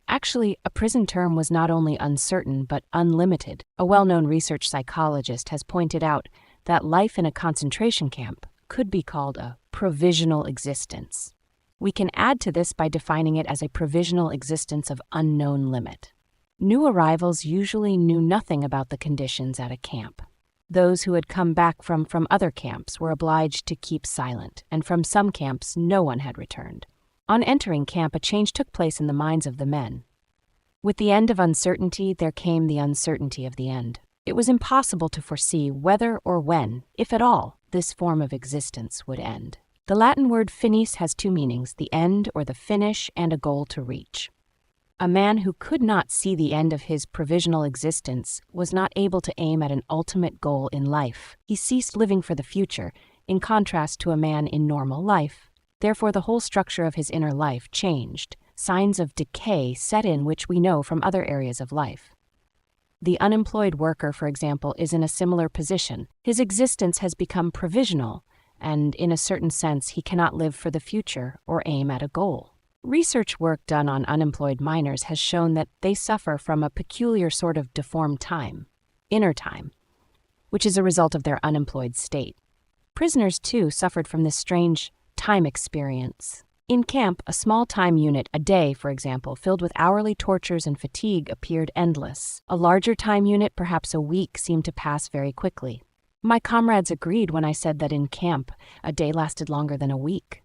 Actually, a prison term was not only uncertain but unlimited. A well-known research psychologist has pointed out that life in a concentration camp could be called a provisional existence. We can add to this by defining it as a provisional existence of unknown limit. New arrivals usually knew nothing about the conditions at a camp. Those who had come back from other camps were obliged to keep silent, and from some camps no one had returned. On entering camp, a change took place in the minds of the men. With the end of uncertainty, there came the uncertainty of the end. It was impossible to foresee whether or when, if at all, this form of existence would end. The Latin word finis has two meanings, the end or the finish, and a goal to reach. A man who could not see the end of his provisional existence was not able to aim at an ultimate goal in life. He ceased living for the future, in contrast to a man in normal life. Therefore, the whole structure of his inner life changed. Signs of decay set in, which we know from other areas of life. The unemployed worker, for example, is in a similar position. His existence has become provisional, and in a certain sense, he cannot live for the future or aim at a goal. Research work done on unemployed minors has shown that they suffer from a peculiar sort of deformed time, inner time, which is a result of their unemployed state. Prisoners, too, suffered from this strange time experience. In camp, a small time unit, a day, for example, filled with hourly tortures and fatigue, appeared endless. A larger time unit, perhaps a week, seemed to pass very quickly. My comrades agreed when I said that in camp, a day lasted longer than a week.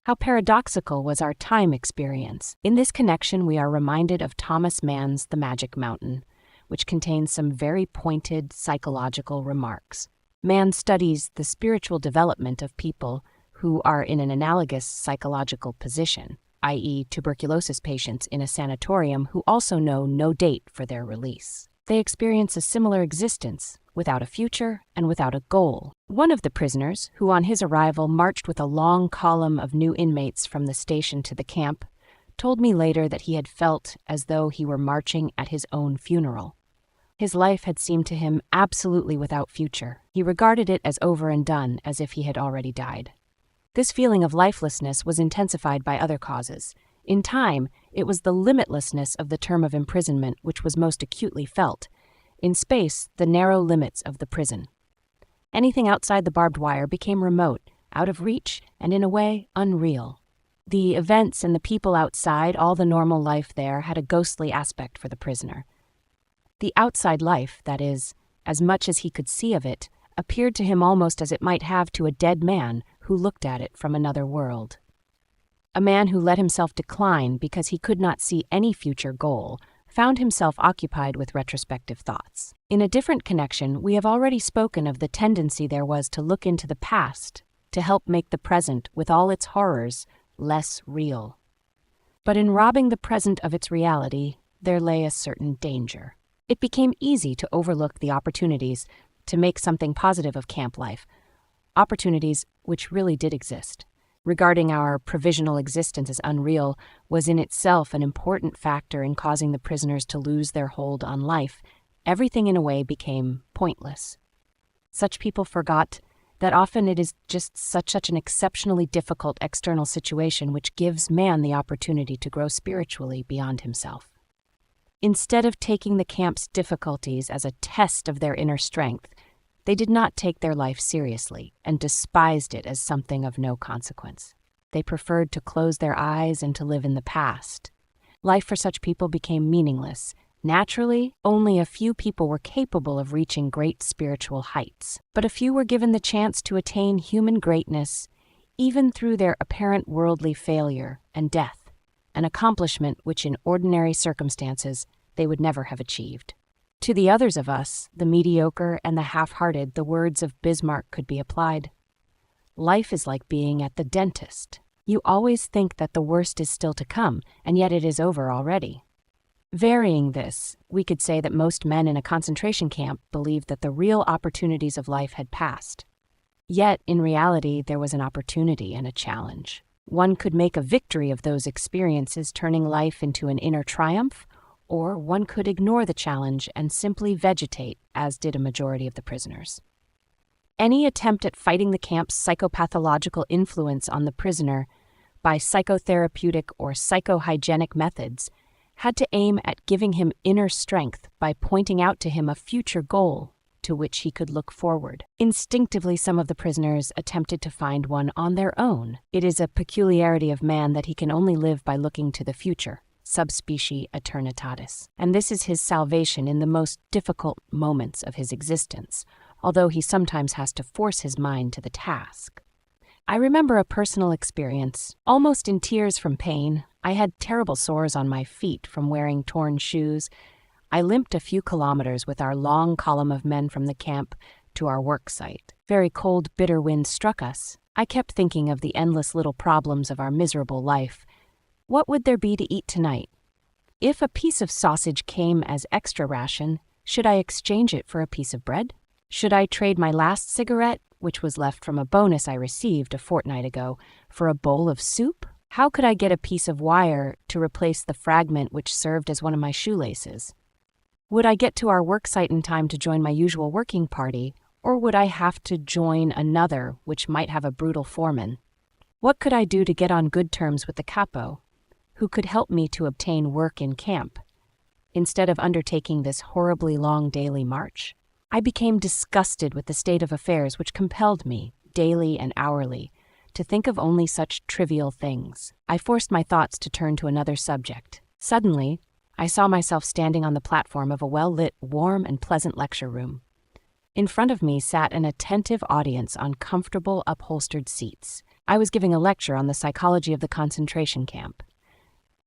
How paradoxical was our time experience. In this connection, we are reminded of Thomas Mann's The Magic Mountain, which contains some very pointed psychological remarks. Mann studies the spiritual development of people who are in an analogous psychological position, i.e., tuberculosis patients in a sanatorium who also know no date for their release. They experience a similar existence, without a future and without a goal. One of the prisoners, who on his arrival marched with a long column of new inmates from the station to the camp, told me later that he had felt as though he were marching at his own funeral. His life had seemed to him absolutely without future. He regarded it as over and done, as if he had already died. This feeling of lifelessness was intensified by other causes. In time, it was the limitlessness of the term of imprisonment which was most acutely felt. In space, the narrow limits of the prison. Anything outside the barbed wire became remote, out of reach, and in a way, unreal. The events and the people outside, all the normal life there, had a ghostly aspect for the prisoner. The outside life, that is, as much as he could see of it, appeared to him almost as it might have to a dead man who looked at it from another world. A man who let himself decline because he could not see any future goal found himself occupied with retrospective thoughts. In a different connection, we have already spoken of the tendency there was to look into the past, to help make the present, with all its horrors, less real. But in robbing the present of its reality, there lay a certain danger. It became easy to overlook the opportunities to make something positive of camp life, opportunities which really did exist. Regarding our provisional existence as unreal was in itself an important factor in causing the prisoners to lose their hold on life. Everything in a way became pointless. Such people forgot that often it is just such an exceptionally difficult external situation which gives man the opportunity to grow spiritually beyond himself. Instead of taking the camp's difficulties as a test of their inner strength, they did not take their life seriously and despised it as something of no consequence. They preferred to close their eyes and to live in the past. Life for such people became meaningless. Naturally, only a few people were capable of reaching great spiritual heights, but a few were given the chance to attain human greatness even through their apparent worldly failure and death, an accomplishment which in ordinary circumstances they would never have achieved. To the others of us, the mediocre and the half-hearted, the words of Bismarck could be applied. Life is like being at the dentist. You always think that the worst is still to come, and yet it is over already. Varying this, we could say that most men in a concentration camp believed that the real opportunities of life had passed. Yet, in reality, there was an opportunity and a challenge. One could make a victory of those experiences, turning life into an inner triumph, or one could ignore the challenge and simply vegetate, as did a majority of the prisoners. Any attempt at fighting the camp's psychopathological influence on the prisoner by psychotherapeutic or psychohygienic methods had to aim at giving him inner strength by pointing out to him a future goal to which he could look forward. Instinctively, some of the prisoners attempted to find one on their own. It is a peculiarity of man that he can only live by looking to the future, subspecie aeternitatis. And this is his salvation in the most difficult moments of his existence, although he sometimes has to force his mind to the task. I remember a personal experience. Almost in tears from pain, I had terrible sores on my feet from wearing torn shoes. I limped a few kilometers with our long column of men from the camp to our work site. Very cold, bitter wind struck us. I kept thinking of the endless little problems of our miserable life. What would there be to eat tonight? If a piece of sausage came as extra ration, should I exchange it for a piece of bread? Should I trade my last cigarette, which was left from a bonus I received a fortnight ago, for a bowl of soup? How could I get a piece of wire to replace the fragment which served as one of my shoelaces? Would I get to our work site in time to join my usual working party, or would I have to join another which might have a brutal foreman? What could I do to get on good terms with the capo, who could help me to obtain work in camp, instead of undertaking this horribly long daily march? I became disgusted with the state of affairs which compelled me, daily and hourly, to think of only such trivial things. I forced my thoughts to turn to another subject. Suddenly, I saw myself standing on the platform of a well-lit, warm, and pleasant lecture room. In front of me sat an attentive audience on comfortable, upholstered seats. I was giving a lecture on the psychology of the concentration camp.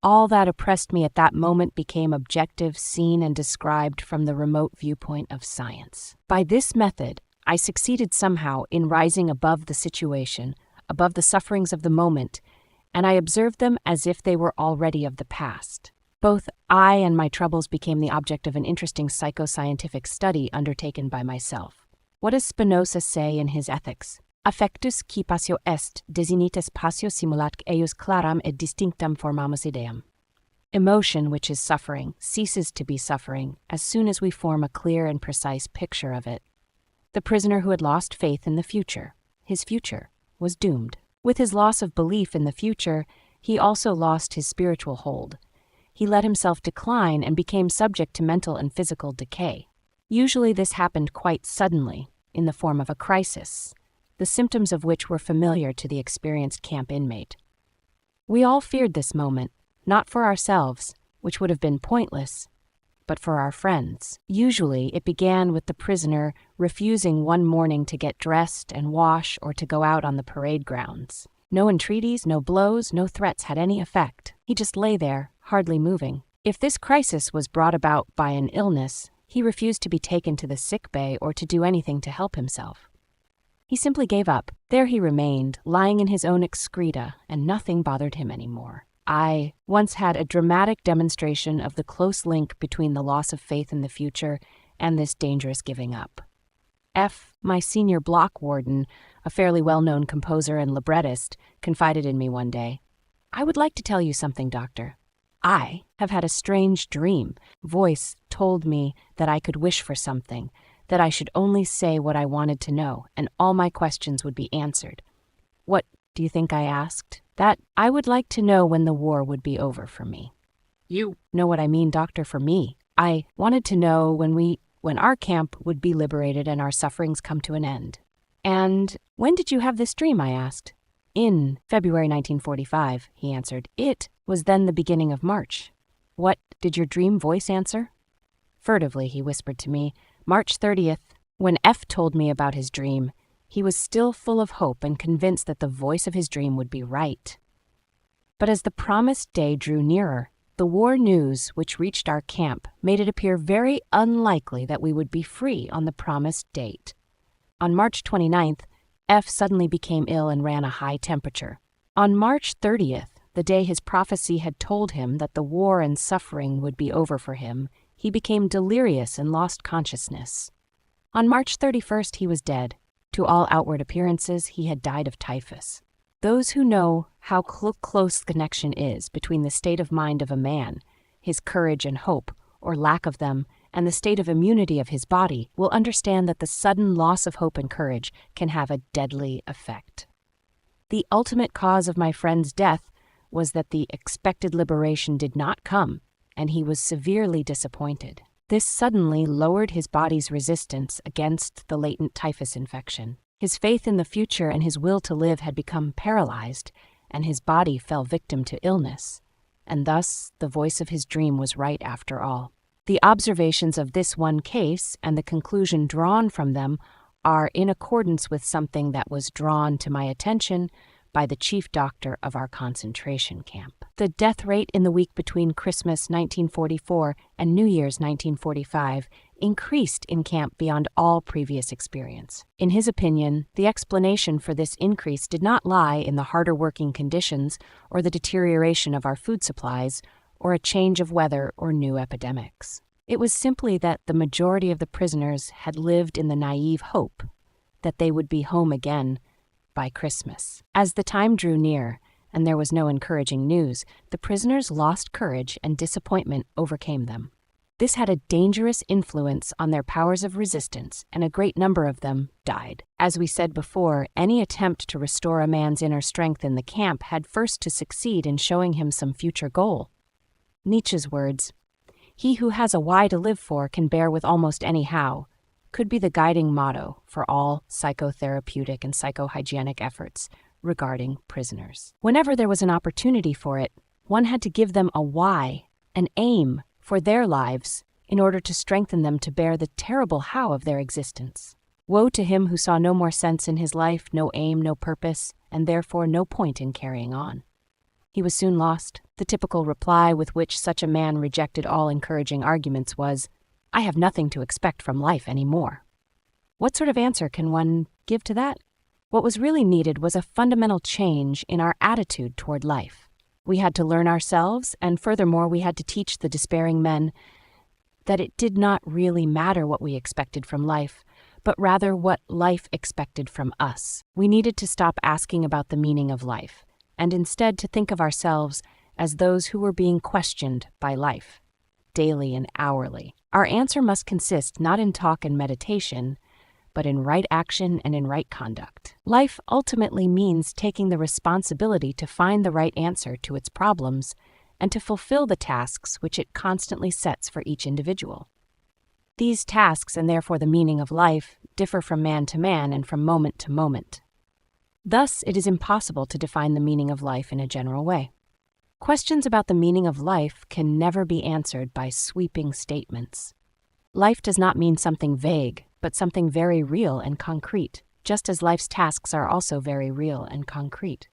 All that oppressed me at that moment became objective, seen and described from the remote viewpoint of science. By this method, I succeeded somehow in rising above the situation, above the sufferings of the moment, and I observed them as if they were already of the past. Both I and my troubles became the object of an interesting psychoscientific study undertaken by myself. What does Spinoza say in his Ethics? Affectus qui passio est, designitas passio simulat eius claram et distinctam formamus ideam. Emotion, which is suffering, ceases to be suffering as soon as we form a clear and precise picture of it. The prisoner who had lost faith in the future, his future, was doomed. With his loss of belief in the future, he also lost his spiritual hold. He let himself decline and became subject to mental and physical decay. Usually this happened quite suddenly, in the form of a crisis, the symptoms of which were familiar to the experienced camp inmate. We all feared this moment, not for ourselves, which would have been pointless, but for our friends. Usually it began with the prisoner refusing one morning to get dressed and wash or to go out on the parade grounds. No entreaties, no blows, no threats had any effect. He just lay there, hardly moving. If this crisis was brought about by an illness, he refused to be taken to the sick bay or to do anything to help himself. He simply gave up. There he remained, lying in his own excreta, and nothing bothered him anymore. I once had a dramatic demonstration of the close link between the loss of faith in the future and this dangerous giving up. My senior block warden, a fairly well-known composer and librettist, confided in me one day. "I would like to tell you something, doctor. I have had a strange dream. Voice told me that I could wish for something, that I should only say what I wanted to know, and all my questions would be answered. What do you think I asked? That I would like to know when the war would be over for me." "You know what I mean, doctor, for me. I wanted to know when our camp would be liberated and our sufferings come to an end." "And when did you have this dream?" I asked. "In February 1945, he answered. "It was then the beginning of March." "What did your dream voice answer?" Furtively, he whispered to me, "March 30th. When F told me about his dream, he was still full of hope and convinced that the voice of his dream would be right. But as the promised day drew nearer, the war news which reached our camp made it appear very unlikely that we would be free on the promised date. On March 29th, F suddenly became ill and ran a high temperature. On March 30th, the day his prophecy had told him that the war and suffering would be over for him, he became delirious and lost consciousness. On March 31st, he was dead. To all outward appearances, he had died of typhus. Those who know how close the connection is between the state of mind of a man, his courage and hope, or lack of them, and the state of immunity of his body, will understand that the sudden loss of hope and courage can have a deadly effect. The ultimate cause of my friend's death was that the expected liberation did not come, and he was severely disappointed. This suddenly lowered his body's resistance against the latent typhus infection. His faith in the future and his will to live had become paralyzed, and his body fell victim to illness. And thus, the voice of his dream was right after all. The observations of this one case and the conclusion drawn from them are in accordance with something that was drawn to my attention by the chief doctor of our concentration camp. The death rate in the week between Christmas 1944 and New Year's 1945 increased in camp beyond all previous experience. In his opinion, the explanation for this increase did not lie in the harder working conditions or the deterioration of our food supplies or a change of weather or new epidemics. It was simply that the majority of the prisoners had lived in the naive hope that they would be home again by Christmas. As the time drew near, and there was no encouraging news, the prisoners lost courage and disappointment overcame them. This had a dangerous influence on their powers of resistance, and a great number of them died. As we said before, any attempt to restore a man's inner strength in the camp had first to succeed in showing him some future goal. Nietzsche's words, "He who has a why to live for can bear with almost any how," could be the guiding motto for all psychotherapeutic and psychohygienic efforts regarding prisoners. Whenever there was an opportunity for it, one had to give them a why, an aim for their lives in order to strengthen them to bear the terrible how of their existence. Woe to him who saw no more sense in his life, no aim, no purpose, and therefore no point in carrying on. He was soon lost. The typical reply with which such a man rejected all encouraging arguments was, "I have nothing to expect from life anymore." What sort of answer can one give to that? What was really needed was a fundamental change in our attitude toward life. We had to learn ourselves, and furthermore, we had to teach the despairing men that it did not really matter what we expected from life, but rather what life expected from us. We needed to stop asking about the meaning of life, and instead to think of ourselves as those who were being questioned by life, daily and hourly. Our answer must consist not in talk and meditation, but in right action and in right conduct. Life ultimately means taking the responsibility to find the right answer to its problems and to fulfill the tasks which it constantly sets for each individual. These tasks, and therefore the meaning of life, differ from man to man and from moment to moment. Thus, it is impossible to define the meaning of life in a general way. Questions about the meaning of life can never be answered by sweeping statements. Life does not mean something vague, but something very real and concrete, just as life's tasks are also very real and concrete.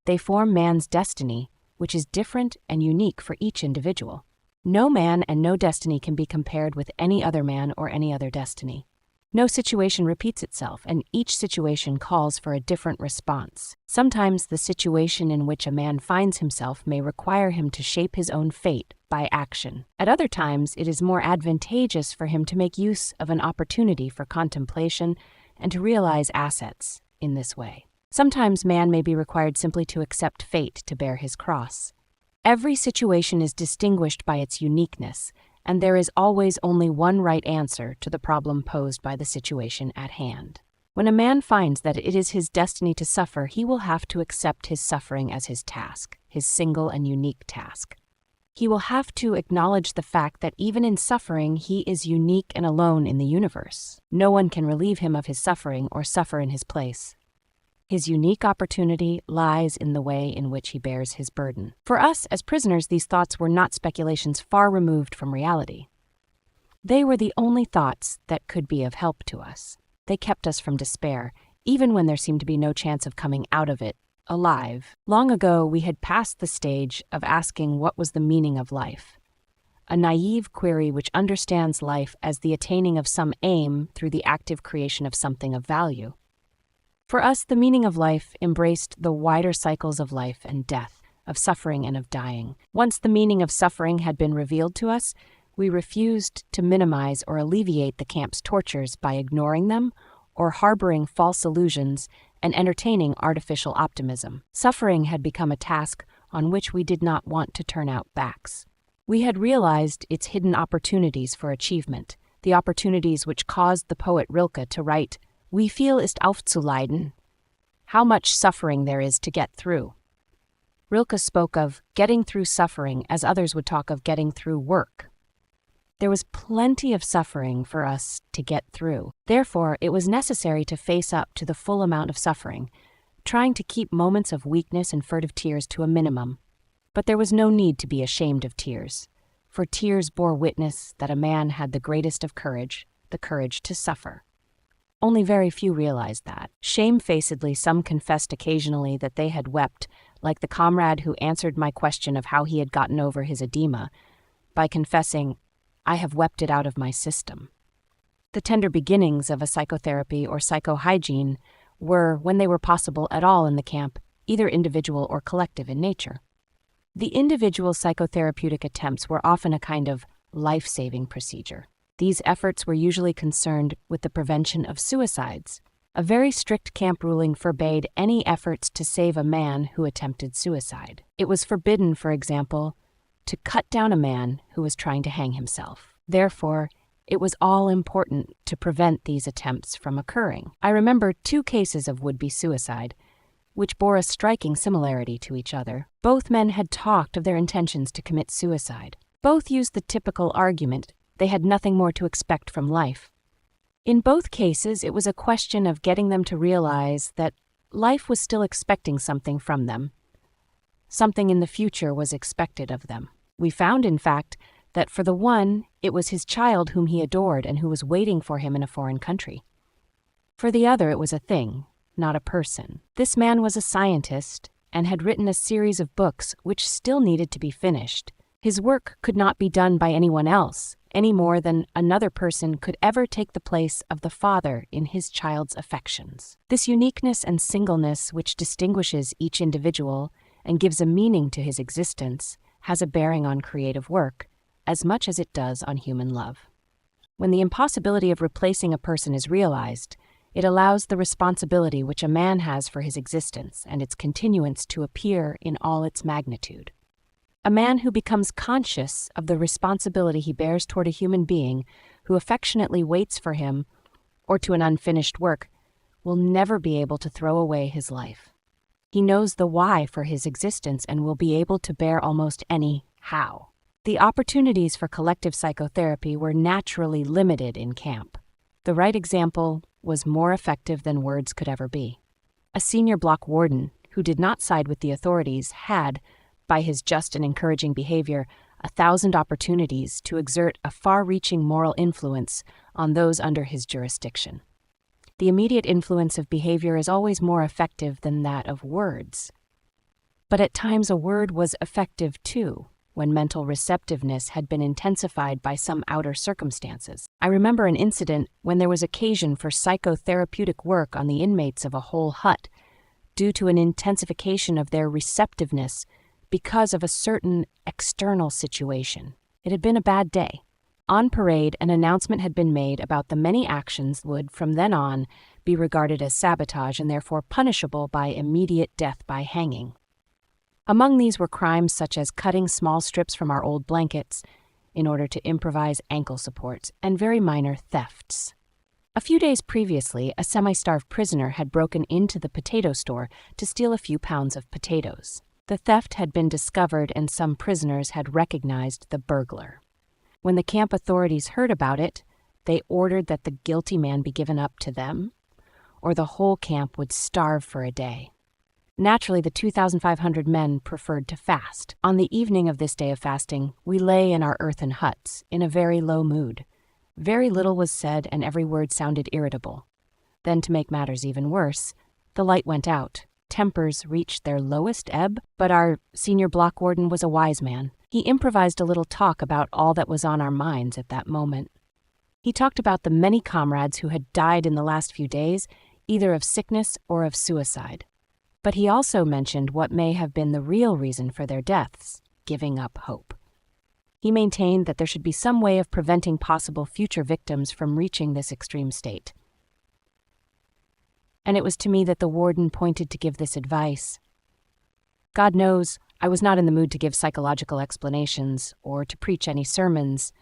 They form man's destiny, which is different and unique for each individual. No man and no destiny can be compared with any other man or any other destiny. No situation repeats itself, and each situation calls for a different response. Sometimes the situation in which a man finds himself may require him to shape his own fate by action. At other times, it is more advantageous for him to make use of an opportunity for contemplation and to realize assets in this way. Sometimes man may be required simply to accept fate to bear his cross. Every situation is distinguished by its uniqueness, and there is always only one right answer to the problem posed by the situation at hand. When a man finds that it is his destiny to suffer, he will have to accept his suffering as his task, his single and unique task. He will have to acknowledge the fact that even in suffering, he is unique and alone in the universe. No one can relieve him of his suffering or suffer in his place. His unique opportunity lies in the way in which he bears his burden. For us, as prisoners, these thoughts were not speculations far removed from reality. They were the only thoughts that could be of help to us. They kept us from despair, even when there seemed to be no chance of coming out of it alive. Long ago, we had passed the stage of asking what was the meaning of life, a naive query which understands life as the attaining of some aim through the active creation of something of value. For us, the meaning of life embraced the wider cycles of life and death, of suffering and of dying. Once the meaning of suffering had been revealed to us, we refused to minimize or alleviate the camp's tortures by ignoring them or harboring false illusions and entertaining artificial optimism. Suffering had become a task on which we did not want to turn our backs. We had realized its hidden opportunities for achievement, the opportunities which caused the poet Rilke to write, "Wie viel ist aufzuleiden?" How much suffering there is to get through. Rilke spoke of getting through suffering as others would talk of getting through work. There was plenty of suffering for us to get through. Therefore, it was necessary to face up to the full amount of suffering, trying to keep moments of weakness and furtive tears to a minimum. But there was no need to be ashamed of tears, for tears bore witness that a man had the greatest of courage, the courage to suffer. Only very few realized that. Shamefacedly, some confessed occasionally that they had wept, like the comrade who answered my question of how he had gotten over his edema, by confessing, "I have wept it out of my system." The tender beginnings of a psychotherapy or psychohygiene were, when they were possible at all in the camp, either individual or collective in nature. The individual psychotherapeutic attempts were often a kind of life-saving procedure. These efforts were usually concerned with the prevention of suicides. A very strict camp ruling forbade any efforts to save a man who attempted suicide. It was forbidden, for example, to cut down a man who was trying to hang himself. Therefore, it was all important to prevent these attempts from occurring. I remember 2 cases of would-be suicide, which bore a striking similarity to each other. Both men had talked of their intentions to commit suicide. Both used the typical argument they had nothing more to expect from life. In both cases, it was a question of getting them to realize that life was still expecting something from them. Something in the future was expected of them. We found, in fact, that for the one, it was his child whom he adored and who was waiting for him in a foreign country. For the other, it was a thing, not a person. This man was a scientist and had written a series of books which still needed to be finished. His work could not be done by anyone else, any more than another person could ever take the place of the father in his child's affections. This uniqueness and singleness which distinguishes each individual and gives a meaning to his existence has a bearing on creative work as much as it does on human love. When the impossibility of replacing a person is realized, it allows the responsibility which a man has for his existence and its continuance to appear in all its magnitude. A man who becomes conscious of the responsibility he bears toward a human being who affectionately waits for him or to an unfinished work will never be able to throw away his life. He knows the why for his existence and will be able to bear almost any how. The opportunities for collective psychotherapy were naturally limited in camp. The right example was more effective than words could ever be. A senior block warden, who did not side with the authorities, had, by his just and encouraging behavior, 1,000 opportunities to exert a far-reaching moral influence on those under his jurisdiction. The immediate influence of behavior is always more effective than that of words. But at times a word was effective too, when mental receptiveness had been intensified by some outer circumstances. I remember an incident when there was occasion for psychotherapeutic work on the inmates of a whole hut due to an intensification of their receptiveness because of a certain external situation. It had been a bad day. On parade, an announcement had been made about the many actions would, from then on, be regarded as sabotage and therefore punishable by immediate death by hanging. Among these were crimes such as cutting small strips from our old blankets in order to improvise ankle supports, and very minor thefts. A few days previously, a semi-starved prisoner had broken into the potato store to steal a few pounds of potatoes. The theft had been discovered and some prisoners had recognized the burglar. When the camp authorities heard about it, they ordered that the guilty man be given up to them, or the whole camp would starve for a day. Naturally, the 2,500 men preferred to fast. On the evening of this day of fasting, we lay in our earthen huts, in a very low mood. Very little was said and every word sounded irritable. Then, to make matters even worse, the light went out. Tempers reached their lowest ebb, but our senior block warden was a wise man. He improvised a little talk about all that was on our minds at that moment. He talked about the many comrades who had died in the last few days, either of sickness or of suicide. But he also mentioned what may have been the real reason for their deaths: giving up hope. He maintained that there should be some way of preventing possible future victims from reaching this extreme state. And it was to me that the warden pointed to give this advice. God knows, I was not in the mood to give psychological explanations or to preach any sermons,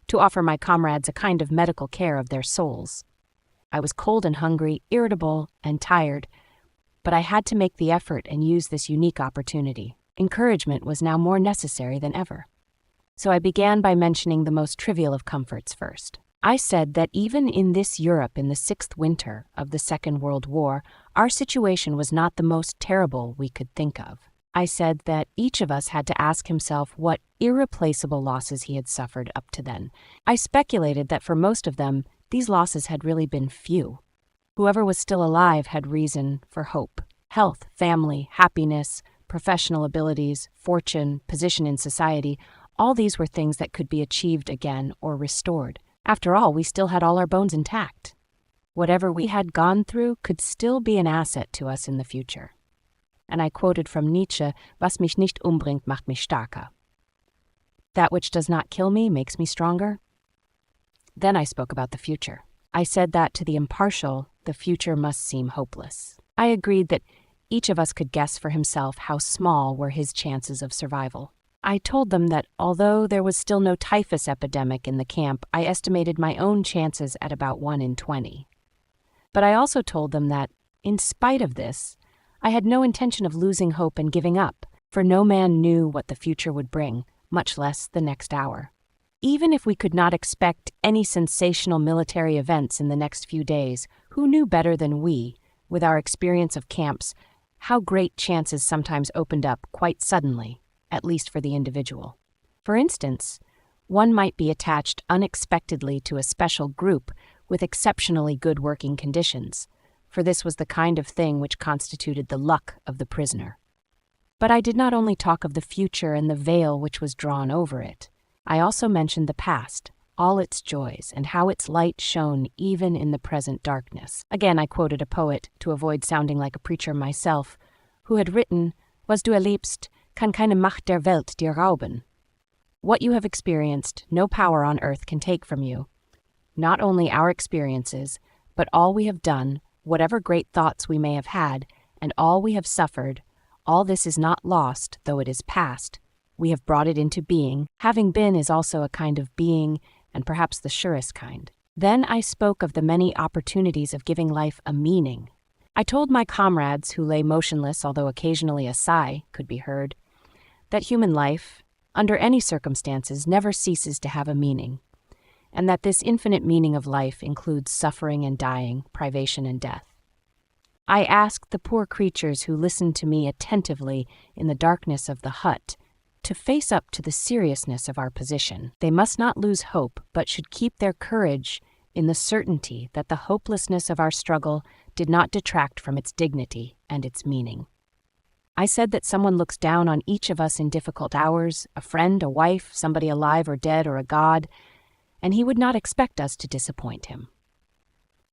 to offer my comrades a kind of medical care of their souls. I was cold and hungry, irritable and tired, but I had to make the effort and use this unique opportunity. Encouragement was now more necessary than ever. So I began by mentioning the most trivial of comforts first. I said that even in this Europe in the 6th winter of the Second World War, our situation was not the most terrible we could think of. I said that each of us had to ask himself what irreplaceable losses he had suffered up to then. I speculated that for most of them, these losses had really been few. Whoever was still alive had reason for hope. Health, family, happiness, professional abilities, fortune, position in society, all these were things that could be achieved again or restored. After all, we still had all our bones intact. Whatever we had gone through could still be an asset to us in the future. And I quoted from Nietzsche, "Was mich nicht umbringt, macht mich stärker." That which does not kill me makes me stronger. Then I spoke about the future. I said that to the impartial, the future must seem hopeless. I agreed that each of us could guess for himself how small were his chances of survival. I told them that although there was still no typhus epidemic in the camp, I estimated my own chances at about 1 in 20. But I also told them that, in spite of this, I had no intention of losing hope and giving up, for no man knew what the future would bring, much less the next hour. Even if we could not expect any sensational military events in the next few days, who knew better than we, with our experience of camps, how great chances sometimes opened up quite suddenly, at least for the individual. For instance, one might be attached unexpectedly to a special group with exceptionally good working conditions, for this was the kind of thing which constituted the luck of the prisoner. But I did not only talk of the future and the veil which was drawn over it. I also mentioned the past, all its joys, and how its light shone even in the present darkness. Again, I quoted a poet, to avoid sounding like a preacher myself, who had written, "Was du erlebst, kann keine Macht der Welt dir rauben." What you have experienced, no power on earth can take from you. Not only our experiences, but all we have done, whatever great thoughts we may have had, and all we have suffered, all this is not lost, though it is past. We have brought it into being. Having been is also a kind of being, and perhaps the surest kind. Then I spoke of the many opportunities of giving life a meaning. I told my comrades, who lay motionless, although occasionally a sigh could be heard, that human life, under any circumstances, never ceases to have a meaning, and that this infinite meaning of life includes suffering and dying, privation and death. I asked the poor creatures who listened to me attentively in the darkness of the hut to face up to the seriousness of our position. They must not lose hope, but should keep their courage in the certainty that the hopelessness of our struggle did not detract from its dignity and its meaning. I said that someone looks down on each of us in difficult hours, a friend, a wife, somebody alive or dead, or a god, and he would not expect us to disappoint him.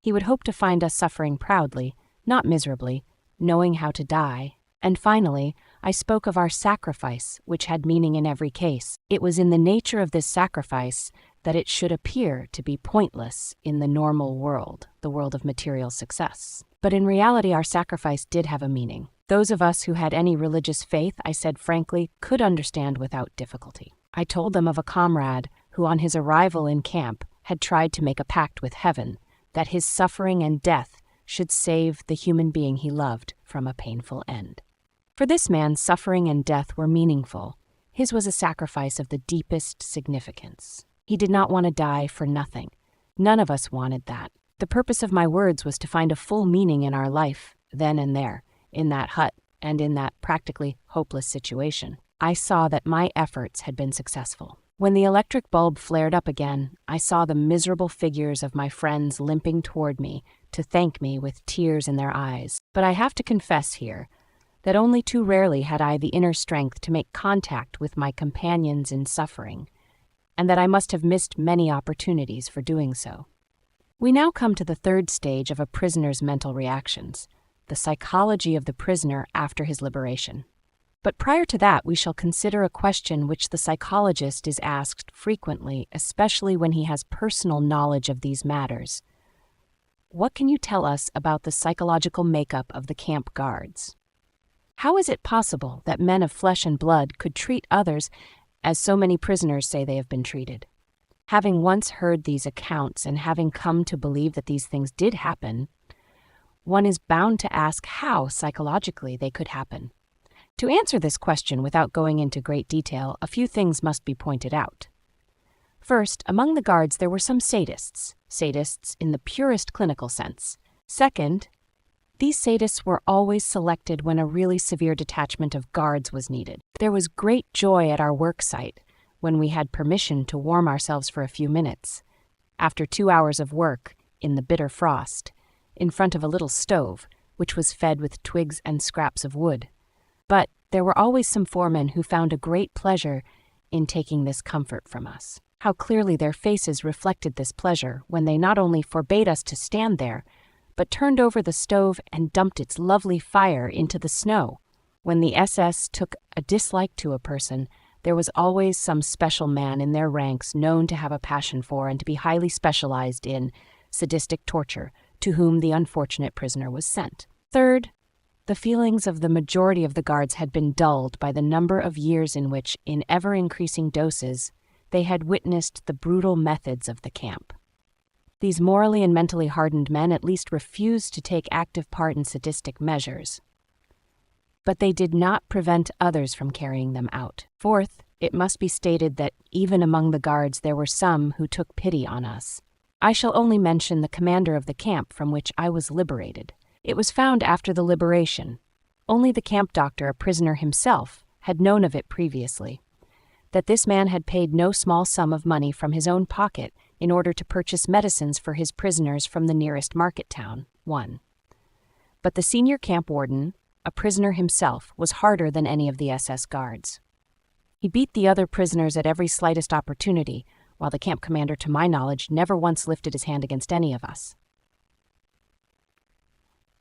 He would hope to find us suffering proudly, not miserably, knowing how to die. And finally, I spoke of our sacrifice, which had meaning in every case. It was in the nature of this sacrifice that it should appear to be pointless in the normal world, the world of material success. But in reality, our sacrifice did have a meaning. Those of us who had any religious faith, I said frankly, could understand without difficulty. I told them of a comrade who, on his arrival in camp, had tried to make a pact with heaven, that his suffering and death should save the human being he loved from a painful end. For this man, suffering and death were meaningful. His was a sacrifice of the deepest significance. He did not want to die for nothing. None of us wanted that. The purpose of my words was to find a full meaning in our life, then and there, in that hut, and in that practically hopeless situation. I saw that my efforts had been successful. When the electric bulb flared up again, I saw the miserable figures of my friends limping toward me to thank me with tears in their eyes. But I have to confess here that only too rarely had I the inner strength to make contact with my companions in suffering, and that I must have missed many opportunities for doing so. We now come to the third stage of a prisoner's mental reactions, the psychology of the prisoner after his liberation. But prior to that, we shall consider a question which the psychologist is asked frequently, especially when he has personal knowledge of these matters. What can you tell us about the psychological makeup of the camp guards? How is it possible that men of flesh and blood could treat others as so many prisoners say they have been treated? Having once heard these accounts and having come to believe that these things did happen, one is bound to ask how psychologically they could happen. To answer this question without going into great detail, a few things must be pointed out. First, among the guards there were some sadists in the purest clinical sense. Second, these sadists were always selected when a really severe detachment of guards was needed. There was great joy at our work site when we had permission to warm ourselves for a few minutes, after 2 hours of work in the bitter frost, in front of a little stove, which was fed with twigs and scraps of wood. But there were always some foremen who found a great pleasure in taking this comfort from us. How clearly their faces reflected this pleasure when they not only forbade us to stand there, but turned over the stove and dumped its lovely fire into the snow. When the SS took a dislike to a person, there was always some special man in their ranks known to have a passion for and to be highly specialized in sadistic torture, to whom the unfortunate prisoner was sent. Third, the feelings of the majority of the guards had been dulled by the number of years in which, in ever-increasing doses, they had witnessed the brutal methods of the camp. These morally and mentally hardened men at least refused to take active part in sadistic measures, but they did not prevent others from carrying them out. Fourth, it must be stated that even among the guards there were some who took pity on us. I shall only mention the commander of the camp from which I was liberated. It was found after the liberation. Only the camp doctor, a prisoner himself, had known of it previously, that this man had paid no small sum of money from his own pocket in order to purchase medicines for his prisoners from the nearest market town, 1. But the senior camp warden, a prisoner himself, was harder than any of the SS guards. He beat the other prisoners at every slightest opportunity, while the camp commander, to my knowledge, never once lifted his hand against any of us.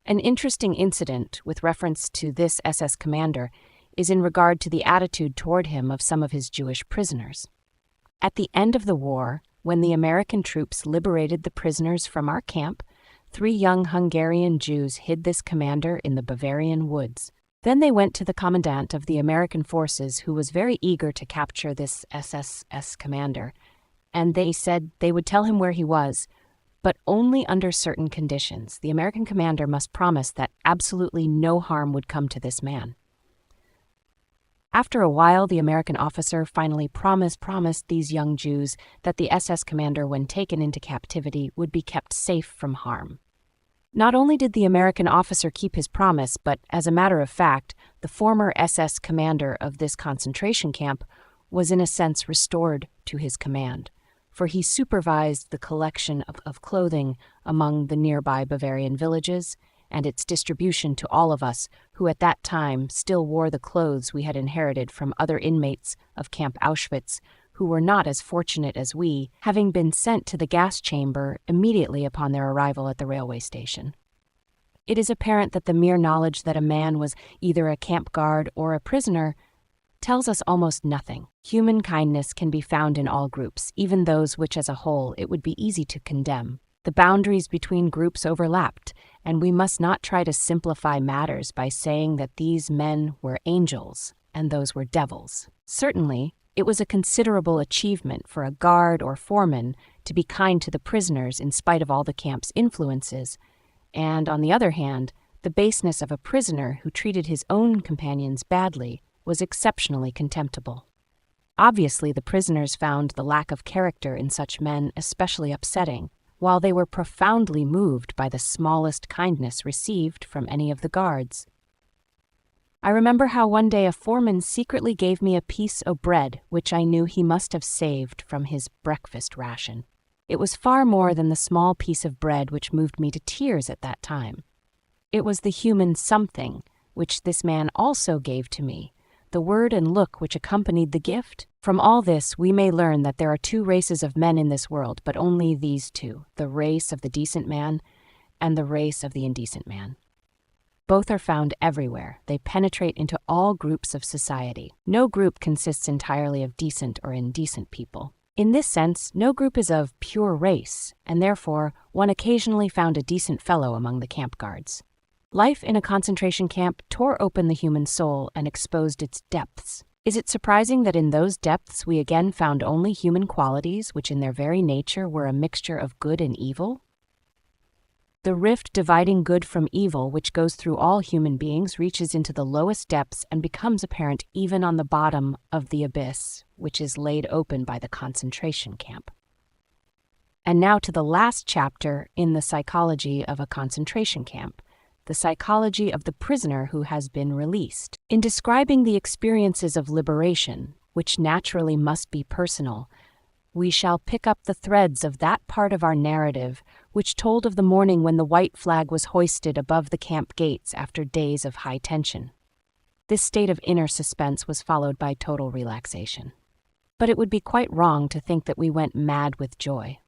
An interesting incident with reference to this SS commander is in regard to the attitude toward him of some of his Jewish prisoners. At the end of the war, when the American troops liberated the prisoners from our camp, 3 young Hungarian Jews hid this commander in the Bavarian woods. Then they went to the commandant of the American forces, who was very eager to capture this SS commander, and they said they would tell him where he was, but only under certain conditions. The American commander must promise that absolutely no harm would come to this man. After a while, the American officer finally promised these young Jews that the SS commander, when taken into captivity, would be kept safe from harm. Not only did the American officer keep his promise, but as a matter of fact, the former SS commander of this concentration camp was in a sense restored to his command, for he supervised the collection of clothing among the nearby Bavarian villages and its distribution to all of us who at that time still wore the clothes we had inherited from other inmates of Camp Auschwitz who were not as fortunate as we, having been sent to the gas chamber immediately upon their arrival at the railway station. It is apparent that the mere knowledge that a man was either a camp guard or a prisoner tells us almost nothing. Human kindness can be found in all groups, even those which as a whole it would be easy to condemn. The boundaries between groups overlapped, and we must not try to simplify matters by saying that these men were angels and those were devils. Certainly, it was a considerable achievement for a guard or foreman to be kind to the prisoners in spite of all the camp's influences, and, on the other hand, the baseness of a prisoner who treated his own companions badly was exceptionally contemptible. Obviously, the prisoners found the lack of character in such men especially upsetting, while they were profoundly moved by the smallest kindness received from any of the guards. I remember how one day a foreman secretly gave me a piece of bread which I knew he must have saved from his breakfast ration. It was far more than the small piece of bread which moved me to tears at that time. It was the human something which this man also gave to me, the word and look which accompanied the gift? From all this, we may learn that there are two races of men in this world, but only these two, the race of the decent man and the race of the indecent man. Both are found everywhere. They penetrate into all groups of society. No group consists entirely of decent or indecent people. In this sense, no group is of pure race, and therefore one occasionally found a decent fellow among the camp guards. Life in a concentration camp tore open the human soul and exposed its depths. Is it surprising that in those depths we again found only human qualities which in their very nature were a mixture of good and evil? The rift dividing good from evil, which goes through all human beings, reaches into the lowest depths and becomes apparent even on the bottom of the abyss, which is laid open by the concentration camp. And now to the last chapter in the psychology of a concentration camp, the psychology of the prisoner who has been released. In describing the experiences of liberation, which naturally must be personal, we shall pick up the threads of that part of our narrative which told of the morning when the white flag was hoisted above the camp gates after days of high tension. This state of inner suspense was followed by total relaxation. But it would be quite wrong to think that we went mad with joy.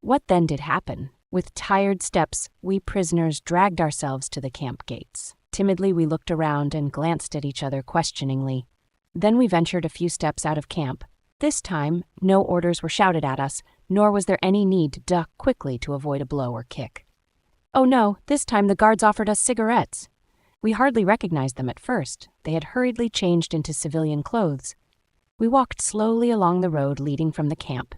What then did happen? With tired steps, we prisoners dragged ourselves to the camp gates. Timidly, we looked around and glanced at each other questioningly. Then we ventured a few steps out of camp. This time, no orders were shouted at us, nor was there any need to duck quickly to avoid a blow or kick. Oh no, this time the guards offered us cigarettes. We hardly recognized them at first. They had hurriedly changed into civilian clothes. We walked slowly along the road leading from the camp.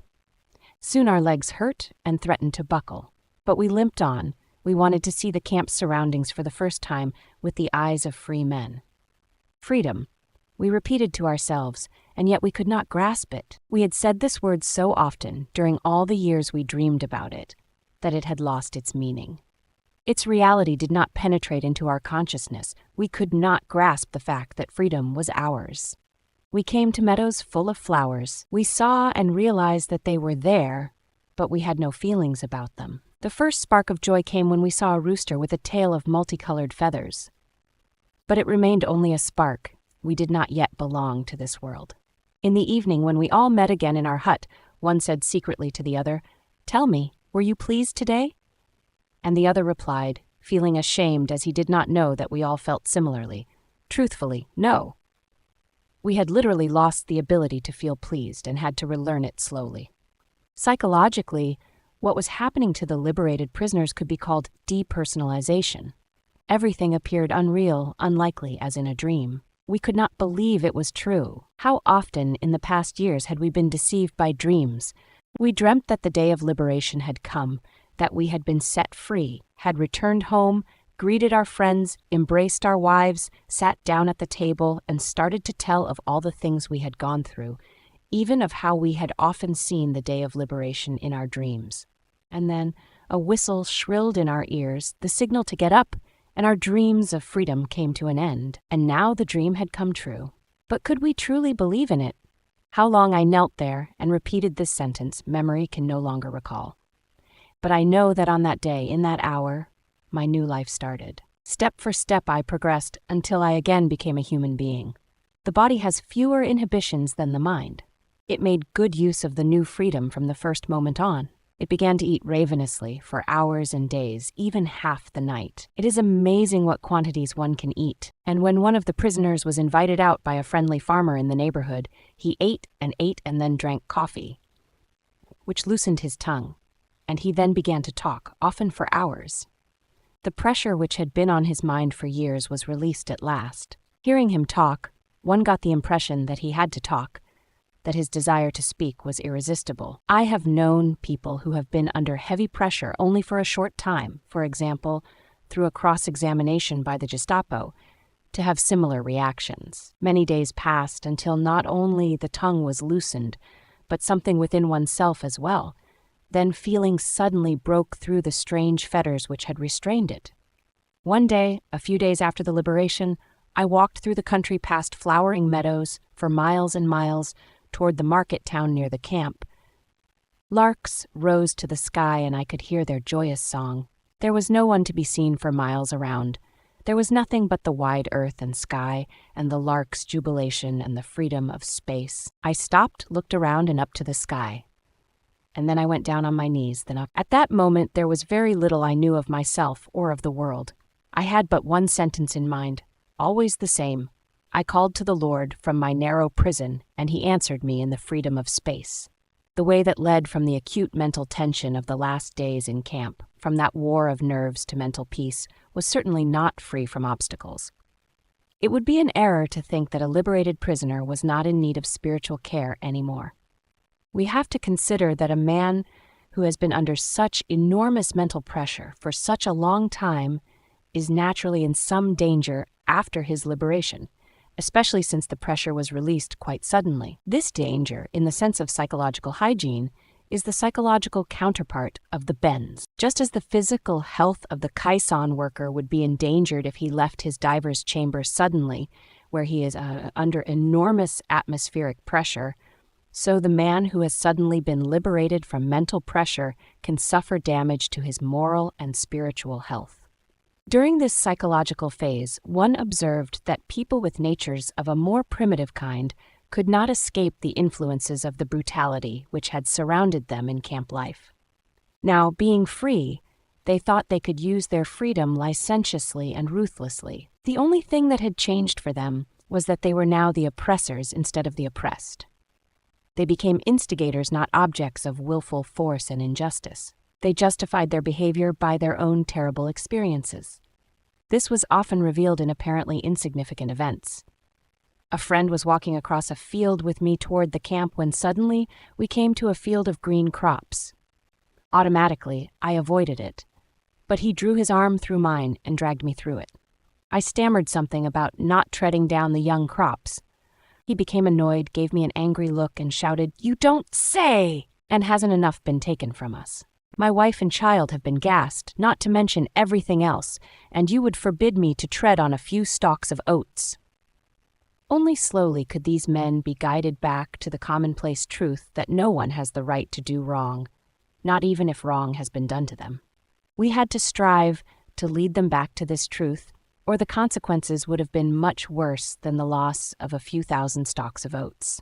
Soon our legs hurt and threatened to buckle, but we limped on. We wanted to see the camp's surroundings for the first time with the eyes of free men. Freedom, we repeated to ourselves, and yet we could not grasp it. We had said this word so often during all the years we dreamed about it, that it had lost its meaning. Its reality did not penetrate into our consciousness. We could not grasp the fact that freedom was ours. We came to meadows full of flowers. We saw and realized that they were there, but we had no feelings about them. The first spark of joy came when we saw a rooster with a tail of multicolored feathers. But it remained only a spark. We did not yet belong to this world. In the evening, when we all met again in our hut, one said secretly to the other, "Tell me, were you pleased today?" And the other replied, feeling ashamed as he did not know that we all felt similarly, truthfully, no. We had literally lost the ability to feel pleased and had to relearn it slowly. Psychologically, what was happening to the liberated prisoners could be called depersonalization. Everything appeared unreal, unlikely, as in a dream. We could not believe it was true. How often in the past years had we been deceived by dreams? We dreamt that the day of liberation had come, that we had been set free, had returned home, greeted our friends, embraced our wives, sat down at the table, and started to tell of all the things we had gone through, even of how we had often seen the day of liberation in our dreams. And then a whistle shrilled in our ears, the signal to get up, and our dreams of freedom came to an end, and now the dream had come true. But could we truly believe in it? How long I knelt there and repeated this sentence, memory can no longer recall. But I know that on that day, in that hour, my new life started. Step for step I progressed until I again became a human being. The body has fewer inhibitions than the mind. It made good use of the new freedom from the first moment on. It began to eat ravenously for hours and days, even half the night. It is amazing what quantities one can eat. And when one of the prisoners was invited out by a friendly farmer in the neighborhood, he ate and then drank coffee, which loosened his tongue, and he then began to talk, often for hours. The pressure which had been on his mind for years was released at last. Hearing him talk, one got the impression that he had to talk, that his desire to speak was irresistible. I have known people who have been under heavy pressure only for a short time, for example, through a cross-examination by the Gestapo, to have similar reactions. Many days passed until not only the tongue was loosened, but something within oneself as well. Then feelings suddenly broke through the strange fetters which had restrained it. One day, a few days after the liberation, I walked through the country past flowering meadows for miles and miles, toward the market town near the camp. Larks rose to the sky and I could hear their joyous song. There was no one to be seen for miles around. There was nothing but the wide earth and sky, and the lark's jubilation and the freedom of space. I stopped, looked around and up to the sky. And then I went down on my knees, then up. At that moment, there was very little I knew of myself or of the world. I had but one sentence in mind, always the same. I called to the Lord from my narrow prison, and he answered me in the freedom of space. The way that led from the acute mental tension of the last days in camp, from that war of nerves to mental peace, was certainly not free from obstacles. It would be an error to think that a liberated prisoner was not in need of spiritual care anymore. We have to consider that a man who has been under such enormous mental pressure for such a long time is naturally in some danger after his liberation, especially since the pressure was released quite suddenly. This danger, in the sense of psychological hygiene, is the psychological counterpart of the bends. Just as the physical health of the caisson worker would be endangered if he left his diver's chamber suddenly, where he is under enormous atmospheric pressure, so the man who has suddenly been liberated from mental pressure can suffer damage to his moral and spiritual health. During this psychological phase, one observed that people with natures of a more primitive kind could not escape the influences of the brutality which had surrounded them in camp life. Now, being free, they thought they could use their freedom licentiously and ruthlessly. The only thing that had changed for them was that they were now the oppressors instead of the oppressed. They became instigators, not objects of willful force and injustice. They justified their behavior by their own terrible experiences. This was often revealed in apparently insignificant events. A friend was walking across a field with me toward the camp when suddenly we came to a field of green crops. Automatically, I avoided it, but he drew his arm through mine and dragged me through it. I stammered something about not treading down the young crops. He became annoyed, gave me an angry look, and shouted, "You don't say!" And hasn't enough been taken from us? My wife and child have been gassed, not to mention everything else, and you would forbid me to tread on a few stalks of oats. Only slowly could these men be guided back to the commonplace truth that no one has the right to do wrong, not even if wrong has been done to them. We had to strive to lead them back to this truth, or the consequences would have been much worse than the loss of a few thousand stalks of oats.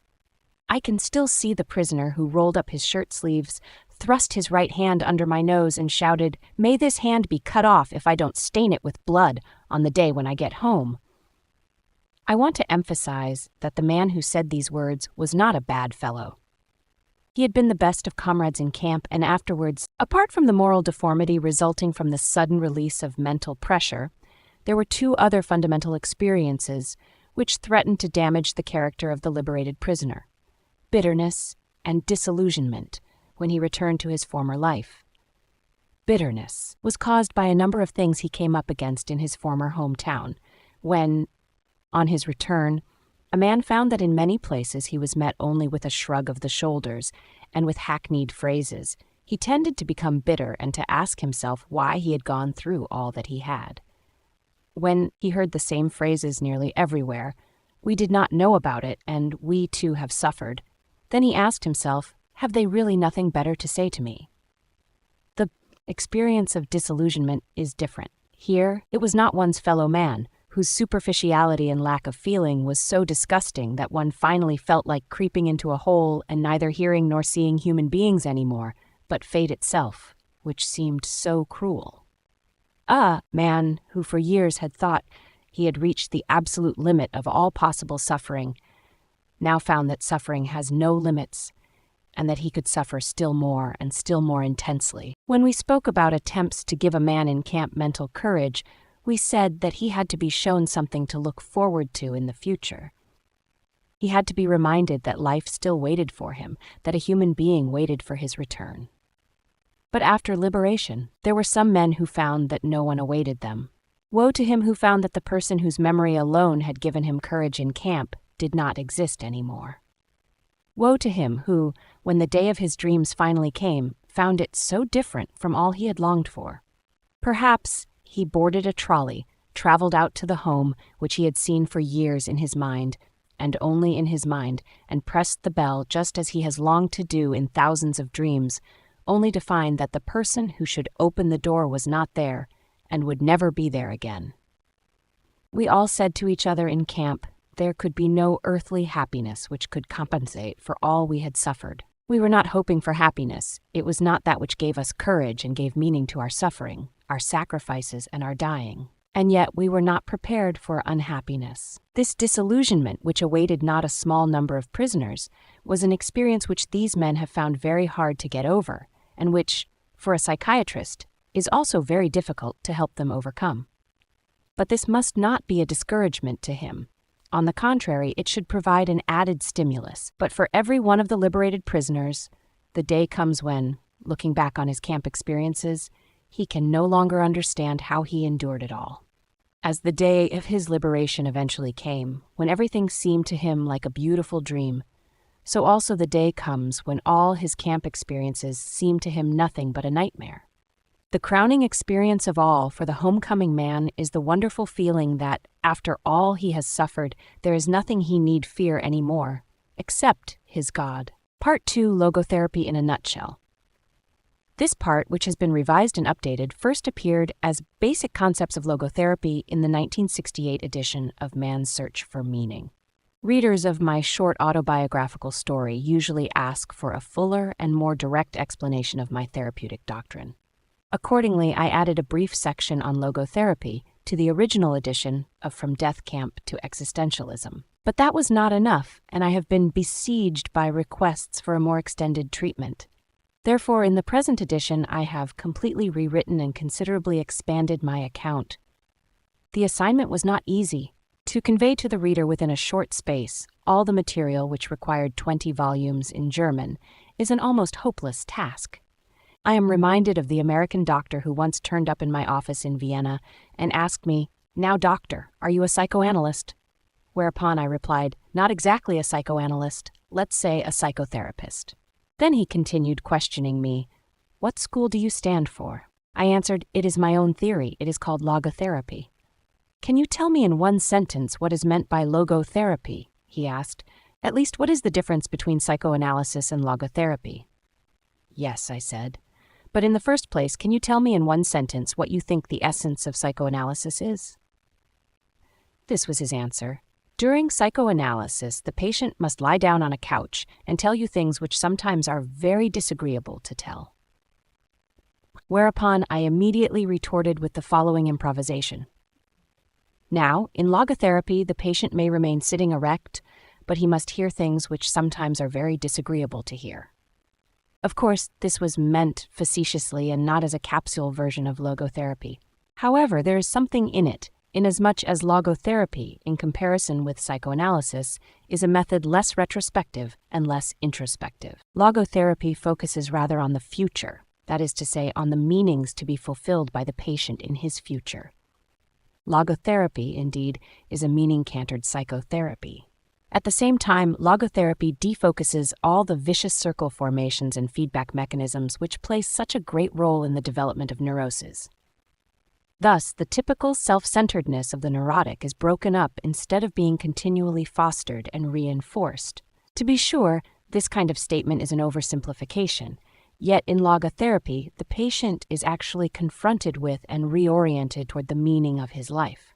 I can still see the prisoner who rolled up his shirt sleeves, thrust his right hand under my nose, and shouted, "May this hand be cut off if I don't stain it with blood on the day when I get home." I want to emphasize that the man who said these words was not a bad fellow. He had been the best of comrades in camp, and afterwards, apart from the moral deformity resulting from the sudden release of mental pressure, there were two other fundamental experiences which threatened to damage the character of the liberated prisoner: bitterness and disillusionment when he returned to his former life. Bitterness was caused by a number of things he came up against in his former hometown, when, on his return, a man found that in many places he was met only with a shrug of the shoulders and with hackneyed phrases. He tended to become bitter and to ask himself why he had gone through all that he had. When he heard the same phrases nearly everywhere, "We did not know about it, and we too have suffered," then he asked himself, "Have they really nothing better to say to me?" The experience of disillusionment is different. Here, it was not one's fellow man, whose superficiality and lack of feeling was so disgusting that one finally felt like creeping into a hole and neither hearing nor seeing human beings anymore, but fate itself, which seemed so cruel. A man who for years had thought he had reached the absolute limit of all possible suffering, now found that suffering has no limits, and that he could suffer still more and still more intensely. When we spoke about attempts to give a man in camp mental courage, we said that he had to be shown something to look forward to in the future. He had to be reminded that life still waited for him, that a human being waited for his return. But after liberation, there were some men who found that no one awaited them. Woe to him who found that the person whose memory alone had given him courage in camp did not exist anymore. Woe to him who, when the day of his dreams finally came, found it so different from all he had longed for. Perhaps he boarded a trolley, traveled out to the home which he had seen for years in his mind, and only in his mind, and pressed the bell just as he has longed to do in thousands of dreams, only to find that the person who should open the door was not there, and would never be there again. We all said to each other in camp, there could be no earthly happiness which could compensate for all we had suffered. We were not hoping for happiness. It was not that which gave us courage and gave meaning to our suffering, our sacrifices, and our dying. And yet we were not prepared for unhappiness. This disillusionment, which awaited not a small number of prisoners, was an experience which these men have found very hard to get over, and which, for a psychiatrist, is also very difficult to help them overcome. But this must not be a discouragement to him. On the contrary, it should provide an added stimulus. But for every one of the liberated prisoners, the day comes when, looking back on his camp experiences, he can no longer understand how he endured it all. As the day of his liberation eventually came, when everything seemed to him like a beautiful dream, so also the day comes when all his camp experiences seem to him nothing but a nightmare. The crowning experience of all for the homecoming man is the wonderful feeling that, after all he has suffered, there is nothing he need fear any more, except his God. Part 2, Logotherapy in a Nutshell. This part, which has been revised and updated, first appeared as Basic Concepts of Logotherapy in the 1968 edition of Man's Search for Meaning. Readers of my short autobiographical story usually ask for a fuller and more direct explanation of my therapeutic doctrine. Accordingly, I added a brief section on logotherapy to the original edition of From Death Camp to Existentialism. But that was not enough, and I have been besieged by requests for a more extended treatment. Therefore, in the present edition, I have completely rewritten and considerably expanded my account. The assignment was not easy. To convey to the reader within a short space all the material which required 20 volumes in German is an almost hopeless task. I am reminded of the American doctor who once turned up in my office in Vienna and asked me, "Now, doctor, are you a psychoanalyst?" Whereupon I replied, "Not exactly a psychoanalyst, let's say a psychotherapist." Then he continued questioning me, "What school do you stand for?" I answered, "It is my own theory. It is called logotherapy." "Can you tell me in one sentence what is meant by logotherapy?" he asked. "At least, what is the difference between psychoanalysis and logotherapy?" "Yes," I said. "But in the first place, can you tell me in one sentence what you think the essence of psychoanalysis is?" This was his answer. "During psychoanalysis, the patient must lie down on a couch and tell you things which sometimes are very disagreeable to tell." Whereupon I immediately retorted with the following improvisation. "Now, in logotherapy, the patient may remain sitting erect, but he must hear things which sometimes are very disagreeable to hear." Of course, this was meant facetiously and not as a capsule version of logotherapy. However, there is something in it, inasmuch as logotherapy, in comparison with psychoanalysis, is a method less retrospective and less introspective. Logotherapy focuses rather on the future, that is to say, on the meanings to be fulfilled by the patient in his future. Logotherapy, indeed, is a meaning-cantered psychotherapy. At the same time, logotherapy defocuses all the vicious circle formations and feedback mechanisms which play such a great role in the development of neuroses. Thus, the typical self-centeredness of the neurotic is broken up instead of being continually fostered and reinforced. To be sure, this kind of statement is an oversimplification, yet in logotherapy, the patient is actually confronted with and reoriented toward the meaning of his life.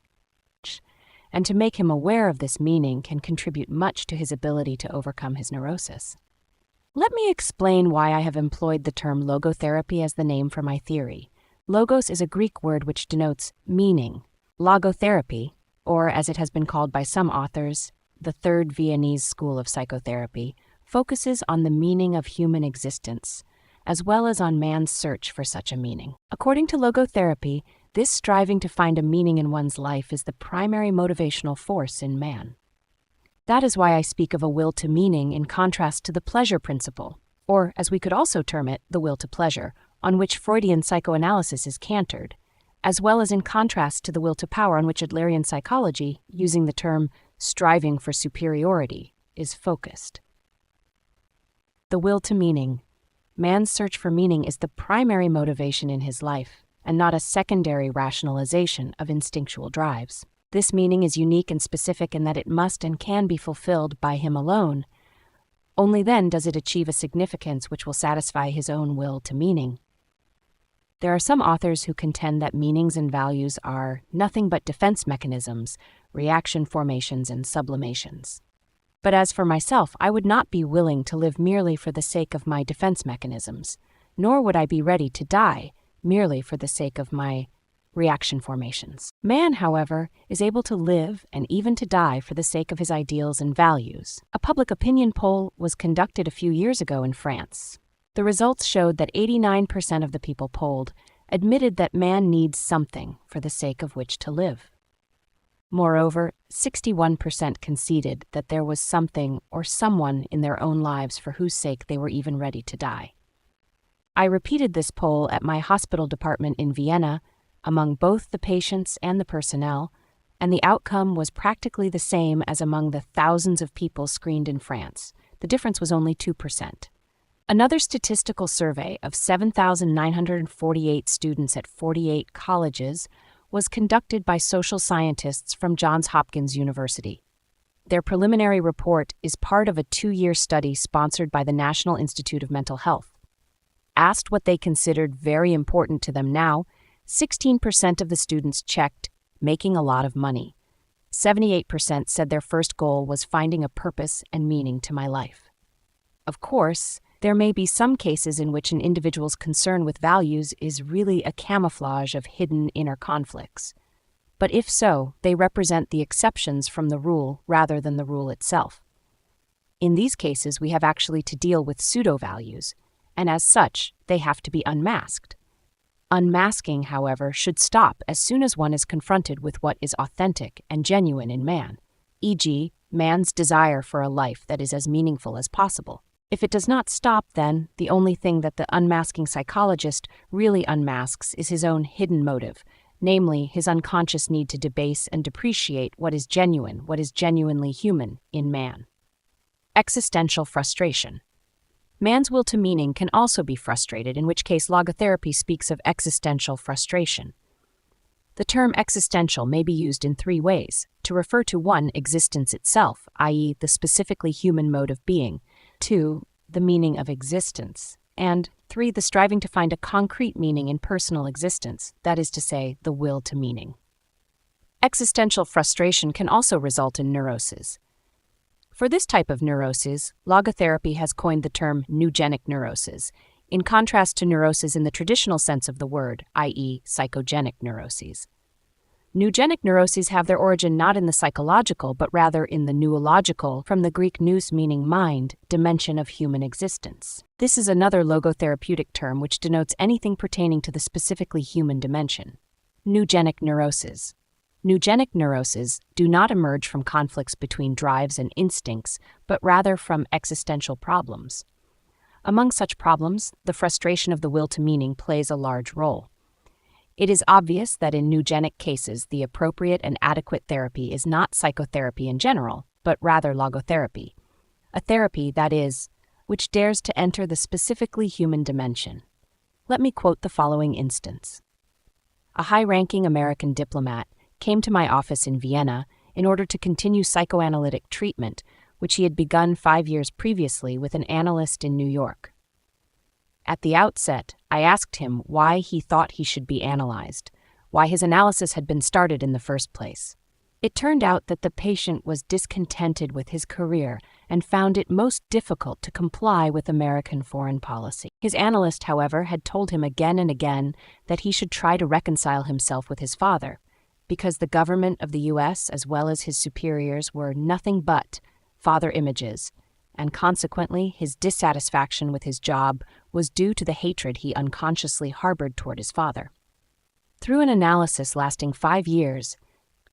And to make him aware of this meaning can contribute much to his ability to overcome his neurosis. Let me explain why I have employed the term logotherapy as the name for my theory. Logos is a Greek word which denotes meaning. Logotherapy, or as it has been called by some authors, the Third Viennese School of Psychotherapy, focuses on the meaning of human existence, as well as on man's search for such a meaning. According to logotherapy, this striving to find a meaning in one's life is the primary motivational force in man. That is why I speak of a will to meaning in contrast to the pleasure principle, or, as we could also term it, the will to pleasure, on which Freudian psychoanalysis is cantered, as well as in contrast to the will to power on which Adlerian psychology, using the term striving for superiority, is focused. The will to meaning. Man's search for meaning is the primary motivation in his life, and not a secondary rationalization of instinctual drives. This meaning is unique and specific in that it must and can be fulfilled by him alone. Only then does it achieve a significance which will satisfy his own will to meaning. There are some authors who contend that meanings and values are nothing but defense mechanisms, reaction formations, and sublimations. But as for myself, I would not be willing to live merely for the sake of my defense mechanisms, nor would I be ready to die merely for the sake of my reaction formations. Man, however, is able to live and even to die for the sake of his ideals and values. A public opinion poll was conducted a few years ago in France. The results showed that 89% of the people polled admitted that man needs something for the sake of which to live. Moreover, 61% conceded that there was something or someone in their own lives for whose sake they were even ready to die. I repeated this poll at my hospital department in Vienna, among both the patients and the personnel, and the outcome was practically the same as among the thousands of people screened in France. The difference was only 2%. Another statistical survey of 7,948 students at 48 colleges was conducted by social scientists from Johns Hopkins University. Their preliminary report is part of a 2-year study sponsored by the National Institute of Mental Health. Asked what they considered very important to them now, 16% of the students checked making a lot of money. 78% said their first goal was finding a purpose and meaning to my life. Of course, there may be some cases in which an individual's concern with values is really a camouflage of hidden inner conflicts. But if so, they represent the exceptions from the rule rather than the rule itself. In these cases, we have actually to deal with pseudo-values, and as such, they have to be unmasked. Unmasking, however, should stop as soon as one is confronted with what is authentic and genuine in man, e.g., man's desire for a life that is as meaningful as possible. If it does not stop, then the only thing that the unmasking psychologist really unmasks is his own hidden motive, namely his unconscious need to debase and depreciate what is genuine, what is genuinely human in man. Existential frustration. Man's will to meaning can also be frustrated, in which case logotherapy speaks of existential frustration. The term existential may be used in 3 ways: to refer to 1, existence itself, i.e., the specifically human mode of being; 2, the meaning of existence; and 3, the striving to find a concrete meaning in personal existence, that is to say, the will to meaning. Existential frustration can also result in neuroses. For this type of neuroses, logotherapy has coined the term neugenic neuroses, in contrast to neuroses in the traditional sense of the word, i.e., psychogenic neuroses. Neugenic neuroses have their origin not in the psychological, but rather in the neurological, from the Greek nous meaning mind, dimension of human existence. This is another logotherapeutic term which denotes anything pertaining to the specifically human dimension. Neugenic neuroses. Neugenic neuroses do not emerge from conflicts between drives and instincts, but rather from existential problems. Among such problems, the frustration of the will to meaning plays a large role. It is obvious that in neugenic cases, the appropriate and adequate therapy is not psychotherapy in general, but rather logotherapy, a therapy, that is, which dares to enter the specifically human dimension. Let me quote the following instance. A high-ranking American diplomat came to my office in Vienna in order to continue psychoanalytic treatment, which he had begun 5 years previously with an analyst in New York. At the outset, I asked him why he thought he should be analyzed, why his analysis had been started in the first place. It turned out that the patient was discontented with his career and found it most difficult to comply with American foreign policy. His analyst, however, had told him again and again that he should try to reconcile himself with his father, because the government of the U.S. as well as his superiors were nothing but father images, and consequently his dissatisfaction with his job was due to the hatred he unconsciously harbored toward his father. Through an analysis lasting 5 years,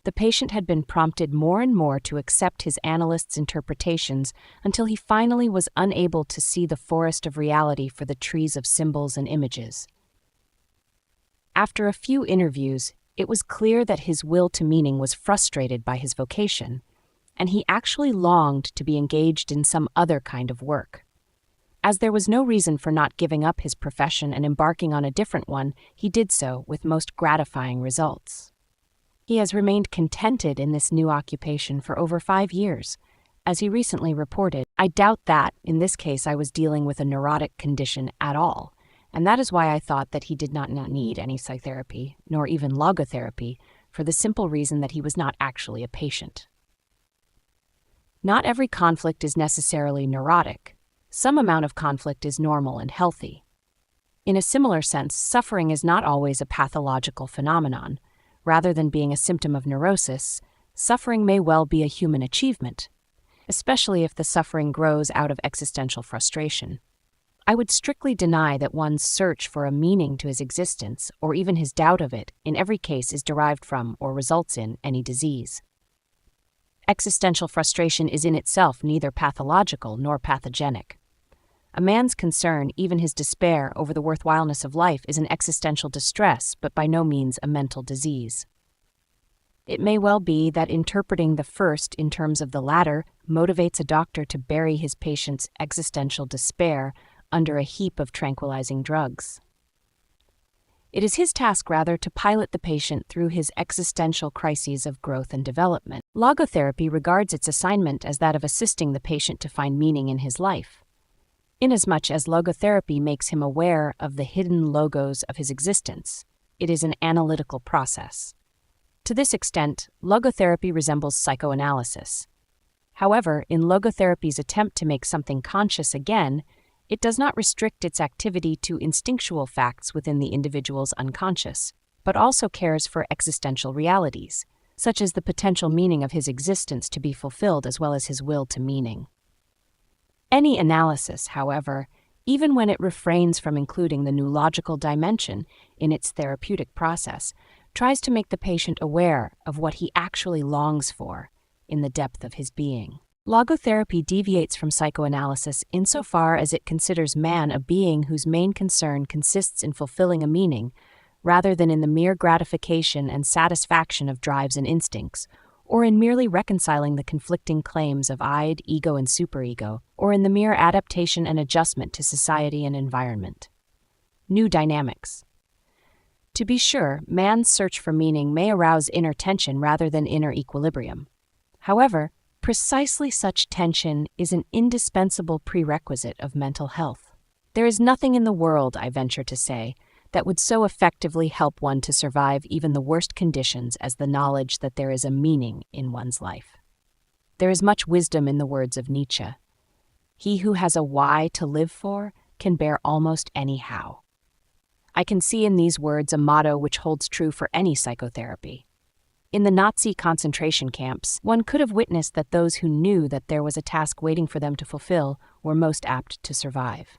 the patient had been prompted more and more to accept his analyst's interpretations until he finally was unable to see the forest of reality for the trees of symbols and images. After a few interviews, it was clear that his will to meaning was frustrated by his vocation, and he actually longed to be engaged in some other kind of work. As there was no reason for not giving up his profession and embarking on a different one, he did so with most gratifying results. He has remained contented in this new occupation for over 5 years. As he recently reported, I doubt that, in this case, I was dealing with a neurotic condition at all, and that is why I thought that he did not need any psychotherapy, nor even logotherapy, for the simple reason that he was not actually a patient. Not every conflict is necessarily neurotic. Some amount of conflict is normal and healthy. In a similar sense, suffering is not always a pathological phenomenon. Rather than being a symptom of neurosis, suffering may well be a human achievement, especially if the suffering grows out of existential frustration. I would strictly deny that one's search for a meaning to his existence, or even his doubt of it, in every case is derived from or results in any disease. Existential frustration is in itself neither pathological nor pathogenic. A man's concern, even his despair, over the worthwhileness of life is an existential distress, but by no means a mental disease. It may well be that interpreting the first in terms of the latter motivates a doctor to bury his patient's existential despair under a heap of tranquilizing drugs. It is his task rather to pilot the patient through his existential crises of growth and development. Logotherapy regards its assignment as that of assisting the patient to find meaning in his life. Inasmuch as logotherapy makes him aware of the hidden logos of his existence, it is an analytical process. To this extent, logotherapy resembles psychoanalysis. However, in logotherapy's attempt to make something conscious again, it does not restrict its activity to instinctual facts within the individual's unconscious, but also cares for existential realities, such as the potential meaning of his existence to be fulfilled as well as his will to meaning. Any analysis, however, even when it refrains from including the neurological dimension in its therapeutic process, tries to make the patient aware of what he actually longs for in the depth of his being. Logotherapy deviates from psychoanalysis insofar as it considers man a being whose main concern consists in fulfilling a meaning, rather than in the mere gratification and satisfaction of drives and instincts, or in merely reconciling the conflicting claims of id, ego, and superego, or in the mere adaptation and adjustment to society and environment. New dynamics. To be sure, man's search for meaning may arouse inner tension rather than inner equilibrium. However, precisely such tension is an indispensable prerequisite of mental health. There is nothing in the world, I venture to say, that would so effectively help one to survive even the worst conditions as the knowledge that there is a meaning in one's life. There is much wisdom in the words of Nietzsche. He who has a why to live for can bear almost any how. I can see in these words a motto which holds true for any psychotherapy. In the Nazi concentration camps, one could have witnessed that those who knew that there was a task waiting for them to fulfill were most apt to survive.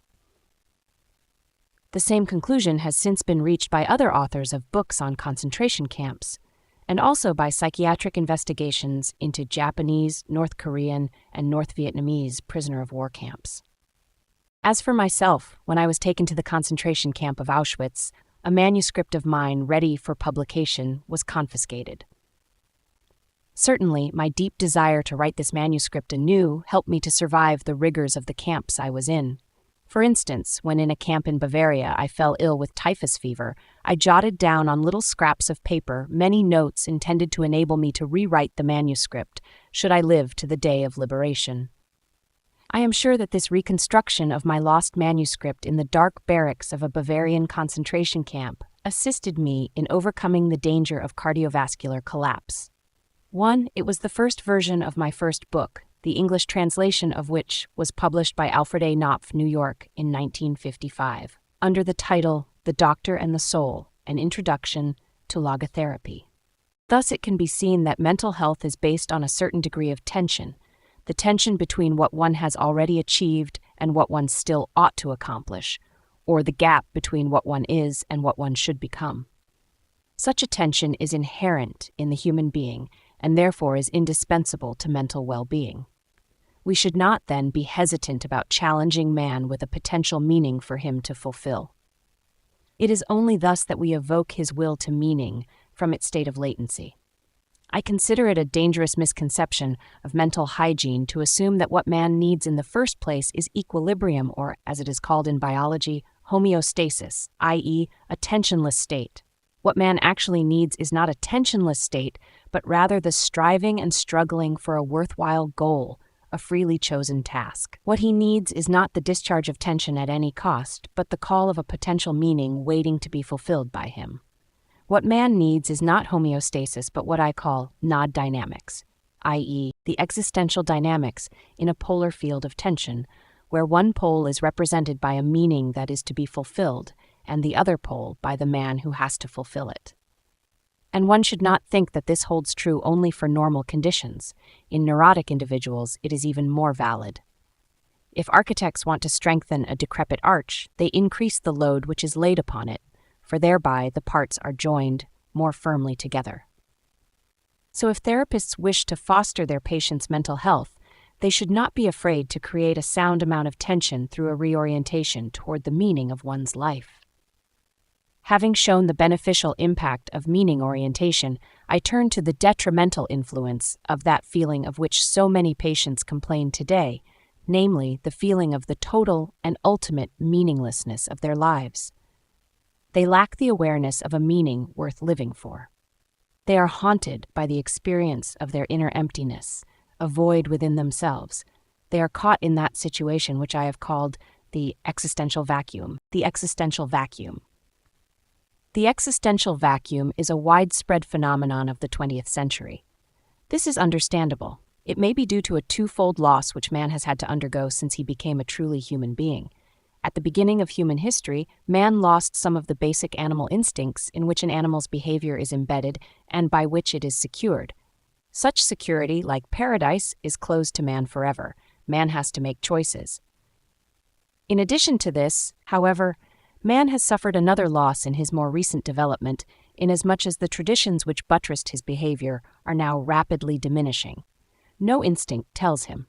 The same conclusion has since been reached by other authors of books on concentration camps, and also by psychiatric investigations into Japanese, North Korean, and North Vietnamese prisoner of war camps. As for myself, when I was taken to the concentration camp of Auschwitz, a manuscript of mine ready for publication was confiscated. Certainly, my deep desire to write this manuscript anew helped me to survive the rigors of the camps I was in. For instance, when in a camp in Bavaria I fell ill with typhus fever, I jotted down on little scraps of paper many notes intended to enable me to rewrite the manuscript, should I live to the day of liberation. I am sure that this reconstruction of my lost manuscript in the dark barracks of a Bavarian concentration camp assisted me in overcoming the danger of cardiovascular collapse. It was the first version of my first book, the English translation of which was published by Alfred A. Knopf, New York, in 1955, under the title The Doctor and the Soul, An Introduction to Logotherapy. Thus it can be seen that mental health is based on a certain degree of tension, the tension between what one has already achieved and what one still ought to accomplish, or the gap between what one is and what one should become. Such a tension is inherent in the human being and therefore is indispensable to mental well-being. We should not, then, be hesitant about challenging man with a potential meaning for him to fulfill. It is only thus that we evoke his will to meaning from its state of latency. I consider it a dangerous misconception of mental hygiene to assume that what man needs in the first place is equilibrium, or, as it is called in biology, homeostasis, i.e., a tensionless state. What man actually needs is not a tensionless state, but rather the striving and struggling for a worthwhile goal, a freely chosen task. What he needs is not the discharge of tension at any cost, but the call of a potential meaning waiting to be fulfilled by him. What man needs is not homeostasis, but what I call nod dynamics, i.e., the existential dynamics in a polar field of tension, where one pole is represented by a meaning that is to be fulfilled, and the other pole by the man who has to fulfill it. And one should not think that this holds true only for normal conditions. In neurotic individuals, it is even more valid. If architects want to strengthen a decrepit arch, they increase the load which is laid upon it, for thereby the parts are joined more firmly together. So if therapists wish to foster their patients' mental health, they should not be afraid to create a sound amount of tension through a reorientation toward the meaning of one's life. Having shown the beneficial impact of meaning orientation, I turn to the detrimental influence of that feeling of which so many patients complain today, namely the feeling of the total and ultimate meaninglessness of their lives. They lack the awareness of a meaning worth living for. They are haunted by the experience of their inner emptiness, a void within themselves. They are caught in that situation which I have called the existential vacuum. The existential vacuum. The existential vacuum is a widespread phenomenon of the 20th century. This is understandable. It may be due to a twofold loss which man has had to undergo since he became a truly human being. At the beginning of human history, man lost some of the basic animal instincts in which an animal's behavior is embedded and by which it is secured. Such security, like paradise, is closed to man forever. Man has to make choices. In addition to this, however, man has suffered another loss in his more recent development, inasmuch as the traditions which buttressed his behavior are now rapidly diminishing. No instinct tells him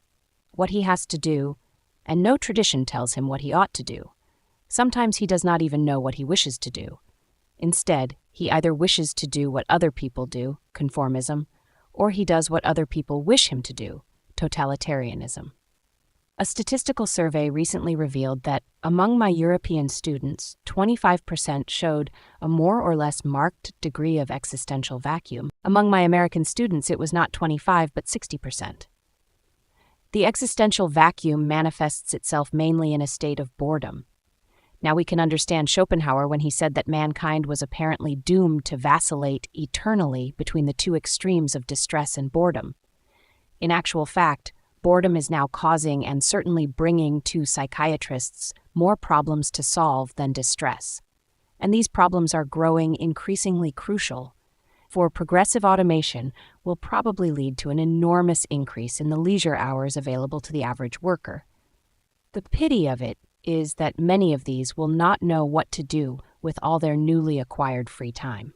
what he has to do, and no tradition tells him what he ought to do. Sometimes he does not even know what he wishes to do. Instead, he either wishes to do what other people do, conformism, or he does what other people wish him to do, totalitarianism. A statistical survey recently revealed that among my European students, 25% showed a more or less marked degree of existential vacuum. Among my American students, it was not 25 but 60%. The existential vacuum manifests itself mainly in a state of boredom. Now we can understand Schopenhauer when he said that mankind was apparently doomed to vacillate eternally between the two extremes of distress and boredom. In actual fact, boredom is now causing and certainly bringing to psychiatrists more problems to solve than distress. And these problems are growing increasingly crucial, for progressive automation will probably lead to an enormous increase in the leisure hours available to the average worker. The pity of it is that many of these will not know what to do with all their newly acquired free time.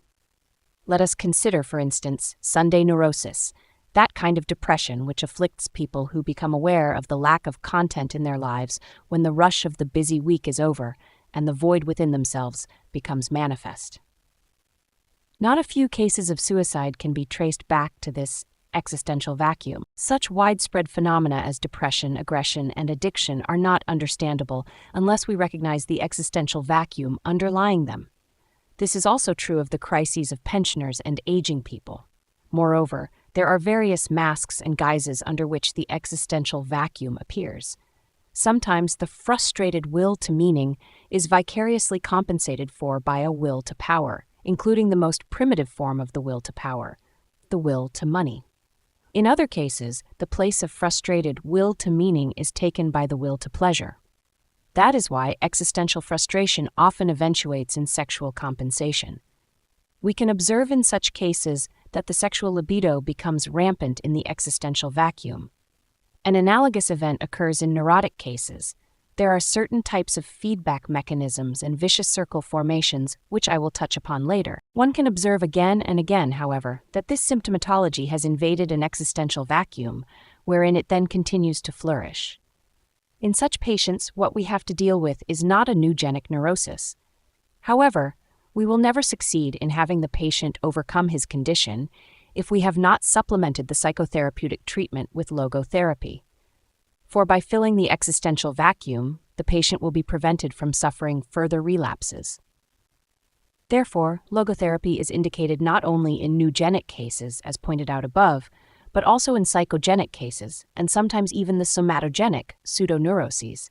Let us consider, for instance, Sunday neurosis, that kind of depression which afflicts people who become aware of the lack of content in their lives when the rush of the busy week is over and the void within themselves becomes manifest. Not a few cases of suicide can be traced back to this existential vacuum. Such widespread phenomena as depression, aggression, and addiction are not understandable unless we recognize the existential vacuum underlying them. This is also true of the crises of pensioners and aging people. Moreover, there are various masks and guises under which the existential vacuum appears. Sometimes the frustrated will to meaning is vicariously compensated for by a will to power, including the most primitive form of the will to power, the will to money. In other cases, the place of frustrated will to meaning is taken by the will to pleasure. That is why existential frustration often eventuates in sexual compensation. We can observe in such cases that the sexual libido becomes rampant in the existential vacuum. An analogous event occurs in neurotic cases. There are certain types of feedback mechanisms and vicious circle formations, which I will touch upon later. One can observe again and again, however, that this symptomatology has invaded an existential vacuum, wherein it then continues to flourish. In such patients, what we have to deal with is not a neugenic neurosis. However, we will never succeed in having the patient overcome his condition if we have not supplemented the psychotherapeutic treatment with logotherapy. For by filling the existential vacuum, the patient will be prevented from suffering further relapses. Therefore, logotherapy is indicated not only in neugenic cases, as pointed out above, but also in psychogenic cases, and sometimes even the somatogenic pseudoneuroses.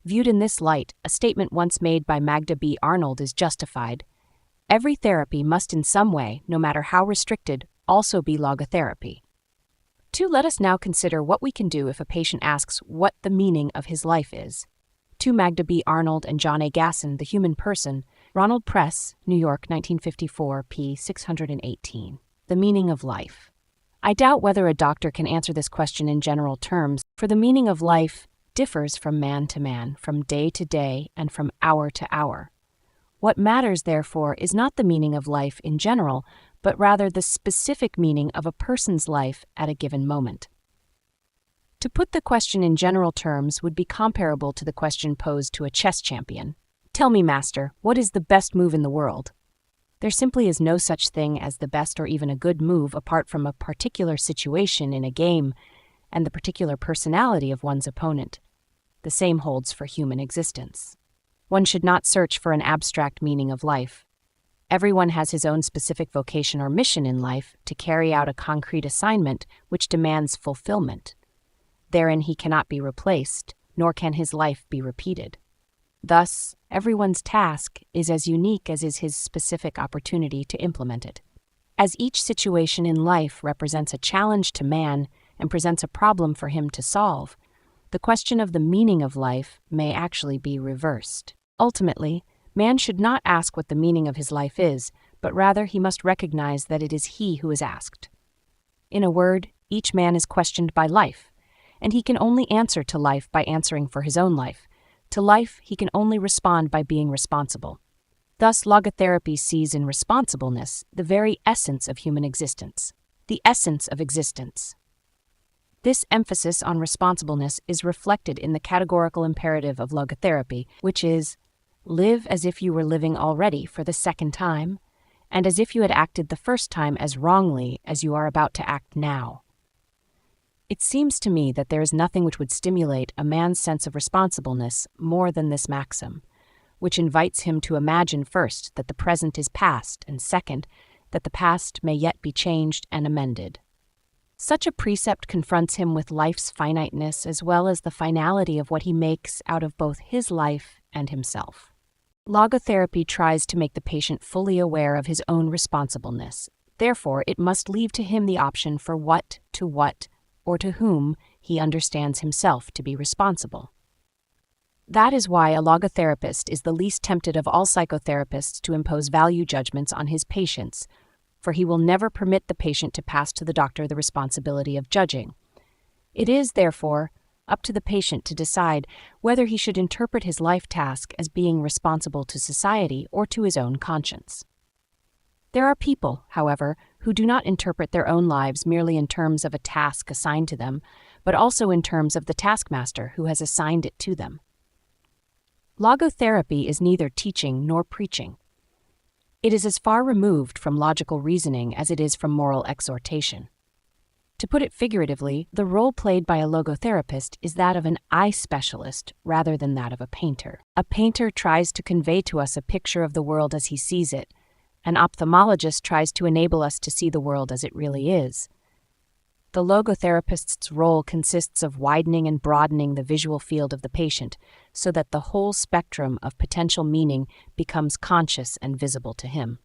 Viewed in this light, a statement once made by Magda B. Arnold is justified. Every therapy must in some way, no matter how restricted, also be logotherapy. 2. Let us now consider what we can do if a patient asks what the meaning of his life is. 2. Magda B. Arnold and John A. Gasson, The Human Person, Ronald Press, New York, 1954, p. 618. The meaning of life. I doubt whether a doctor can answer this question in general terms, for the meaning of life differs from man to man, from day to day, and from hour to hour. What matters, therefore, is not the meaning of life in general, but rather the specific meaning of a person's life at a given moment. To put the question in general terms would be comparable to the question posed to a chess champion. Tell me, master, what is the best move in the world? There simply is no such thing as the best or even a good move apart from a particular situation in a game and the particular personality of one's opponent. The same holds for human existence. One should not search for an abstract meaning of life. Everyone has his own specific vocation or mission in life to carry out a concrete assignment which demands fulfillment. Therein he cannot be replaced, nor can his life be repeated. Thus, everyone's task is as unique as is his specific opportunity to implement it. As each situation in life represents a challenge to man and presents a problem for him to solve, the question of the meaning of life may actually be reversed. Ultimately, man should not ask what the meaning of his life is, but rather he must recognize that it is he who is asked. In a word, each man is questioned by life, and he can only answer to life by answering for his own life. To life, he can only respond by being responsible. Thus, logotherapy sees in responsibleness the very essence of human existence, the essence of existence. This emphasis on responsibleness is reflected in the categorical imperative of logotherapy, which is, live as if you were living already for the second time, and as if you had acted the first time as wrongly as you are about to act now. It seems to me that there is nothing which would stimulate a man's sense of responsibleness more than this maxim, which invites him to imagine first that the present is past, and second, that the past may yet be changed and amended. Such a precept confronts him with life's finiteness as well as the finality of what he makes out of both his life and himself. Logotherapy tries to make the patient fully aware of his own responsibleness. Therefore, it must leave to him the option for what, or to whom he understands himself to be responsible. That is why a logotherapist is the least tempted of all psychotherapists to impose value judgments on his patients, for he will never permit the patient to pass to the doctor the responsibility of judging. It is, therefore, up to the patient to decide whether he should interpret his life task as being responsible to society or to his own conscience. There are people, however, who do not interpret their own lives merely in terms of a task assigned to them, but also in terms of the taskmaster who has assigned it to them. Logotherapy is neither teaching nor preaching. It is as far removed from logical reasoning as it is from moral exhortation. To put it figuratively, the role played by a logotherapist is that of an eye specialist rather than that of a painter. A painter tries to convey to us a picture of the world as he sees it. An ophthalmologist tries to enable us to see the world as it really is. The logotherapist's role consists of widening and broadening the visual field of the patient so that the whole spectrum of potential meaning becomes conscious and visible to him.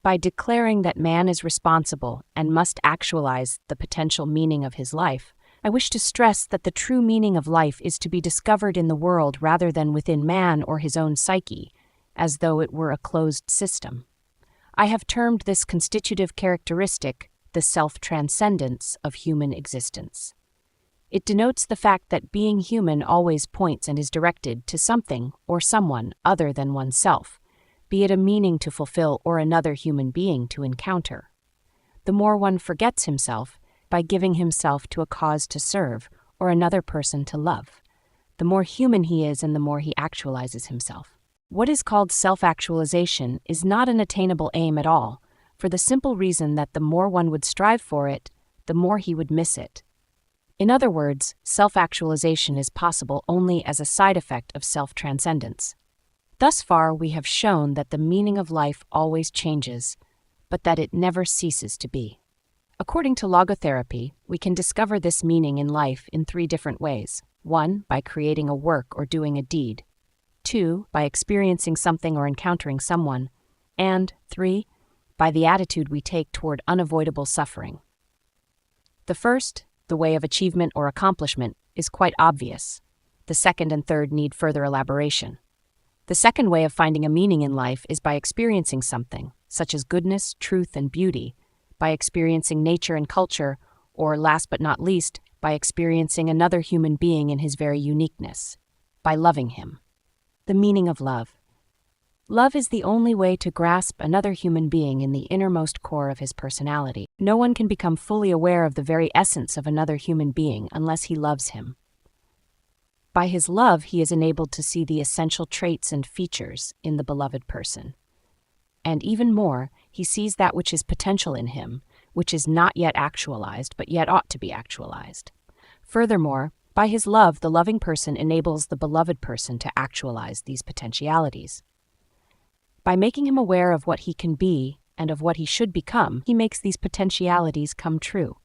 By declaring that man is responsible and must actualize the potential meaning of his life, I wish to stress that the true meaning of life is to be discovered in the world rather than within man or his own psyche, as though it were a closed system. I have termed this constitutive characteristic the self-transcendence of human existence. It denotes the fact that being human always points and is directed to something or someone other than oneself, be it a meaning to fulfill or another human being to encounter. The more one forgets himself by giving himself to a cause to serve or another person to love, the more human he is and the more he actualizes himself. What is called self-actualization is not an attainable aim at all, for the simple reason that the more one would strive for it, the more he would miss it. In other words, self-actualization is possible only as a side effect of self-transcendence. Thus far, we have shown that the meaning of life always changes, but that it never ceases to be. According to logotherapy, we can discover this meaning in life in 3 different ways. 1, by creating a work or doing a deed. 2, by experiencing something or encountering someone. And 3, by the attitude we take toward unavoidable suffering. The first, the way of achievement or accomplishment, is quite obvious. The second and third need further elaboration. The second way of finding a meaning in life is by experiencing something, such as goodness, truth, and beauty, by experiencing nature and culture, or last but not least, by experiencing another human being in his very uniqueness, by loving him. The meaning of love. Love is the only way to grasp another human being in the innermost core of his personality. No one can become fully aware of the very essence of another human being unless he loves him. By his love, he is enabled to see the essential traits and features in the beloved person. And even more, he sees that which is potential in him, which is not yet actualized, but yet ought to be actualized. Furthermore, by his love, the loving person enables the beloved person to actualize these potentialities. By making him aware of what he can be and of what he should become, he makes these potentialities come true.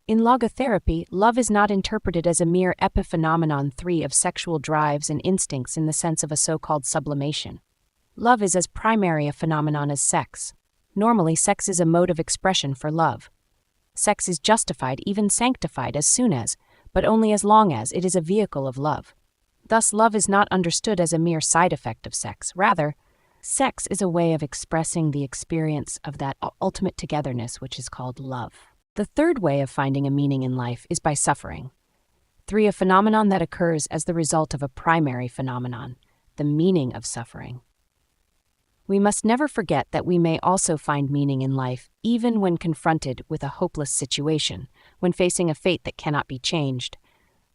In logotherapy, love is not interpreted as a mere epiphenomenon 3 of sexual drives and instincts in the sense of a so-called sublimation. Love is as primary a phenomenon as sex. Normally, sex is a mode of expression for love. Sex is justified, even sanctified, as soon as, but only as long as, it is a vehicle of love. Thus, love is not understood as a mere side effect of sex. Rather, sex is a way of expressing the experience of that ultimate togetherness which is called love. The third way of finding a meaning in life is by suffering. 3, a phenomenon that occurs as the result of a primary phenomenon, the meaning of suffering. We must never forget that we may also find meaning in life even when confronted with a hopeless situation, when facing a fate that cannot be changed.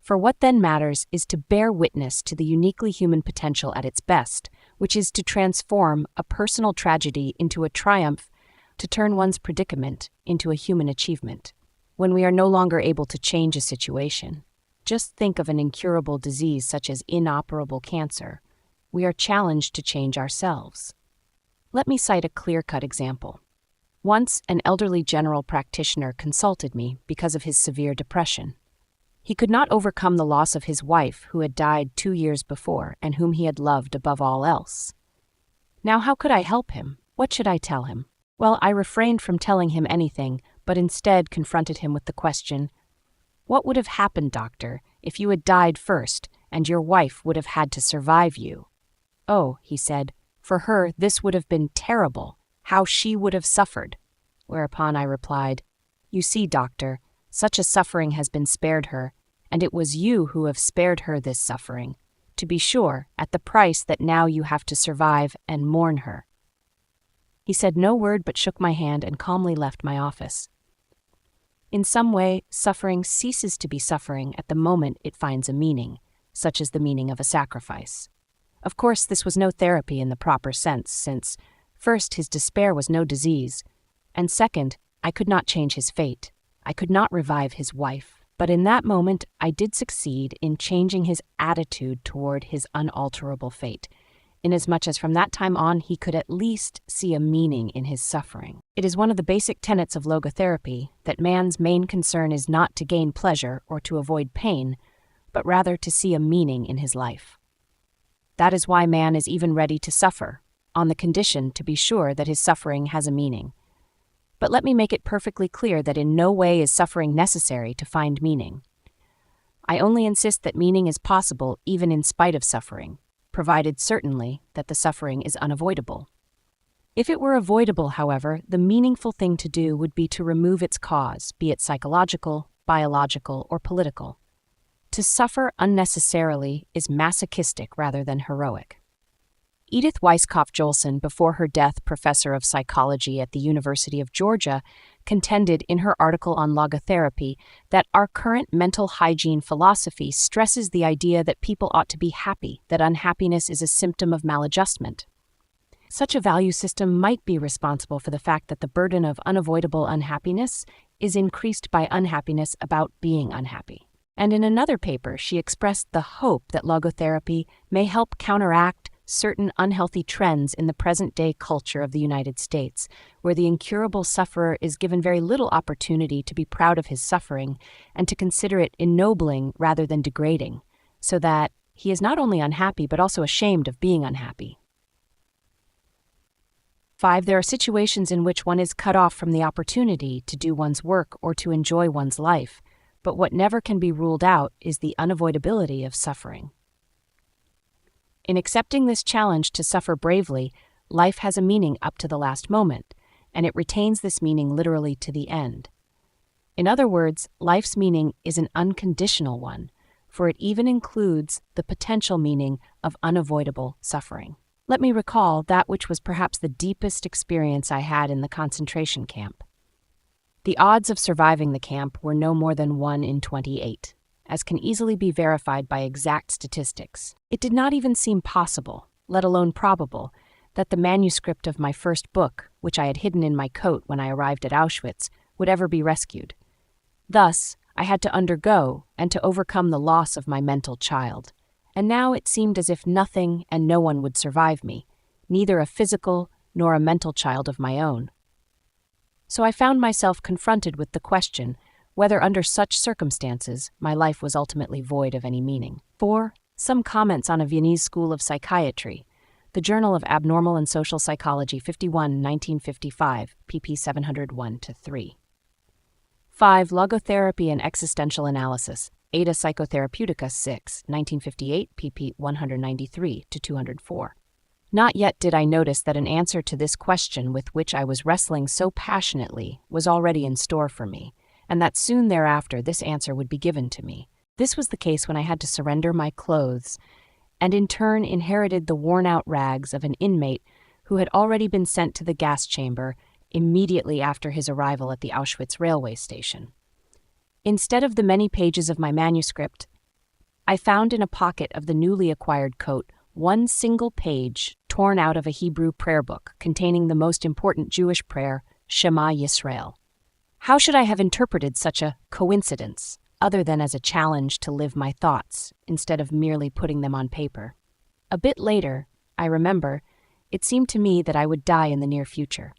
For what then matters is to bear witness to the uniquely human potential at its best, which is to transform a personal tragedy into a triumph, to turn one's predicament into a human achievement. When we are no longer able to change a situation, just think of an incurable disease such as inoperable cancer. We are challenged to change ourselves. Let me cite a clear-cut example. Once, an elderly general practitioner consulted me because of his severe depression. He could not overcome the loss of his wife, who had died 2 years before and whom he had loved above all else. Now, how could I help him? What should I tell him? Well, I refrained from telling him anything, but instead confronted him with the question, "What would have happened, doctor, if you had died first and your wife would have had to survive you?" "Oh," he said, "for her this would have been terrible. How she would have suffered." Whereupon I replied, "You see, doctor, such a suffering has been spared her, and it was you who have spared her this suffering, to be sure, at the price that now you have to survive and mourn her." He said no word but shook my hand and calmly left my office. In some way, suffering ceases to be suffering at the moment it finds a meaning, such as the meaning of a sacrifice. Of course, this was no therapy in the proper sense, since, first, his despair was no disease, and second, I could not change his fate. I could not revive his wife. But in that moment, I did succeed in changing his attitude toward his unalterable fate, inasmuch as from that time on he could at least see a meaning in his suffering. It is one of the basic tenets of logotherapy that man's main concern is not to gain pleasure or to avoid pain, but rather to see a meaning in his life. That is why man is even ready to suffer, on the condition, to be sure, that his suffering has a meaning. But let me make it perfectly clear that in no way is suffering necessary to find meaning. I only insist that meaning is possible even in spite of suffering, provided certainly that the suffering is unavoidable. If it were avoidable, however, the meaningful thing to do would be to remove its cause, be it psychological, biological, or political. To suffer unnecessarily is masochistic rather than heroic. Edith Weisskopf-Joelson, before her death professor of psychology at the University of Georgia, contended in her article on logotherapy that our current mental hygiene philosophy stresses the idea that people ought to be happy, that unhappiness is a symptom of maladjustment. Such a value system might be responsible for the fact that the burden of unavoidable unhappiness is increased by unhappiness about being unhappy. And in another paper, she expressed the hope that logotherapy may help counteract certain unhealthy trends in the present-day culture of the United States, where the incurable sufferer is given very little opportunity to be proud of his suffering and to consider it ennobling rather than degrading, so that he is not only unhappy but also ashamed of being unhappy. 5. There are situations in which one is cut off from the opportunity to do one's work or to enjoy one's life, but what never can be ruled out is the unavoidability of suffering. In accepting this challenge to suffer bravely, life has a meaning up to the last moment, and it retains this meaning literally to the end. In other words, life's meaning is an unconditional one, for it even includes the potential meaning of unavoidable suffering. Let me recall that which was perhaps the deepest experience I had in the concentration camp. The odds of surviving the camp were no more than 1 in 28, as can easily be verified by exact statistics. It did not even seem possible, let alone probable, that the manuscript of my first book, which I had hidden in my coat when I arrived at Auschwitz, would ever be rescued. Thus, I had to undergo and to overcome the loss of my mental child. And now it seemed as if nothing and no one would survive me, neither a physical nor a mental child of my own. So I found myself confronted with the question whether under such circumstances my life was ultimately void of any meaning. 4. Some comments on a Viennese School of Psychiatry, the Journal of Abnormal and Social Psychology 51, 1955, pp. 701-3. 5. Logotherapy and Existential Analysis, Ada Psychotherapeutica 6, 1958, pp. 193-204. Not yet did I notice that an answer to this question with which I was wrestling so passionately was already in store for me, and that soon thereafter this answer would be given to me. This was the case when I had to surrender my clothes, and in turn inherited the worn-out rags of an inmate who had already been sent to the gas chamber immediately after his arrival at the Auschwitz railway station. Instead of the many pages of my manuscript, I found in a pocket of the newly acquired coat one single page torn out of a Hebrew prayer book containing the most important Jewish prayer, Shema Yisrael. How should I have interpreted such a coincidence, other than as a challenge to live my thoughts, instead of merely putting them on paper? A bit later, I remember, it seemed to me that I would die in the near future.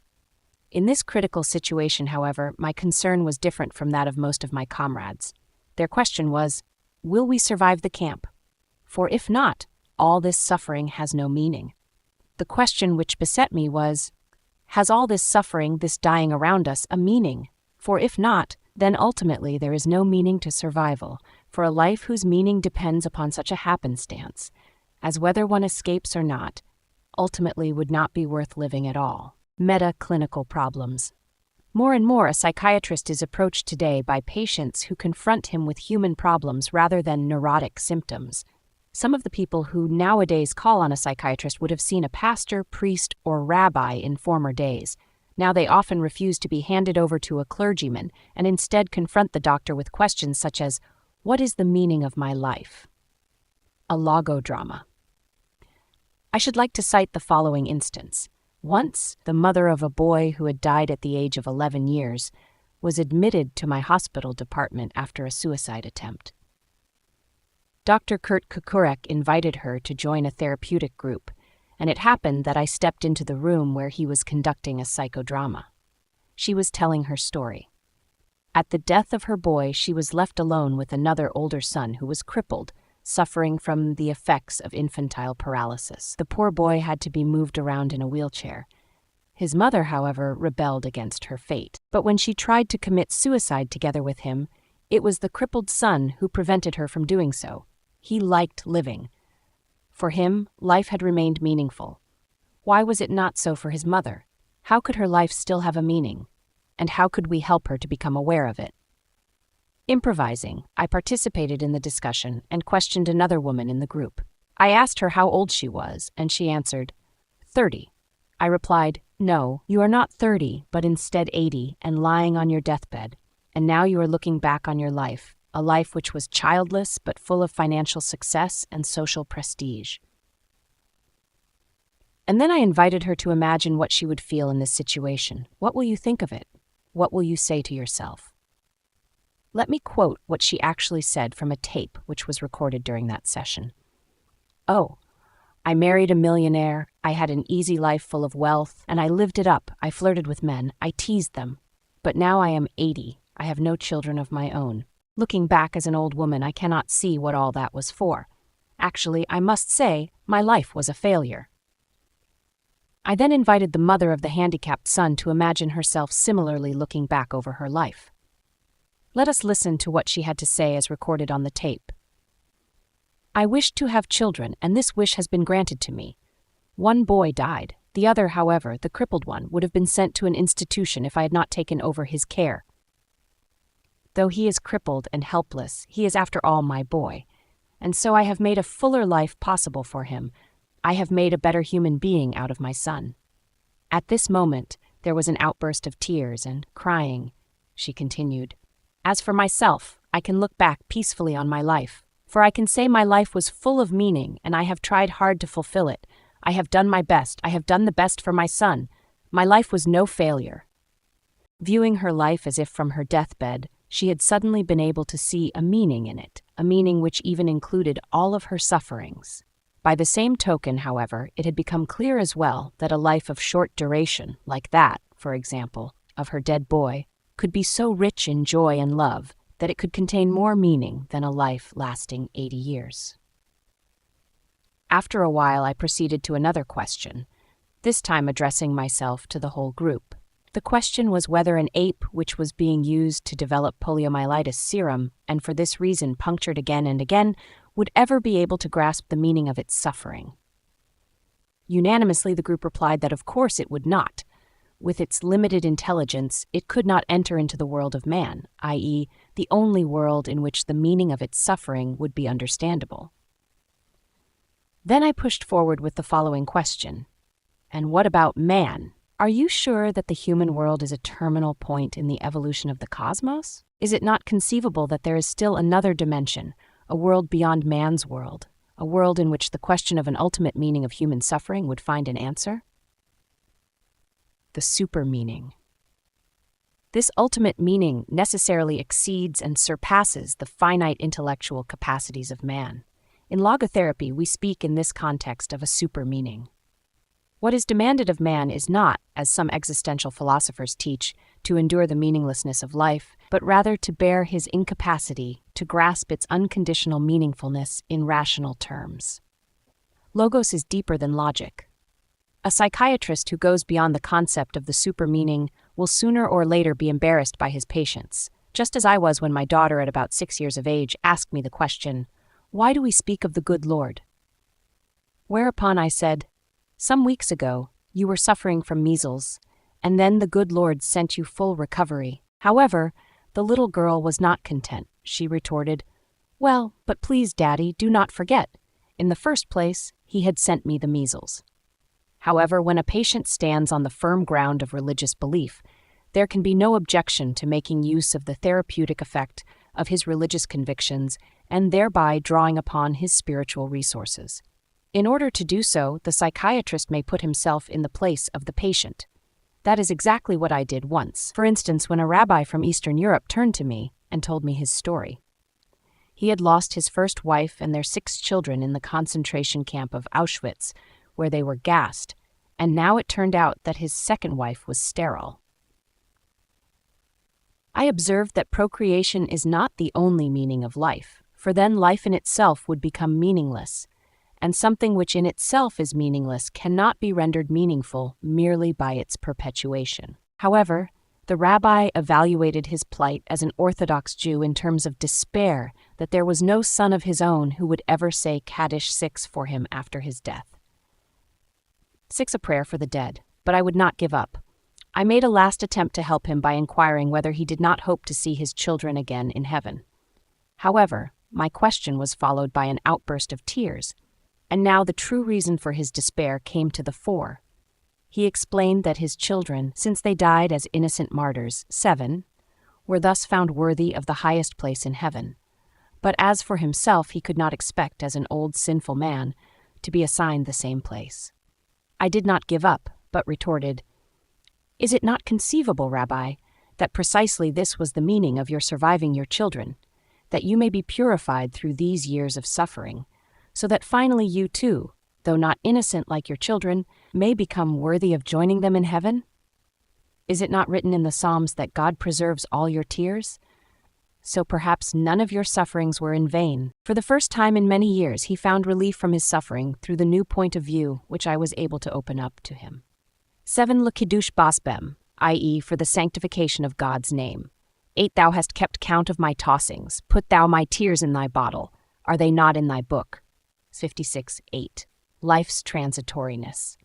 In this critical situation, however, my concern was different from that of most of my comrades. Their question was, will we survive the camp? For if not, all this suffering has no meaning. The question which beset me was, has all this suffering, this dying around us, a meaning? For if not, then ultimately there is no meaning to survival, for a life whose meaning depends upon such a happenstance, as whether one escapes or not, ultimately would not be worth living at all. Meta-clinical problems. More and more, a psychiatrist is approached today by patients who confront him with human problems rather than neurotic symptoms. Some of the people who nowadays call on a psychiatrist would have seen a pastor, priest, or rabbi in former days. Now they often refuse to be handed over to a clergyman and instead confront the doctor with questions such as, "What is the meaning of my life?" A logodrama. I should like to cite the following instance. Once, the mother of a boy who had died at the age of 11 years was admitted to my hospital department after a suicide attempt. Dr. Kurt Kukurek invited her to join a therapeutic group, and it happened that I stepped into the room where he was conducting a psychodrama. She was telling her story. At the death of her boy, she was left alone with another older son who was crippled, suffering from the effects of infantile paralysis. The poor boy had to be moved around in a wheelchair. His mother, however, rebelled against her fate. But when she tried to commit suicide together with him, it was the crippled son who prevented her from doing so. He liked living. For him, life had remained meaningful. Why was it not so for his mother? How could her life still have a meaning? And how could we help her to become aware of it? Improvising, I participated in the discussion and questioned another woman in the group. I asked her how old she was, and she answered, 30. I replied, "No, you are not 30, but instead 80, and lying on your deathbed. And now you are looking back on your life, a life which was childless but full of financial success and social prestige." And then I invited her to imagine what she would feel in this situation. What will you think of it? What will you say to yourself? Let me quote what she actually said from a tape which was recorded during that session. "Oh, I married a millionaire, I had an easy life full of wealth, and I lived it up. I flirted with men, I teased them. But now I am 80, I have no children of my own. Looking back as an old woman, I cannot see what all that was for. Actually, I must say, my life was a failure. I then invited the mother of the handicapped son to imagine herself similarly looking back over her life. Let us listen to what she had to say as recorded on the tape. I wished to have children, and this wish has been granted to me. One boy died. The other, however, the crippled one, would have been sent to an institution if I had not taken over his care. Though he is crippled and helpless, he is after all my boy, and so I have made a fuller life possible for him. I have made a better human being out of my son. At this moment, there was an outburst of tears and crying. She continued, As for myself, I can look back peacefully on my life, for I can say my life was full of meaning, and I have tried hard to fulfill it. I have done my best. I have done the best for my son. My life was no failure. Viewing her life as if from her deathbed, she had suddenly been able to see a meaning in it, a meaning which even included all of her sufferings. By the same token, however, it had become clear as well that a life of short duration, like that, for example, of her dead boy, could be so rich in joy and love that it could contain more meaning than a life lasting 80 years. After a while, I proceeded to another question, this time addressing myself to the whole group. The question was whether an ape which was being used to develop poliomyelitis serum, and for this reason punctured again and again, would ever be able to grasp the meaning of its suffering. Unanimously, the group replied that of course it would not. With its limited intelligence, it could not enter into the world of man, i.e., the only world in which the meaning of its suffering would be understandable. Then I pushed forward with the following question. And what about man? Are you sure that the human world is a terminal point in the evolution of the cosmos? Is it not conceivable that there is still another dimension, a world beyond man's world, a world in which the question of an ultimate meaning of human suffering would find an answer? The super meaning. This ultimate meaning necessarily exceeds and surpasses the finite intellectual capacities of man. In logotherapy, we speak in this context of a super meaning. What is demanded of man is not, as some existential philosophers teach, to endure the meaninglessness of life, but rather to bear his incapacity to grasp its unconditional meaningfulness in rational terms. Logos is deeper than logic. A psychiatrist who goes beyond the concept of the super meaning will sooner or later be embarrassed by his patients, just as I was when my daughter at about 6 years of age asked me the question, "Why do we speak of the good Lord?" Whereupon I said, "Some weeks ago, you were suffering from measles, and then the good Lord sent you full recovery." However, the little girl was not content. She retorted, "Well, but please, Daddy, do not forget. In the first place, he had sent me the measles." However, when a patient stands on the firm ground of religious belief, there can be no objection to making use of the therapeutic effect of his religious convictions and thereby drawing upon his spiritual resources. In order to do so, the psychiatrist may put himself in the place of the patient. That is exactly what I did once. For instance, when a rabbi from Eastern Europe turned to me and told me his story. He had lost his first wife and their 6 children in the concentration camp of Auschwitz, where they were gassed, and now it turned out that his second wife was sterile. I observed that procreation is not the only meaning of life, for then life in itself would become meaningless, and something which in itself is meaningless cannot be rendered meaningful merely by its perpetuation. However, the rabbi evaluated his plight as an Orthodox Jew in terms of despair that there was no son of his own who would ever say Kaddish 6 for him after his death. 6 a prayer for the dead, but I would not give up. I made a last attempt to help him by inquiring whether he did not hope to see his children again in heaven. However, my question was followed by an outburst of tears, and now the true reason for his despair came to the fore. He explained that his children, since they died as innocent martyrs, 7, were thus found worthy of the highest place in heaven. But as for himself, he could not expect, as an old sinful man, to be assigned the same place. I did not give up, but retorted, "Is it not conceivable, Rabbi, that precisely this was the meaning of your surviving your children, that you may be purified through these years of suffering, so that finally you too, though not innocent like your children, may become worthy of joining them in heaven? Is it not written in the Psalms that God preserves all your tears? So perhaps none of your sufferings were in vain. For the first time in many years, he found relief from his suffering through the new point of view which I was able to open up to him. 7. L'Kiddush Basbem, i.e., for the sanctification of God's name. 8. Thou hast kept count of my tossings. Put thou my tears in thy bottle. Are they not in thy book? 56:8. Life's transitoriness.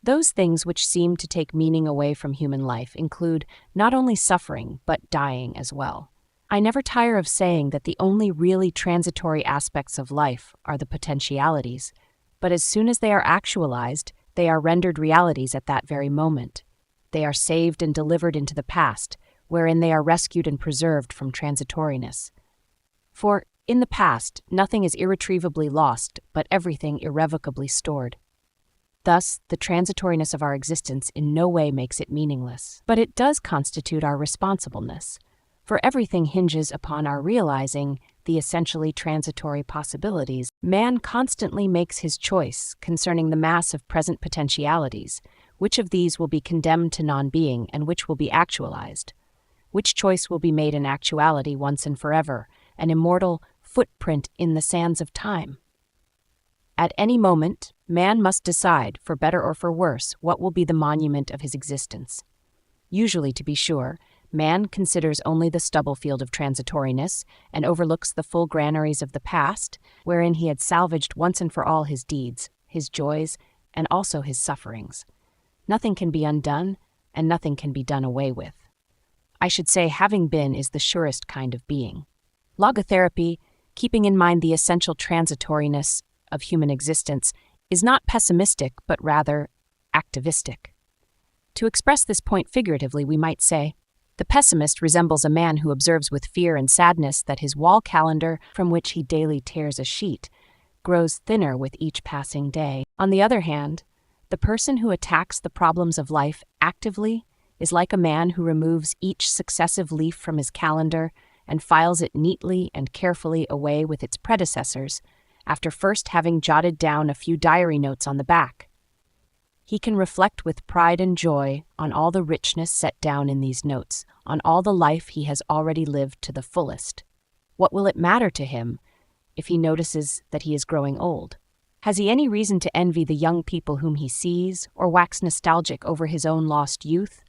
Those things which seem to take meaning away from human life include not only suffering, but dying as well. I never tire of saying that the only really transitory aspects of life are the potentialities, but as soon as they are actualized, they are rendered realities at that very moment. They are saved and delivered into the past, wherein they are rescued and preserved from transitoriness. For, in the past, nothing is irretrievably lost, but everything irrevocably stored. Thus, the transitoriness of our existence in no way makes it meaningless, but it does constitute our responsibleness, for everything hinges upon our realizing the essentially transitory possibilities. Man constantly makes his choice concerning the mass of present potentialities, which of these will be condemned to non-being and which will be actualized. Which choice will be made in actuality once and forever, an immortal footprint in the sands of time? At any moment, man must decide, for better or for worse, what will be the monument of his existence. Usually, to be sure, man considers only the stubble field of transitoriness and overlooks the full granaries of the past, wherein he had salvaged once and for all his deeds, his joys, and also his sufferings. Nothing can be undone, and nothing can be done away with. I should say having been is the surest kind of being. Logotherapy, keeping in mind the essential transitoriness of human existence, is not pessimistic, but rather activistic. To express this point figuratively, we might say, the pessimist resembles a man who observes with fear and sadness that his wall calendar, from which he daily tears a sheet, grows thinner with each passing day. On the other hand, the person who attacks the problems of life actively is like a man who removes each successive leaf from his calendar and files it neatly and carefully away with its predecessors, after first having jotted down a few diary notes on the back. He can reflect with pride and joy on all the richness set down in these notes, on all the life he has already lived to the fullest. What will it matter to him if he notices that he is growing old? Has he any reason to envy the young people whom he sees, or wax nostalgic over his own lost youth?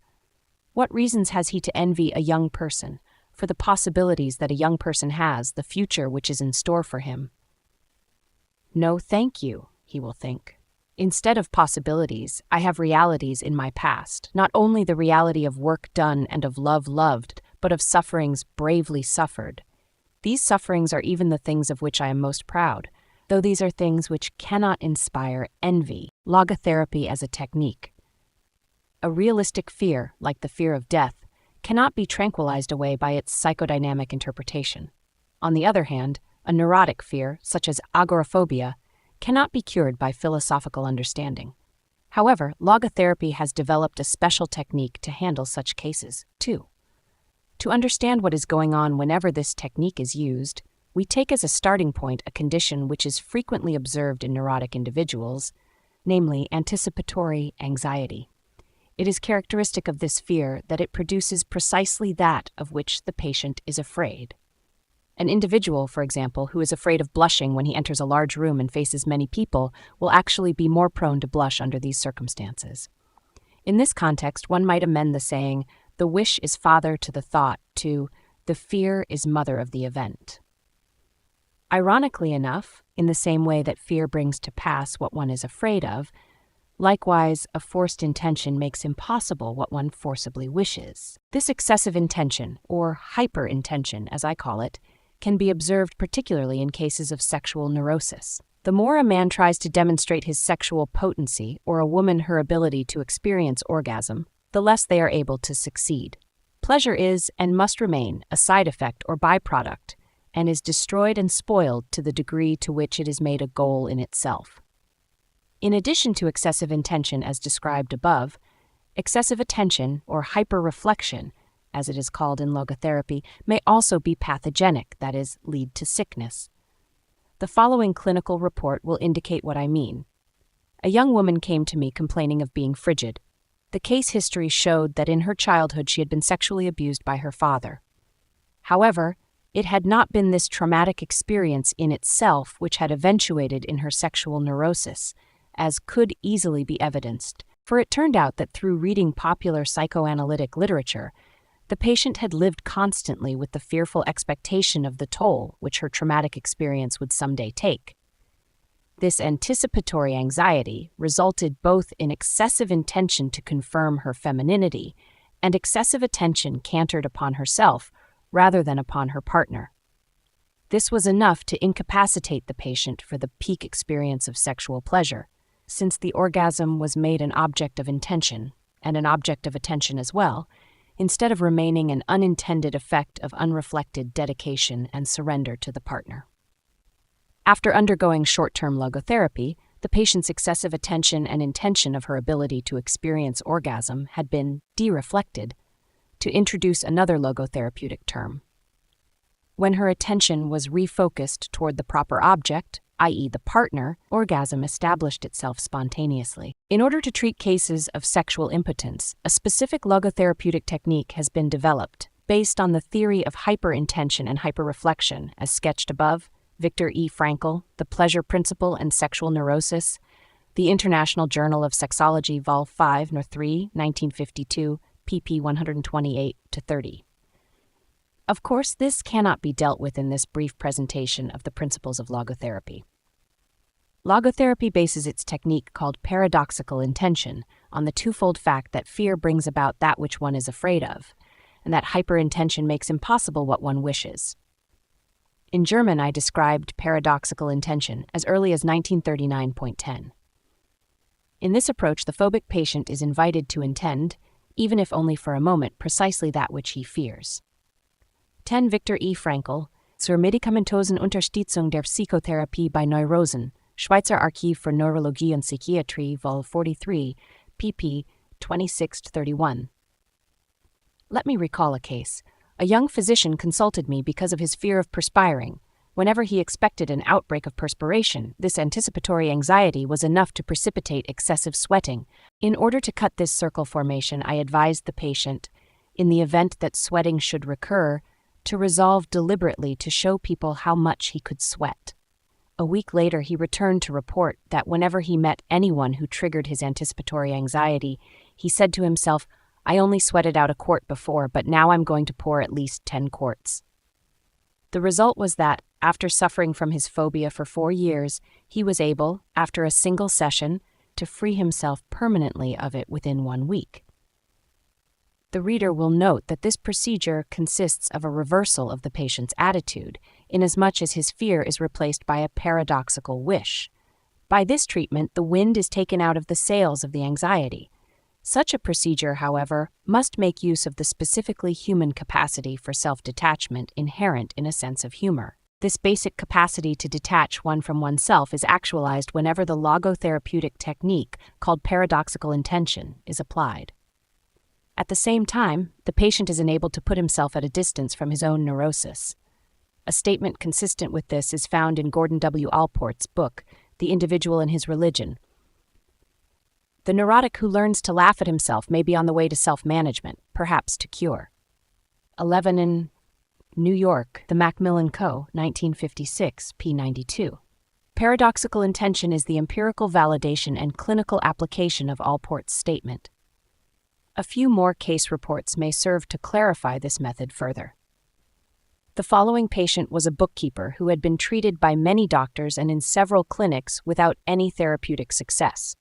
What reasons has he to envy a young person, for the possibilities that a young person has, the future which is in store for him? No, thank you, he will think. Instead of possibilities, I have realities in my past, not only the reality of work done and of love loved, but of sufferings bravely suffered. These sufferings are even the things of which I am most proud, though these are things which cannot inspire envy. Logotherapy as a technique. A realistic fear, like the fear of death, cannot be tranquilized away by its psychodynamic interpretation. On the other hand, a neurotic fear, such as agoraphobia, cannot be cured by philosophical understanding. However, logotherapy has developed a special technique to handle such cases, too. To understand what is going on whenever this technique is used, we take as a starting point a condition which is frequently observed in neurotic individuals, namely anticipatory anxiety. It is characteristic of this fear that it produces precisely that of which the patient is afraid. An individual, for example, who is afraid of blushing when he enters a large room and faces many people will actually be more prone to blush under these circumstances. In this context, one might amend the saying, "The wish is father to the thought," to "the fear is mother of the event." Ironically enough, in the same way that fear brings to pass what one is afraid of, likewise, a forced intention makes impossible what one forcibly wishes. This excessive intention, or hyperintention as I call it, can be observed particularly in cases of sexual neurosis. The more a man tries to demonstrate his sexual potency or a woman her ability to experience orgasm, the less they are able to succeed. Pleasure is, and must remain, a side effect or byproduct, and is destroyed and spoiled to the degree to which it is made a goal in itself. In addition to excessive intention as described above, excessive attention or hyperreflection, as it is called in logotherapy, may also be pathogenic, that is, lead to sickness. The following clinical report will indicate what I mean. A young woman came to me complaining of being frigid. The case history showed that in her childhood she had been sexually abused by her father. However, it had not been this traumatic experience in itself which had eventuated in her sexual neurosis, as could easily be evidenced, for it turned out that through reading popular psychoanalytic literature, the patient had lived constantly with the fearful expectation of the toll which her traumatic experience would someday take. This anticipatory anxiety resulted both in excessive intention to confirm her femininity and excessive attention cantered upon herself rather than upon her partner. This was enough to incapacitate the patient for the peak experience of sexual pleasure, since the orgasm was made an object of intention, and an object of attention as well, instead of remaining an unintended effect of unreflected dedication and surrender to the partner. After undergoing short-term logotherapy, the patient's excessive attention and intention of her ability to experience orgasm had been dereflected, to introduce another logotherapeutic term. When her attention was refocused toward the proper object, i.e. the partner, orgasm established itself spontaneously. In order to treat cases of sexual impotence, a specific logotherapeutic technique has been developed based on the theory of hyperintention and hyperreflection, as sketched above, Viktor E. Frankl, The Pleasure Principle and Sexual Neurosis, The International Journal of Sexology, Vol. 5, No. 3, 1952, pp. 128-30. Of course, this cannot be dealt with in this brief presentation of the principles of logotherapy. Logotherapy bases its technique called paradoxical intention on the twofold fact that fear brings about that which one is afraid of, and that hyperintention makes impossible what one wishes. In German, I described paradoxical intention as early as 1939.10. In this approach, the phobic patient is invited to intend, even if only for a moment, precisely that which he fears. 10 Viktor E. Frankl, Zur medikamentosen Unterstützung der Psychotherapie bei Neurosen, Schweizer Archiv für Neurologie und Psychiatrie, Vol. 43, pp. 26-31. Let me recall a case. A young physician consulted me because of his fear of perspiring. Whenever he expected an outbreak of perspiration, this anticipatory anxiety was enough to precipitate excessive sweating. In order to cut this circle formation, I advised the patient, in the event that sweating should recur, to resolve deliberately to show people how much he could sweat. A week later, he returned to report that whenever he met anyone who triggered his anticipatory anxiety, he said to himself, "I only sweated out a quart before, but now I'm going to pour at least 10 quarts." The result was that, after suffering from his phobia for 4 years, he was able, after a single session, to free himself permanently of it within 1 week. The reader will note that this procedure consists of a reversal of the patient's attitude, inasmuch as his fear is replaced by a paradoxical wish. By this treatment, the wind is taken out of the sails of the anxiety. Such a procedure, however, must make use of the specifically human capacity for self-detachment inherent in a sense of humor. This basic capacity to detach one from oneself is actualized whenever the logotherapeutic technique, called paradoxical intention, is applied. At the same time, the patient is enabled to put himself at a distance from his own neurosis. A statement consistent with this is found in Gordon W. Allport's book, The Individual and His Religion. The neurotic who learns to laugh at himself may be on the way to self-management, perhaps to cure. 11 in New York, The Macmillan Co., 1956, p. 92. Paradoxical intention is the empirical validation and clinical application of Allport's statement. A few more case reports may serve to clarify this method further. The following patient was a bookkeeper who had been treated by many doctors and in several clinics without any therapeutic success.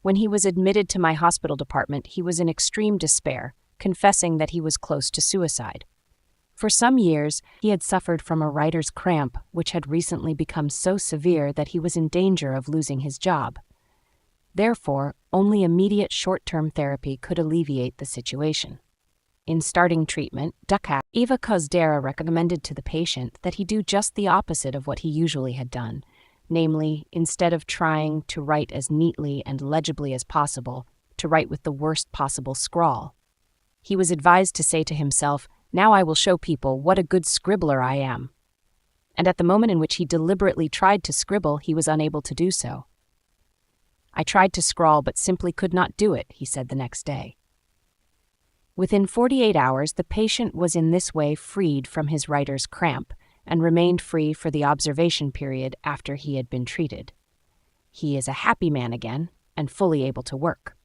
When he was admitted to my hospital department, he was in extreme despair, confessing that he was close to suicide. For some years, he had suffered from a writer's cramp, which had recently become so severe that he was in danger of losing his job. Therefore, only immediate short-term therapy could alleviate the situation. In starting treatment, Dr. Eva Kozdera recommended to the patient that he do just the opposite of what he usually had done, namely, instead of trying to write as neatly and legibly as possible, to write with the worst possible scrawl. He was advised to say to himself, "Now I will show people what a good scribbler I am." and at the moment in which he deliberately tried to scribble, he was unable to do so. "I tried to scrawl but simply could not do it," he said the next day. Within 48 hours, the patient was in this way freed from his writer's cramp and remained free for the observation period after he had been treated. He is a happy man again and fully able to work.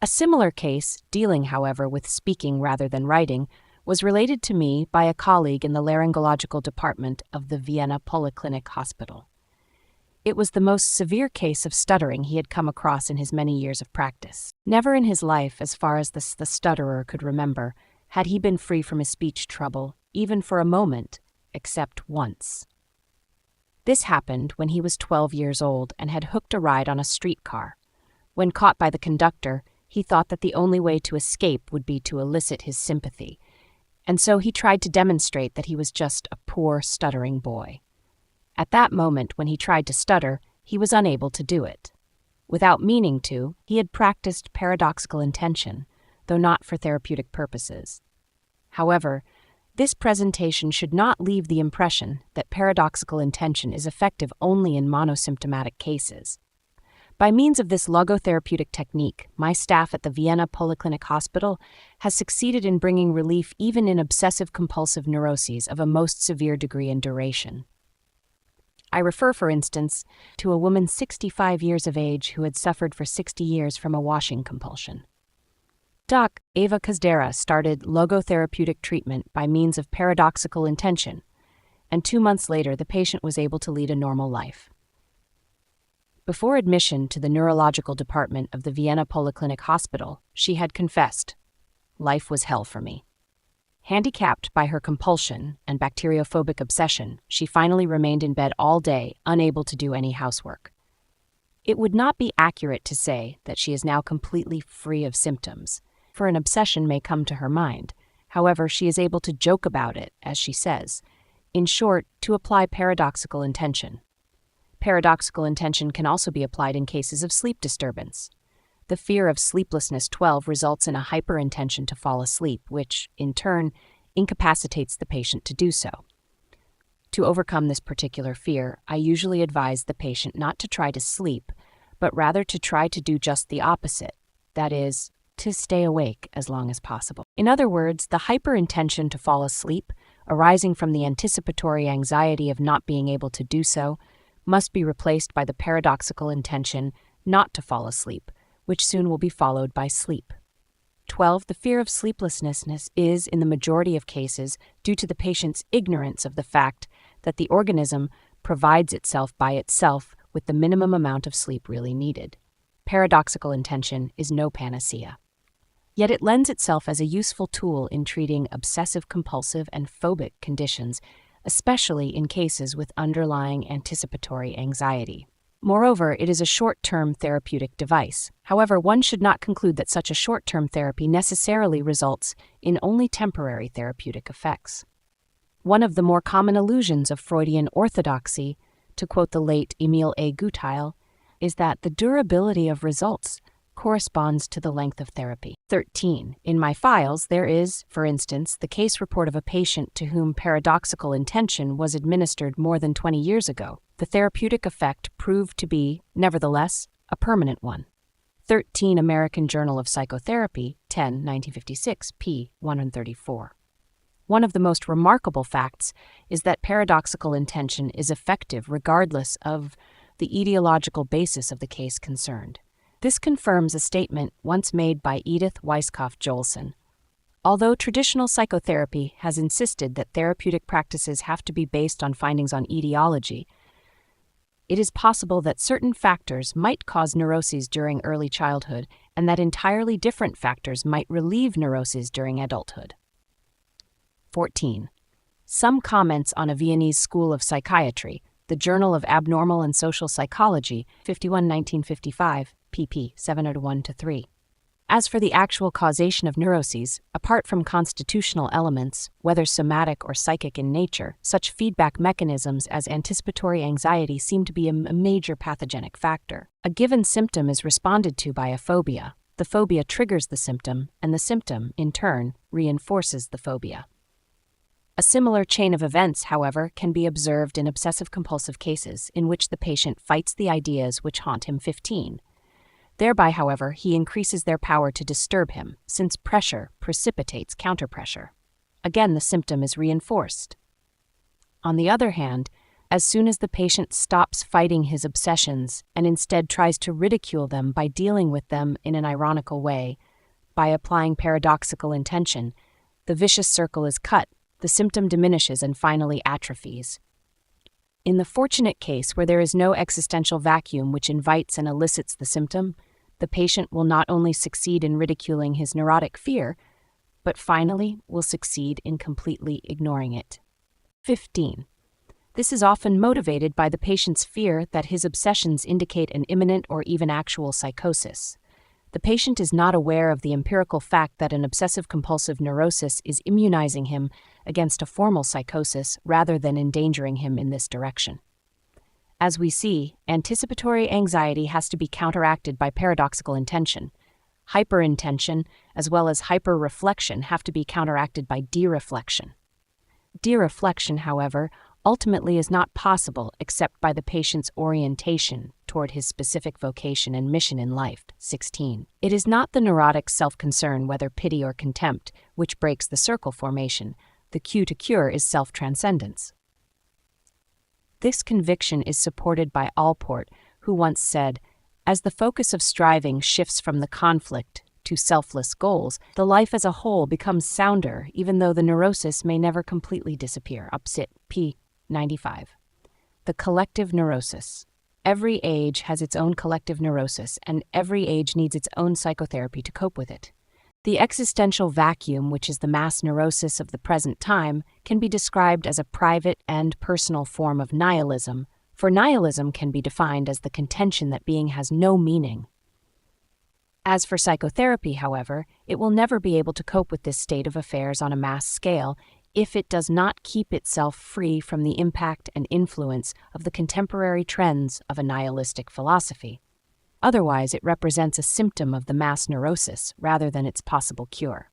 A similar case, dealing, however, with speaking rather than writing, was related to me by a colleague in the laryngological department of the Vienna Polyclinic Hospital. It was the most severe case of stuttering he had come across in his many years of practice. Never in his life, as far as the stutterer could remember, had he been free from his speech trouble, even for a moment, except once. This happened when he was 12 years old and had hooked a ride on a streetcar. When caught by the conductor, he thought that the only way to escape would be to elicit his sympathy, and so he tried to demonstrate that he was just a poor, stuttering boy. At that moment, when he tried to stutter, he was unable to do it. Without meaning to, he had practiced paradoxical intention, though not for therapeutic purposes. However, this presentation should not leave the impression that paradoxical intention is effective only in monosymptomatic cases. By means of this logotherapeutic technique, my staff at the Vienna Polyclinic Hospital has succeeded in bringing relief even in obsessive-compulsive neuroses of a most severe degree and duration. I refer, for instance, to a woman 65 years of age who had suffered for 60 years from a washing compulsion. Doc. Eva Kazdera started logotherapeutic treatment by means of paradoxical intention, and 2 months later the patient was able to lead a normal life. Before admission to the neurological department of the Vienna Polyclinic Hospital, she had confessed, "Life was hell for me." Handicapped by her compulsion and bacteriophobic obsession, she finally remained in bed all day, unable to do any housework. It would not be accurate to say that she is now completely free of symptoms, for an obsession may come to her mind. However, she is able to joke about it, as she says. In short, to apply paradoxical intention. Paradoxical intention can also be applied in cases of sleep disturbance. The fear of sleeplessness 12 results in a hyperintention to fall asleep, which, in turn, incapacitates the patient to do so. To overcome this particular fear, I usually advise the patient not to try to sleep, but rather to try to do just the opposite, that is, to stay awake as long as possible. In other words, the hyperintention to fall asleep, arising from the anticipatory anxiety of not being able to do so, must be replaced by the paradoxical intention not to fall asleep, which soon will be followed by sleep. 12. The fear of sleeplessness is, in the majority of cases, due to the patient's ignorance of the fact that the organism provides itself by itself with the minimum amount of sleep really needed. Paradoxical intention is no panacea. Yet it lends itself as a useful tool in treating obsessive-compulsive and phobic conditions, especially in cases with underlying anticipatory anxiety. Moreover, it is a short-term therapeutic device. However, one should not conclude that such a short-term therapy necessarily results in only temporary therapeutic effects. One of the more common illusions of Freudian orthodoxy, to quote the late Emile A. Gutile, is that the durability of results corresponds to the length of therapy. 13. In my files, there is, for instance, the case report of a patient to whom paradoxical intention was administered more than 20 years ago. The therapeutic effect proved to be, nevertheless, a permanent one. 13 American Journal of Psychotherapy, 10, 1956, p. 134. One of the most remarkable facts is that paradoxical intention is effective regardless of the etiological basis of the case concerned. This confirms a statement once made by Edith Weisskopf-Joelson. Although traditional psychotherapy has insisted that therapeutic practices have to be based on findings on etiology, it is possible that certain factors might cause neuroses during early childhood and that entirely different factors might relieve neuroses during adulthood. 14. Some comments on a Viennese school of psychiatry, the Journal of Abnormal and Social Psychology, 51, 1955, pp. 701-3. As for the actual causation of neuroses, apart from constitutional elements, whether somatic or psychic in nature, such feedback mechanisms as anticipatory anxiety seem to be a major pathogenic factor. A given symptom is responded to by a phobia. The phobia triggers the symptom, and the symptom, in turn, reinforces the phobia. A similar chain of events, however, can be observed in obsessive-compulsive cases in which the patient fights the ideas which haunt him 15. Thereby, however, he increases their power to disturb him, since pressure precipitates counterpressure. Again, the symptom is reinforced. On the other hand, as soon as the patient stops fighting his obsessions and instead tries to ridicule them by dealing with them in an ironical way, by applying paradoxical intention, the vicious circle is cut, the symptom diminishes and finally atrophies. In the fortunate case where there is no existential vacuum which invites and elicits the symptom, the patient will not only succeed in ridiculing his neurotic fear, but finally will succeed in completely ignoring it. 15. This is often motivated by the patient's fear that his obsessions indicate an imminent or even actual psychosis. The patient is not aware of the empirical fact that an obsessive-compulsive neurosis is immunizing him against a formal psychosis rather than endangering him in this direction. As we see, anticipatory anxiety has to be counteracted by paradoxical intention. Hyperintention, as well as hyperreflection, have to be counteracted by dereflection. Dereflection, however, ultimately is not possible except by the patient's orientation toward his specific vocation and mission in life. 16. It is not the neurotic self-concern, whether pity or contempt, which breaks the circle formation. The cue to cure is self-transcendence. This conviction is supported by Allport, who once said, "As the focus of striving shifts from the conflict to selfless goals, the life as a whole becomes sounder, even though the neurosis may never completely disappear." Upsit, p. 95. The collective neurosis. Every age has its own collective neurosis, and every age needs its own psychotherapy to cope with it. The existential vacuum, which is the mass neurosis of the present time, can be described as a private and personal form of nihilism, for nihilism can be defined as the contention that being has no meaning. As for psychotherapy, however, it will never be able to cope with this state of affairs on a mass scale if it does not keep itself free from the impact and influence of the contemporary trends of a nihilistic philosophy. Otherwise, it represents a symptom of the mass neurosis rather than its possible cure.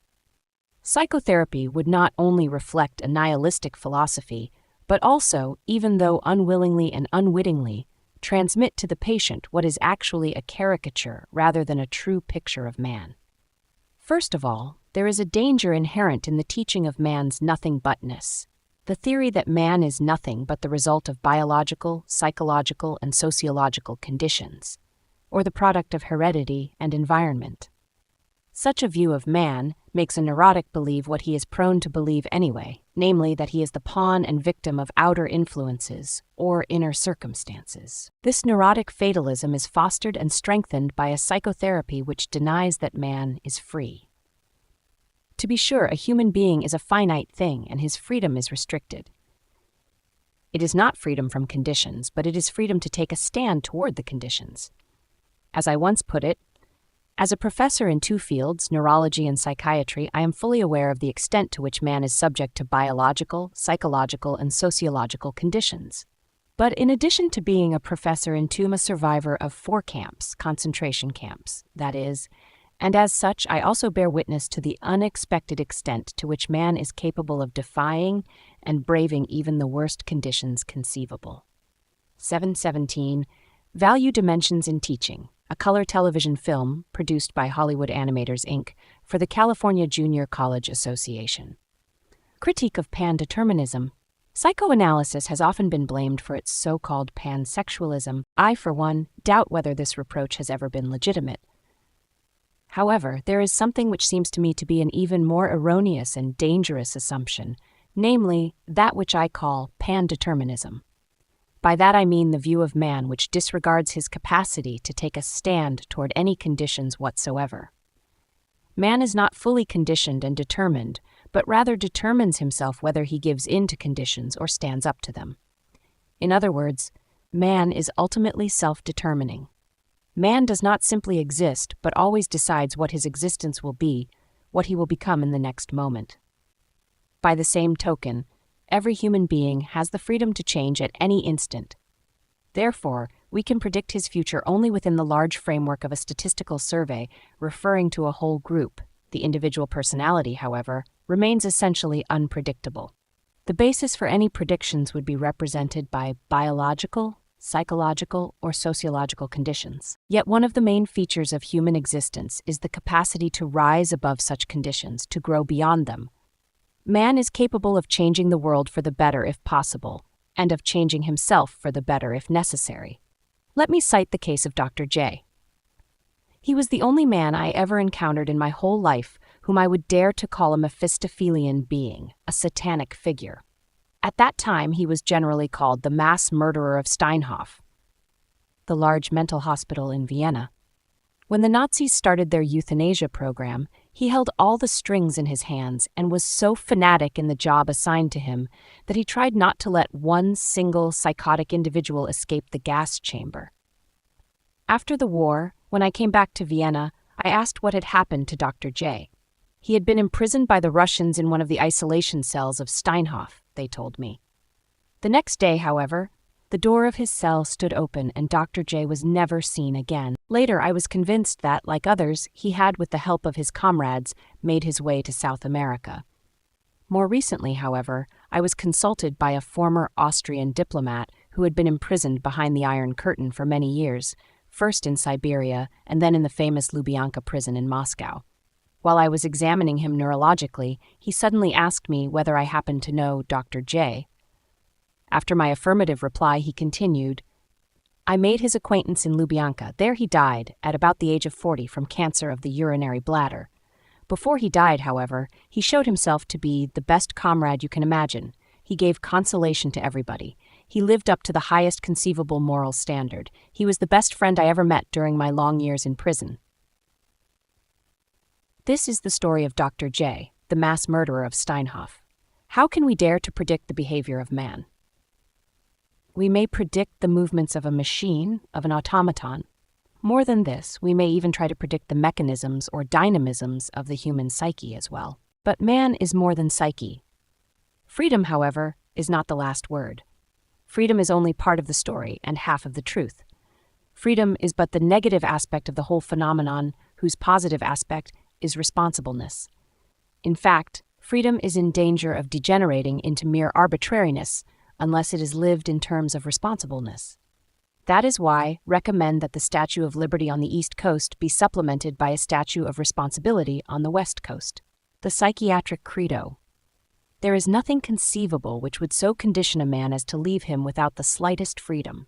Psychotherapy would not only reflect a nihilistic philosophy, but also, even though unwillingly and unwittingly, transmit to the patient what is actually a caricature rather than a true picture of man. First of all, there is a danger inherent in the teaching of man's nothing-butness. The theory that man is nothing but the result of biological, psychological, and sociological conditions, or the product of heredity and environment. Such a view of man makes a neurotic believe what he is prone to believe anyway, namely that he is the pawn and victim of outer influences or inner circumstances. This neurotic fatalism is fostered and strengthened by a psychotherapy which denies that man is free. To be sure, a human being is a finite thing and his freedom is restricted. It is not freedom from conditions, but it is freedom to take a stand toward the conditions. As I once put it, as a professor in two fields, neurology and psychiatry, I am fully aware of the extent to which man is subject to biological, psychological, and sociological conditions. But in addition to being a professor in two, I'm a survivor of 4 camps, concentration camps, that is, and as such I also bear witness to the unexpected extent to which man is capable of defying and braving even the worst conditions conceivable. 717. Value Dimensions in Teaching, a color television film produced by Hollywood Animators, Inc. for the California Junior College Association. Critique of Pandeterminism. Psychoanalysis has often been blamed for its so-called pansexualism. I, for one, doubt whether this reproach has ever been legitimate. However, there is something which seems to me to be an even more erroneous and dangerous assumption, namely, that which I call pandeterminism. By that I mean the view of man which disregards his capacity to take a stand toward any conditions whatsoever. Man is not fully conditioned and determined, but rather determines himself whether he gives in to conditions or stands up to them. In other words, man is ultimately self-determining. Man does not simply exist, but always decides what his existence will be, what he will become in the next moment. By the same token, every human being has the freedom to change at any instant. Therefore, we can predict his future only within the large framework of a statistical survey referring to a whole group. The individual personality, however, remains essentially unpredictable. The basis for any predictions would be represented by biological, psychological, or sociological conditions. Yet one of the main features of human existence is the capacity to rise above such conditions, to grow beyond them. Man is capable of changing the world for the better if possible, and of changing himself for the better if necessary. Let me cite the case of Dr. J. He was the only man I ever encountered in my whole life whom I would dare to call a Mephistophelian being, a satanic figure. At that time, he was generally called the mass murderer of Steinhof, the large mental hospital in Vienna. When the Nazis started their euthanasia program, he held all the strings in his hands and was so fanatic in the job assigned to him that he tried not to let one single psychotic individual escape the gas chamber. After the war, when I came back to Vienna, I asked what had happened to Dr. J. He had been imprisoned by the Russians in one of the isolation cells of Steinhof, they told me. The next day, however, the door of his cell stood open and Dr. J was never seen again. Later, I was convinced that, like others, he had, with the help of his comrades, made his way to South America. More recently, however, I was consulted by a former Austrian diplomat who had been imprisoned behind the Iron Curtain for many years, first in Siberia and then in the famous Lubyanka prison in Moscow. While I was examining him neurologically, he suddenly asked me whether I happened to know Dr. J. After my affirmative reply, he continued, "I made his acquaintance in Lubyanka. There he died, at about the age of 40, from cancer of the urinary bladder. Before he died, however, he showed himself to be the best comrade you can imagine. He gave consolation to everybody. He lived up to the highest conceivable moral standard. He was the best friend I ever met during my long years in prison." This is the story of Dr. J., the mass murderer of Steinhof. How can we dare to predict the behavior of man? We may predict the movements of a machine, of an automaton. More than this, we may even try to predict the mechanisms or dynamisms of the human psyche as well. But man is more than psyche. Freedom, however, is not the last word. Freedom is only part of the story and half of the truth. Freedom is but the negative aspect of the whole phenomenon, whose positive aspect is responsibleness. In fact, freedom is in danger of degenerating into mere arbitrariness unless it is lived in terms of responsibleness. That is why I recommend that the Statue of Liberty on the East Coast be supplemented by a Statue of Responsibility on the West Coast. The psychiatric credo. There is nothing conceivable which would so condition a man as to leave him without the slightest freedom.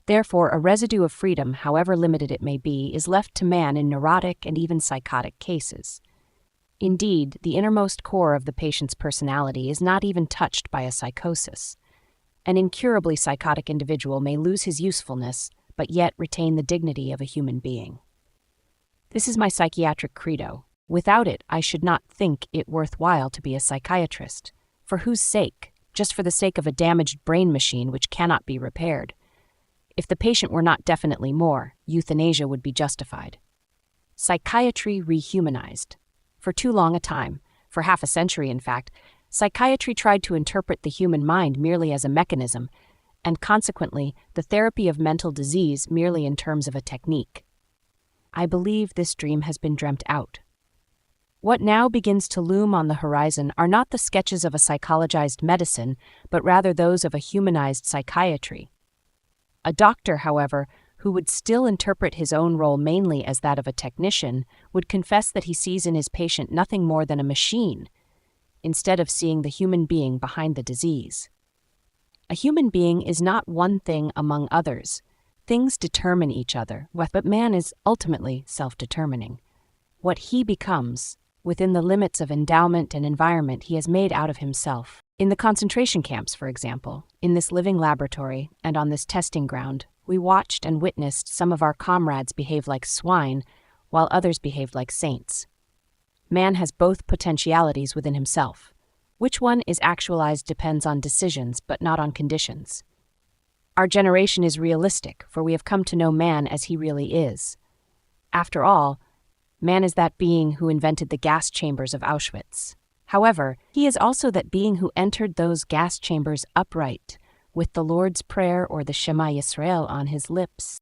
Therefore, a residue of freedom, however limited it may be, is left to man in neurotic and even psychotic cases. Indeed, the innermost core of the patient's personality is not even touched by a psychosis. An incurably psychotic individual may lose his usefulness, but yet retain the dignity of a human being. This is my psychiatric credo. Without it, I should not think it worthwhile to be a psychiatrist. For whose sake? Just for the sake of a damaged brain machine which cannot be repaired. If the patient were not definitely more, euthanasia would be justified. Psychiatry rehumanized. For too long a time, for half a century in fact, psychiatry tried to interpret the human mind merely as a mechanism, and consequently the therapy of mental disease merely in terms of a technique. I believe this dream has been dreamt out. What now begins to loom on the horizon are not the sketches of a psychologized medicine, but rather those of a humanized psychiatry. A doctor, however, who would still interpret his own role mainly as that of a technician, would confess that he sees in his patient nothing more than a machine, instead of seeing the human being behind the disease. A human being is not one thing among others. Things determine each other, but man is ultimately self-determining. What he becomes, within the limits of endowment and environment he has made out of himself. In the concentration camps, for example, in this living laboratory and on this testing ground, we watched and witnessed some of our comrades behave like swine, while others behaved like saints. Man has both potentialities within himself. Which one is actualized depends on decisions, but not on conditions. Our generation is realistic, for we have come to know man as he really is. After all, man is that being who invented the gas chambers of Auschwitz. However, he is also that being who entered those gas chambers upright, with the Lord's Prayer or the Shema Yisrael on his lips.